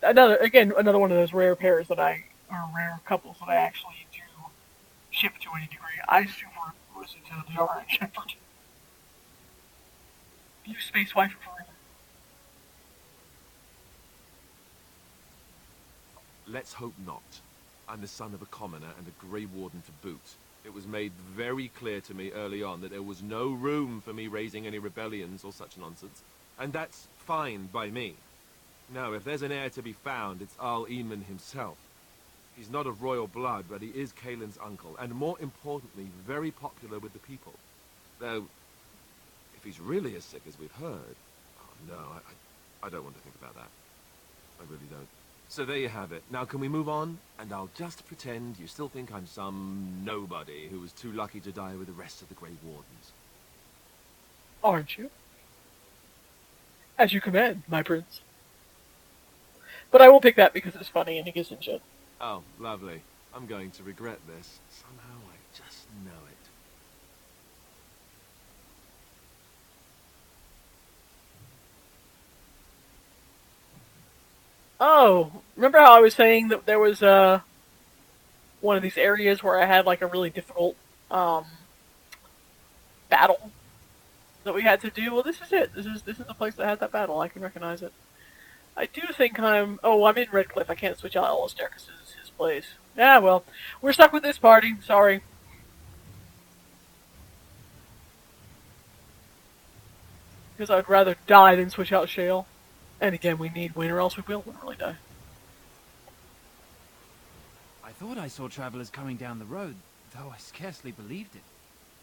Another one of those rare pairs that rare couples that I actually do ship to any degree. I super listen to Liara and Shepard. You space wife forever. Let's hope not. I'm the son of a commoner and a Grey Warden to boot. It was made very clear to me early on that there was no room for me raising any rebellions or such nonsense. And that's fine by me. Now, if there's an heir to be found, it's Arl Eamon himself. He's not of royal blood, but he is Kaelin's uncle, and more importantly, very popular with the people. Though, if he's really as sick as we've heard... Oh, no, I don't want to think about that. I really don't. So there you have it. Now can we move on? And I'll just pretend you still think I'm some nobody who was too lucky to die with the rest of the Grey Wardens. Aren't you? As you command, my prince. But I will pick that because it's funny and he gives in shit. Oh, lovely. I'm going to regret this. Somehow I just know it. Oh, remember how I was saying that there was one of these areas where I had like a really difficult battle that we had to do? Well, this is it. This is the place that had that battle. I can recognize it. I do think I'm in Redcliffe. I can't switch out Alistair because it's his place. Yeah, well, we're stuck with this party. Sorry. Because I'd rather die than switch out Shale. And again, we need Wynne or else we will literally die. I thought I saw travelers coming down the road, though I scarcely believed it.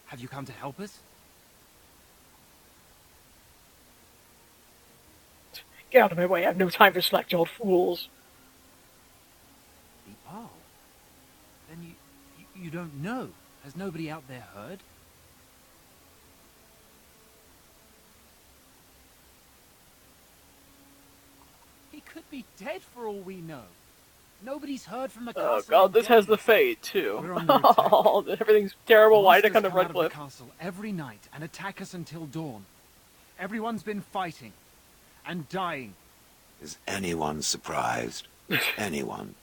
Have you come to help us? Get out of my way. I have no time for slack-jawed fools. The Arl? Then you don't know. Has nobody out there heard? He could be dead for all we know. Nobody's heard from the castle. Oh god, this has the fade too. Oh, everything's terrible. Why did I come to Redcliffe? The castle every night and attack us until dawn. Everyone's been fighting and dying. Is anyone surprised? Anyone?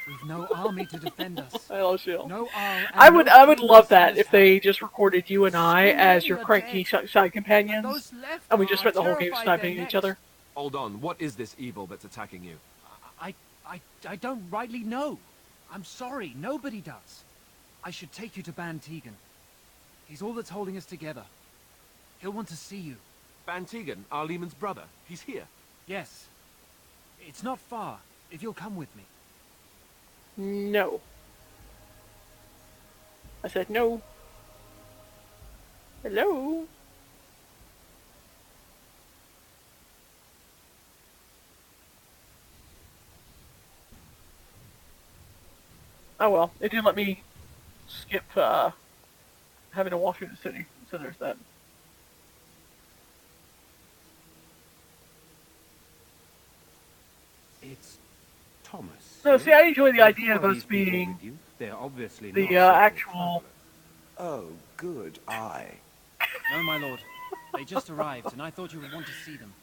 We've no army to defend us. I love Shale. No I would love that if they just recorded you and I as your cranky side companions, and we just spent the whole game sniping at each other. Hold on, what is this evil that's attacking you? I don't rightly know. I'm sorry, nobody does. I should take you to Ban Tegan. He's all that's holding us together. He'll want to see you. Ban Tegan, Arl Eamon's brother. He's here. Yes. It's not far, if you'll come with me. No. I said no. Hello? Oh well, it didn't let me skip having to walk through the city, so there's that. It's Thomas. No, see, I enjoy the idea of us being They're obviously the not actual... Oh, good eye. No, my lord. They just arrived, and I thought you would want to see them.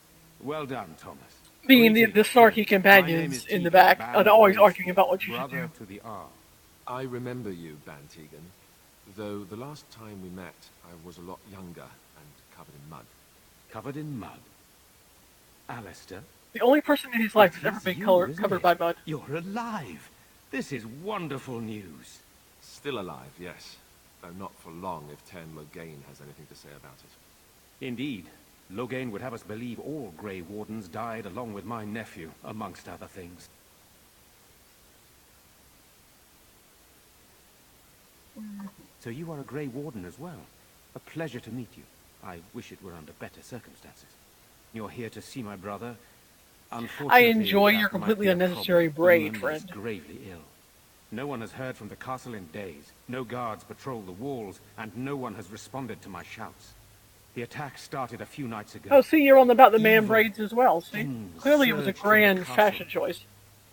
Well done, Thomas. Being the snarky companions in the back, and always arguing about what you should do. To the Arl. I remember you, Ban Tegan. Though the last time we met, I was a lot younger and covered in mud. Covered in mud? Alistair? The only person in his life who's ever been covered by mud. You're alive. This is wonderful news. Still alive, yes. Though not for long if Ten Logain has anything to say about it. Indeed. Logain would have us believe all Grey Wardens died along with my nephew, amongst other things. So you are a Grey Warden as well. A pleasure to meet you. I wish it were under better circumstances. You're here to see my brother. Unfortunately, I enjoy your that might completely be a unnecessary problem. braid, Eamon friend. is gravely ill. No one has heard from the castle in days. No guards patrol the walls, and no one has responded to my shouts. The attack started a few nights ago. Oh, see, you're on about the man Evil braids as well, see? things Clearly it was a surged from the grand castle. fashion choice.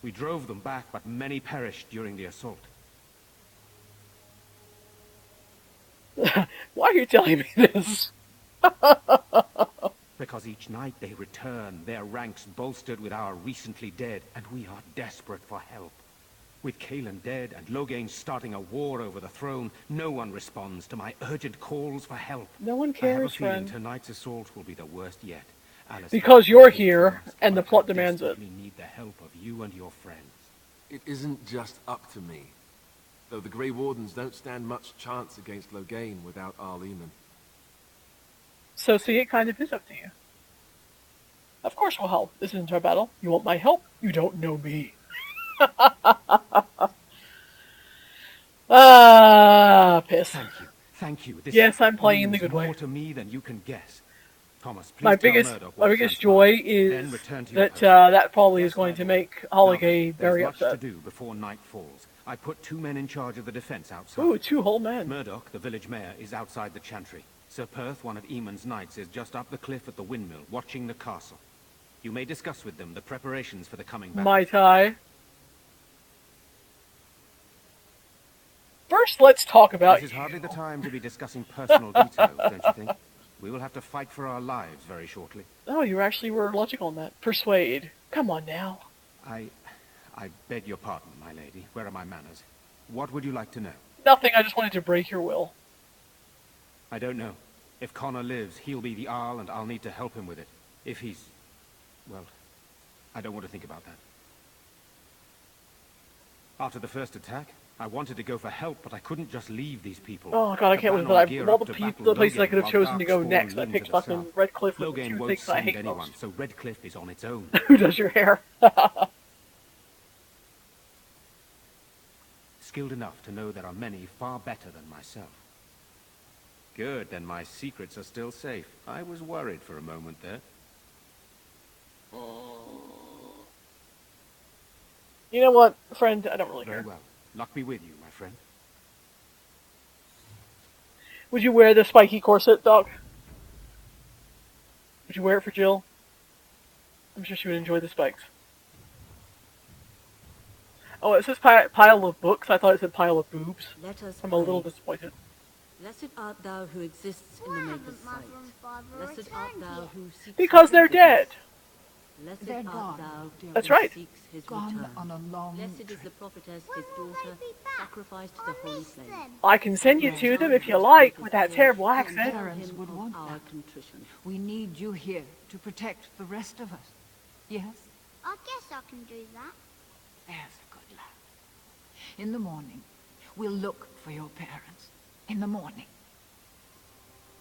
We drove them back, but many perished during the assault. Why are you telling me this? Because each night they return, their ranks bolstered with our recently dead, and we are desperate for help. With Cailan dead and Logain starting a war over the throne, no one responds to my urgent calls for help. No one I have a cares, feeling friend. tonight's assault will be the worst yet. Alistair Because you're hates here, us, and the but plot I demands it. desperately need the help of you and your friends. It isn't just up to me. Though the Grey Wardens don't stand much chance against Logain without Arl Eamon. So see, it kind of is up to you. Of course we'll help. This isn't our battle. You want my help? You don't know me. Piss. Thank you. Thank you. This Yes, I'm playing the means good more way. to me than you can guess. Thomas, please My tell biggest, Murdoch my what biggest transpired. joy is Then return to your that post. that probably is Yes, going my to lord. make Now Holligay then, there's very much to upset. do before night falls. I put 2 men in charge of the defense outside. Ooh, 2 whole men. Murdoch, the village mayor, is outside the chantry. Sir Perth, one of Eamon's knights, is just up the cliff at the windmill, watching the castle. You may discuss with them the preparations for the coming battle. Mai Tai. First, let's talk about This is you. hardly the time to be discussing personal details, don't you think? We will have to fight for our lives very shortly. Oh, you actually were logical on that. Persuade. Come on now. I beg your pardon, my lady. Where are my manners? What would you like to know? Nothing, I just wanted to break your will. I don't know. If Connor lives, he'll be the Arl, and I'll need to help him with it. If he's... well, I don't want to think about that. After the first attack, I wanted to go for help, but I couldn't just leave these people. Oh god, I can't believe that. Of all the places I could have chosen to go next, I picked fucking Redcliffe with the Logain 2 won't things I send hate anyone, most. so Redcliffe is on its own. Who does your hair? Skilled enough to know there are many far better than myself. Good, then my secrets are still safe. I was worried for a moment there. You know what, friend? I don't really Very care. well. Luck be with you, my friend. Would you wear the spiky corset, Doc? Would you wear it for Jill? I'm sure she would enjoy the spikes. Oh, it says pile of books. I thought it said pile of boobs. Let us I'm a little pray. disappointed. Blessed art thou who exists in the Maker's sight. Blessed art thou who seeks Because they're dead. Blessed They're art gone, thou That's who right. seeks his Gone return. on a long Blessed is the prophetess, his daughter, sacrificed to the holy flame. I can send you to them if you like, with that terrible accent. parents would want Our that. contrition. We need you here to protect the rest of us. Yes? I guess I can do that. There's a good lad. In the morning, we'll look for your parents. In the morning.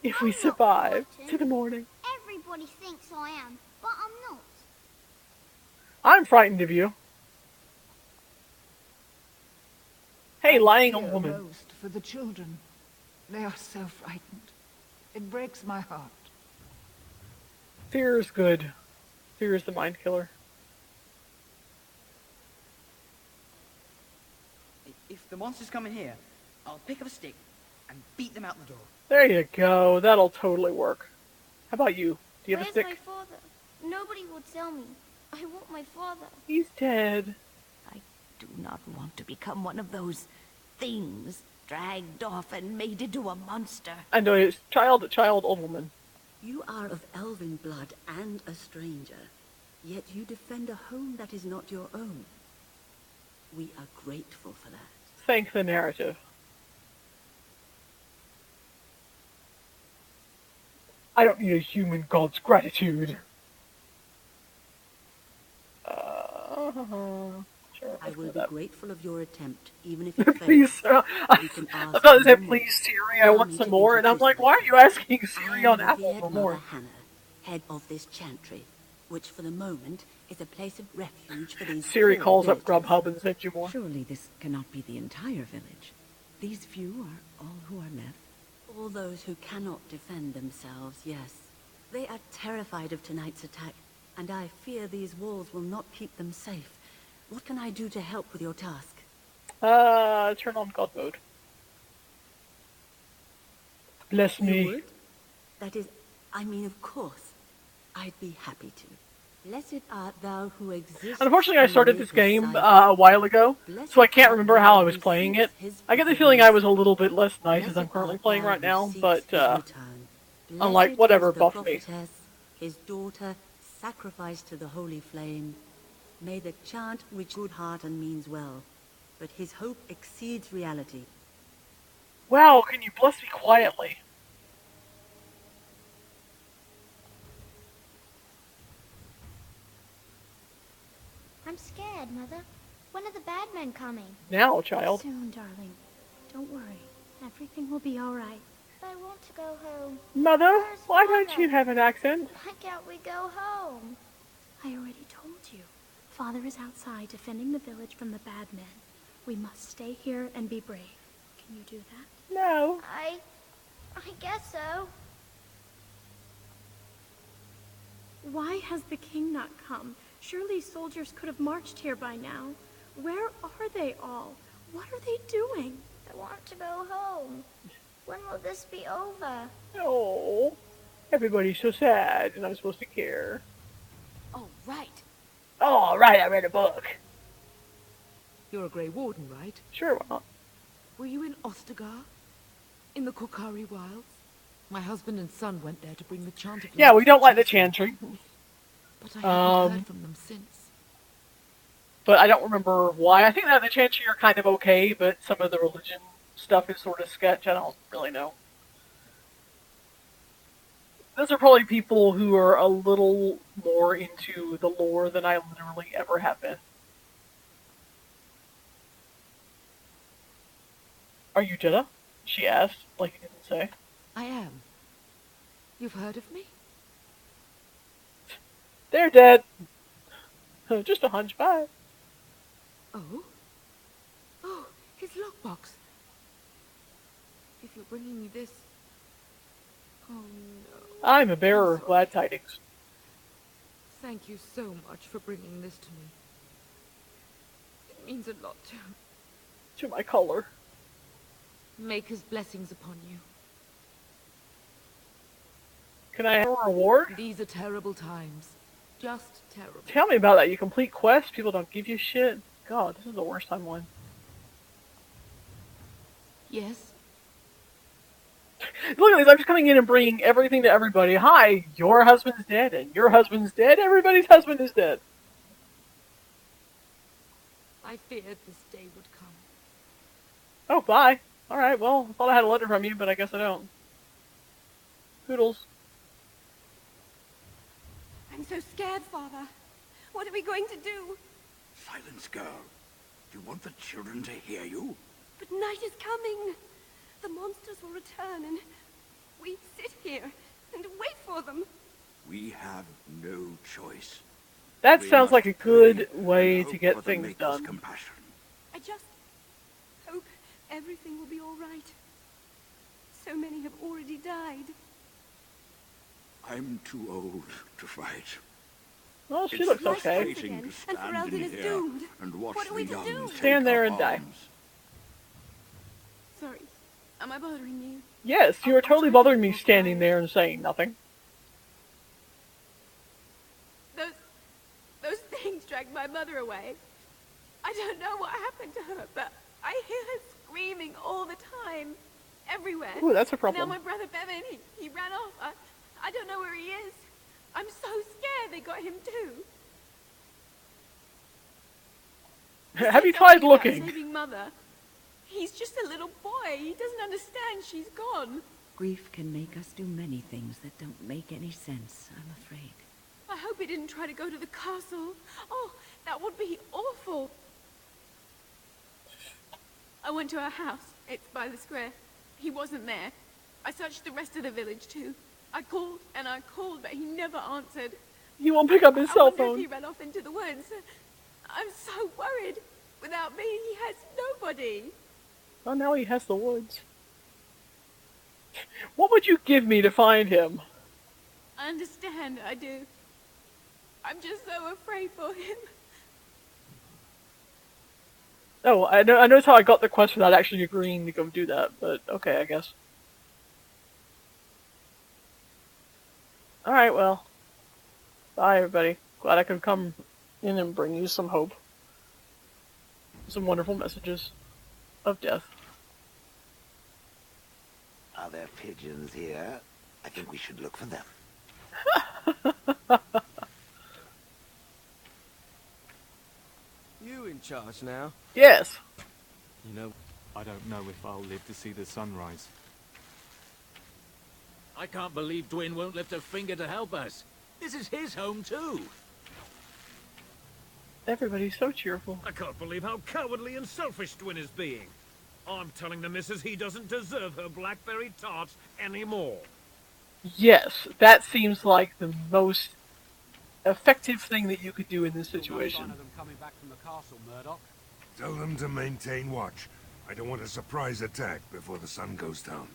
If we survive to the morning. Everybody thinks I am, but I'm not. I'm frightened of you. Hey, lying old Fear woman. most for the children. They are so frightened. It breaks my heart. Fear is good. Fear is the mind killer. If the monsters come in here, I'll pick up a stick and beat them out the door. There you go. That'll totally work. How about you? Do you have a Where's stick? my father? Nobody will tell me. I want my father. He's dead. I do not want to become one of those things dragged off and made into a monster. I know it's child, old woman. You are of elven blood and a stranger, yet you defend a home that is not your own. We are grateful for that. Thank the narrative. I don't need a human god's gratitude. sure. I will be grateful of your attempt, even if it fails. Please, You can I ask thought it said, no please, more. Siri, I Allow want me some to more. And I'm introduce like, why are you myself. asking I Siri am on Apple revered for Mother more? Hannah, head of this chantry, which for the moment is a place of refuge for these Siri poor calls up villagers. Grubhub and sends you more. Surely this cannot be the entire village. These few are all who are left. All those who cannot defend themselves, yes. They are terrified of tonight's attack, and I fear these walls will not keep them safe. What can I do to help with your task? Turn on God mode. Bless You me. would? That is, I mean, of course. I'd be happy to. Blessed art thou who exists. Unfortunately, I started this game beside a while ago, so I can't remember how I was playing it. I get the feeling I was a little bit less nice as I'm currently playing right now, but I'm like, whatever, buff me. His daughter, sacrificed to the holy flame. May the chant reach good heart and means well, but his hope exceeds reality. Wow, can you bless me quietly? I'm scared, Mother. When are the bad men coming? Now, child. Soon, darling. Don't worry. Everything will be all right. I want to go home. Mother, Where's why Mother? don't you have an accent? Why can't we go home? I already told you. Father is outside defending the village from the bad men. We must stay here and be brave. Can you do that? No. I guess so. Why has the king not come? Surely soldiers could have marched here by now. Where are they all? What are they doing? I want to go home. When will this be over? Oh, everybody's so sad, and I'm supposed to care. Oh, right. Oh, right, I read a book. You're a Grey Warden, right? Sure, why not? Were you in Ostagar? In the Kokari Wilds? My husband and son went there to bring the chant of... Yeah, we don't like the chantry. But I haven't heard from them since. But I don't remember why. I think that the chantry are kind of okay, but some of the religion stuff is sort of sketch. I don't really know. Those are probably people who are a little more into the lore than I literally ever have been. Are you Jeddah? She asked, like he didn't say. I am. You've heard of me? They're dead. Just a hunch. Bye. Oh? Oh, his lockbox. If you're bringing me this... Oh, no. I'm a bearer of glad tidings. Thank you so much for bringing this to me. It means a lot to my color. Maker's blessings upon you. Can I have a reward? These are terrible times. Just terrible. Tell me about that. You complete quests, people don't give you shit. God, this is the worst time one. Yes? Look at this, I'm just coming in and bringing everything to everybody. Hi, your husband's dead, and your husband's dead, everybody's husband is dead. I feared this day would come. Oh, bye. Alright, well, I thought I had a letter from you, but I guess I don't. Poodles. I'm so scared, Father. What are we going to do? Silence, girl. Do you want the children to hear you? But night is coming. The monsters will return and we sit here and wait for them. We have no choice. That sounds like a good way to get things done. Compassion. I just hope everything will be all right. So many have already died. I'm too old to fight. Well, she looks okay. And Ferelden is doomed. And watch what are we to do? Stand there and die. Sorry. Am I bothering you? Yes, you are totally bothering me standing there and saying nothing. Those things dragged my mother away. I don't know what happened to her, but I hear her screaming all the time. Everywhere. Ooh, that's a problem. And now my brother Bevan, he ran off. I don't know where he is. I'm so scared they got him too. Have you tried looking? Saving Mother. He's just a little boy. He doesn't understand she's gone. Grief can make us do many things that don't make any sense, I'm afraid. I hope he didn't try to go to the castle. Oh, that would be awful. I went to our house. It's by the square. He wasn't there. I searched the rest of the village, too. I called and I called, but he never answered. He won't pick up his I cell wonder if phone. he ran off into the woods. I'm so worried. Without me, he has nobody. Oh, now he has the woods. What would you give me to find him? I understand, I do. I'm just so afraid for him. Oh, I noticed how I got the quest without actually agreeing to go do that, but okay, I guess. Alright, well. Bye, everybody. Glad I could come in and bring you some hope. Some wonderful messages of death. Are there pigeons here? I think we should look for them. You in charge now? Yes. You know, I don't know if I'll live to see the sunrise. I can't believe Wynne won't lift a finger to help us. This is his home too. Everybody's so cheerful. I can't believe how cowardly and selfish Wynne is being. I'm telling the missus he doesn't deserve her blackberry tarts anymore. Yes, that seems like the most effective thing that you could do in this situation. Them coming back from the castle, Murdoch. Tell them to maintain watch. I don't want a surprise attack before the sun goes down.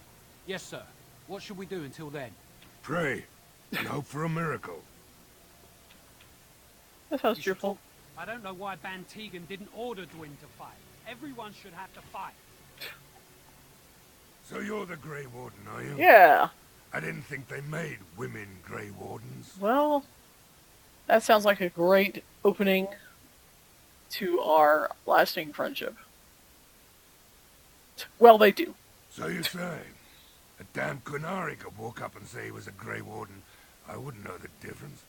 Yes, sir. What should we do until then? Pray and hope for a miracle. That sounds cheerful. I don't know why Ban Tegan didn't order Wynne to fight. Everyone should have to fight. So you're the Grey Warden, are you? Yeah. I didn't think they made women Grey Wardens. Well, that sounds like a great opening to our lasting friendship. Well, they do. So you say? A damn Qunari could walk up and say he was a Grey Warden. I wouldn't know the difference.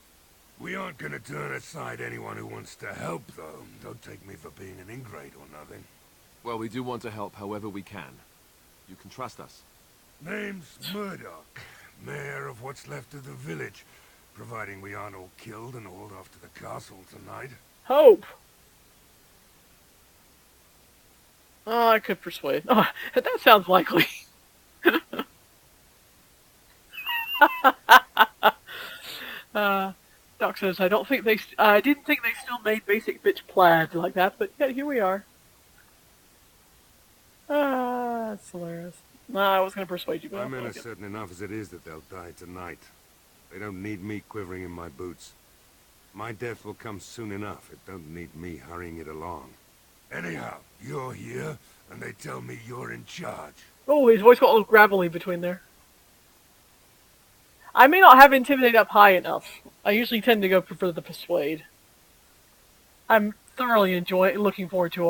We aren't going to turn aside anyone who wants to help, though. Don't take me for being an ingrate or nothing. Well, we do want to help however we can. You can trust us. Name's Murdoch, mayor of what's left of the village, providing we aren't all killed and hauled off to the castle tonight. Hope. Oh, I could persuade. Oh, that sounds likely. Doc says, I didn't think they still made basic bitch plaid like that, but yeah, here we are. That's hilarious. Nah, I was going to persuade you, but My men are certain enough as it is that they'll die tonight. They don't need me quivering in my boots. My death will come soon enough. It don't need me hurrying it along. Anyhow, you're here, and they tell me you're in charge. Oh, his voice got a little gravelly between there. I may not have Intimidate up high enough. I usually tend to go for the Persuade. I'm thoroughly looking forward to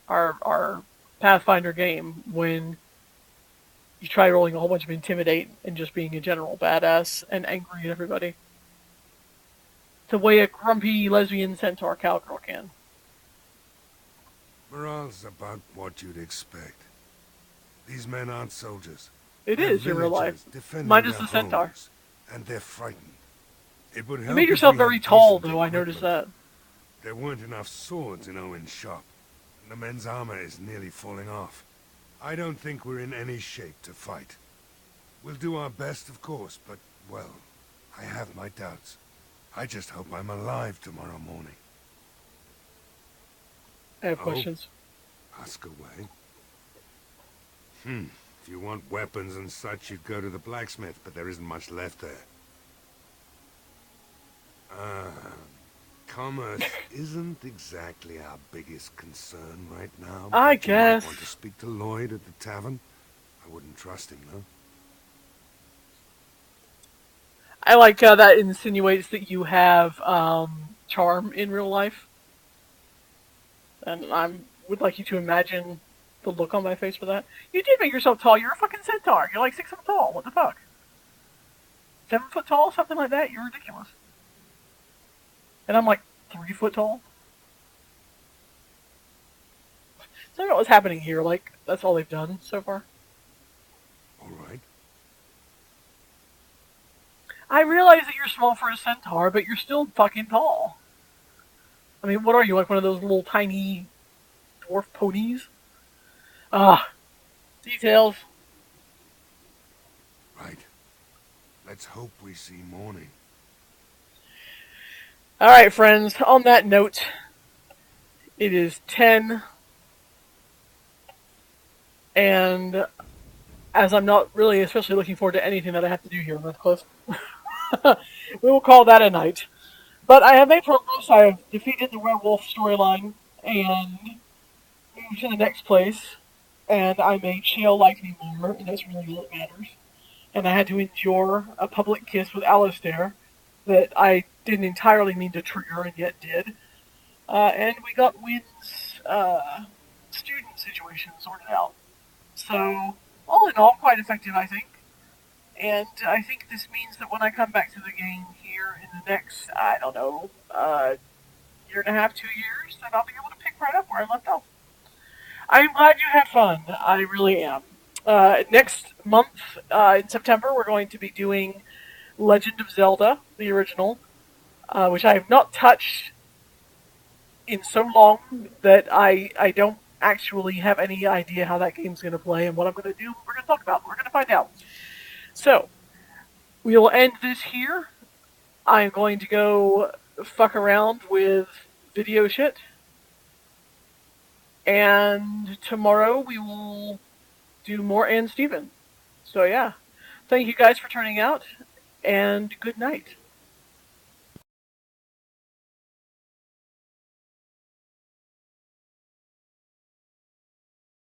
our Pathfinder game when you try rolling a whole bunch of Intimidate and just being a general badass and angry at everybody. The way a grumpy lesbian centaur cowgirl can. Morale's about what you'd expect. These men aren't soldiers. It They're is in real life. villagers defending Mine is their the centaur. homes, and they're frightened. It would You help made if yourself we very had tall, decent though, I noticed equipment. that. There weren't enough swords in Owen's shop, and the men's armor is nearly falling off. I don't think we're in any shape to fight. We'll do our best, of course, but, well, I have my doubts. I just hope I'm alive tomorrow morning. I have questions. Ask away. If you want weapons and such, you'd go to the blacksmith, but there isn't much left there. Commerce isn't exactly our biggest concern right now. I but you might guess. want to speak to Lloyd at the tavern. I wouldn't trust him, though. I like how that insinuates that you have charm in real life. And I would like you to imagine the look on my face for that. You did make yourself tall. You're a fucking centaur. You're like 6 foot tall. What the fuck? 7 foot tall? Something like that? You're ridiculous. And I'm like 3 foot tall. So I don't know what's happening here. Like, that's all they've done so far. All right. I realize that you're small for a centaur, but you're still fucking tall. I mean, what are you, like one of those little tiny dwarf ponies? Ah, details. Right. Let's hope we see morning. Alright, friends, on that note, it is 10, and as I'm not really especially looking forward to anything that I have to do here in Redcliffe, we will call that a night. But I have made progress. I have defeated the werewolf storyline and moved to the next place. And I made Shale like me more, and that's really all that matters. And I had to endure a public kiss with Alistair that I didn't entirely mean to trigger and yet did. And we got Wynne's student situation sorted out. So, all in all, quite effective, I think. And I think this means that when I come back to the game here in the next, I don't know, year and a half, 2 years, then I'll be able to pick right up where I left off. I'm glad you had fun. I really am. Next month, in September, we're going to be doing Legend of Zelda, the original, which I have not touched in so long that I don't actually have any idea how that game's going to play and what I'm going to do. We're going to talk about it. We're going to find out. So, we will end this here. I'm going to go fuck around with video shit. And tomorrow we will do more Anne Stephen. So yeah. Thank you guys for turning out, and good night.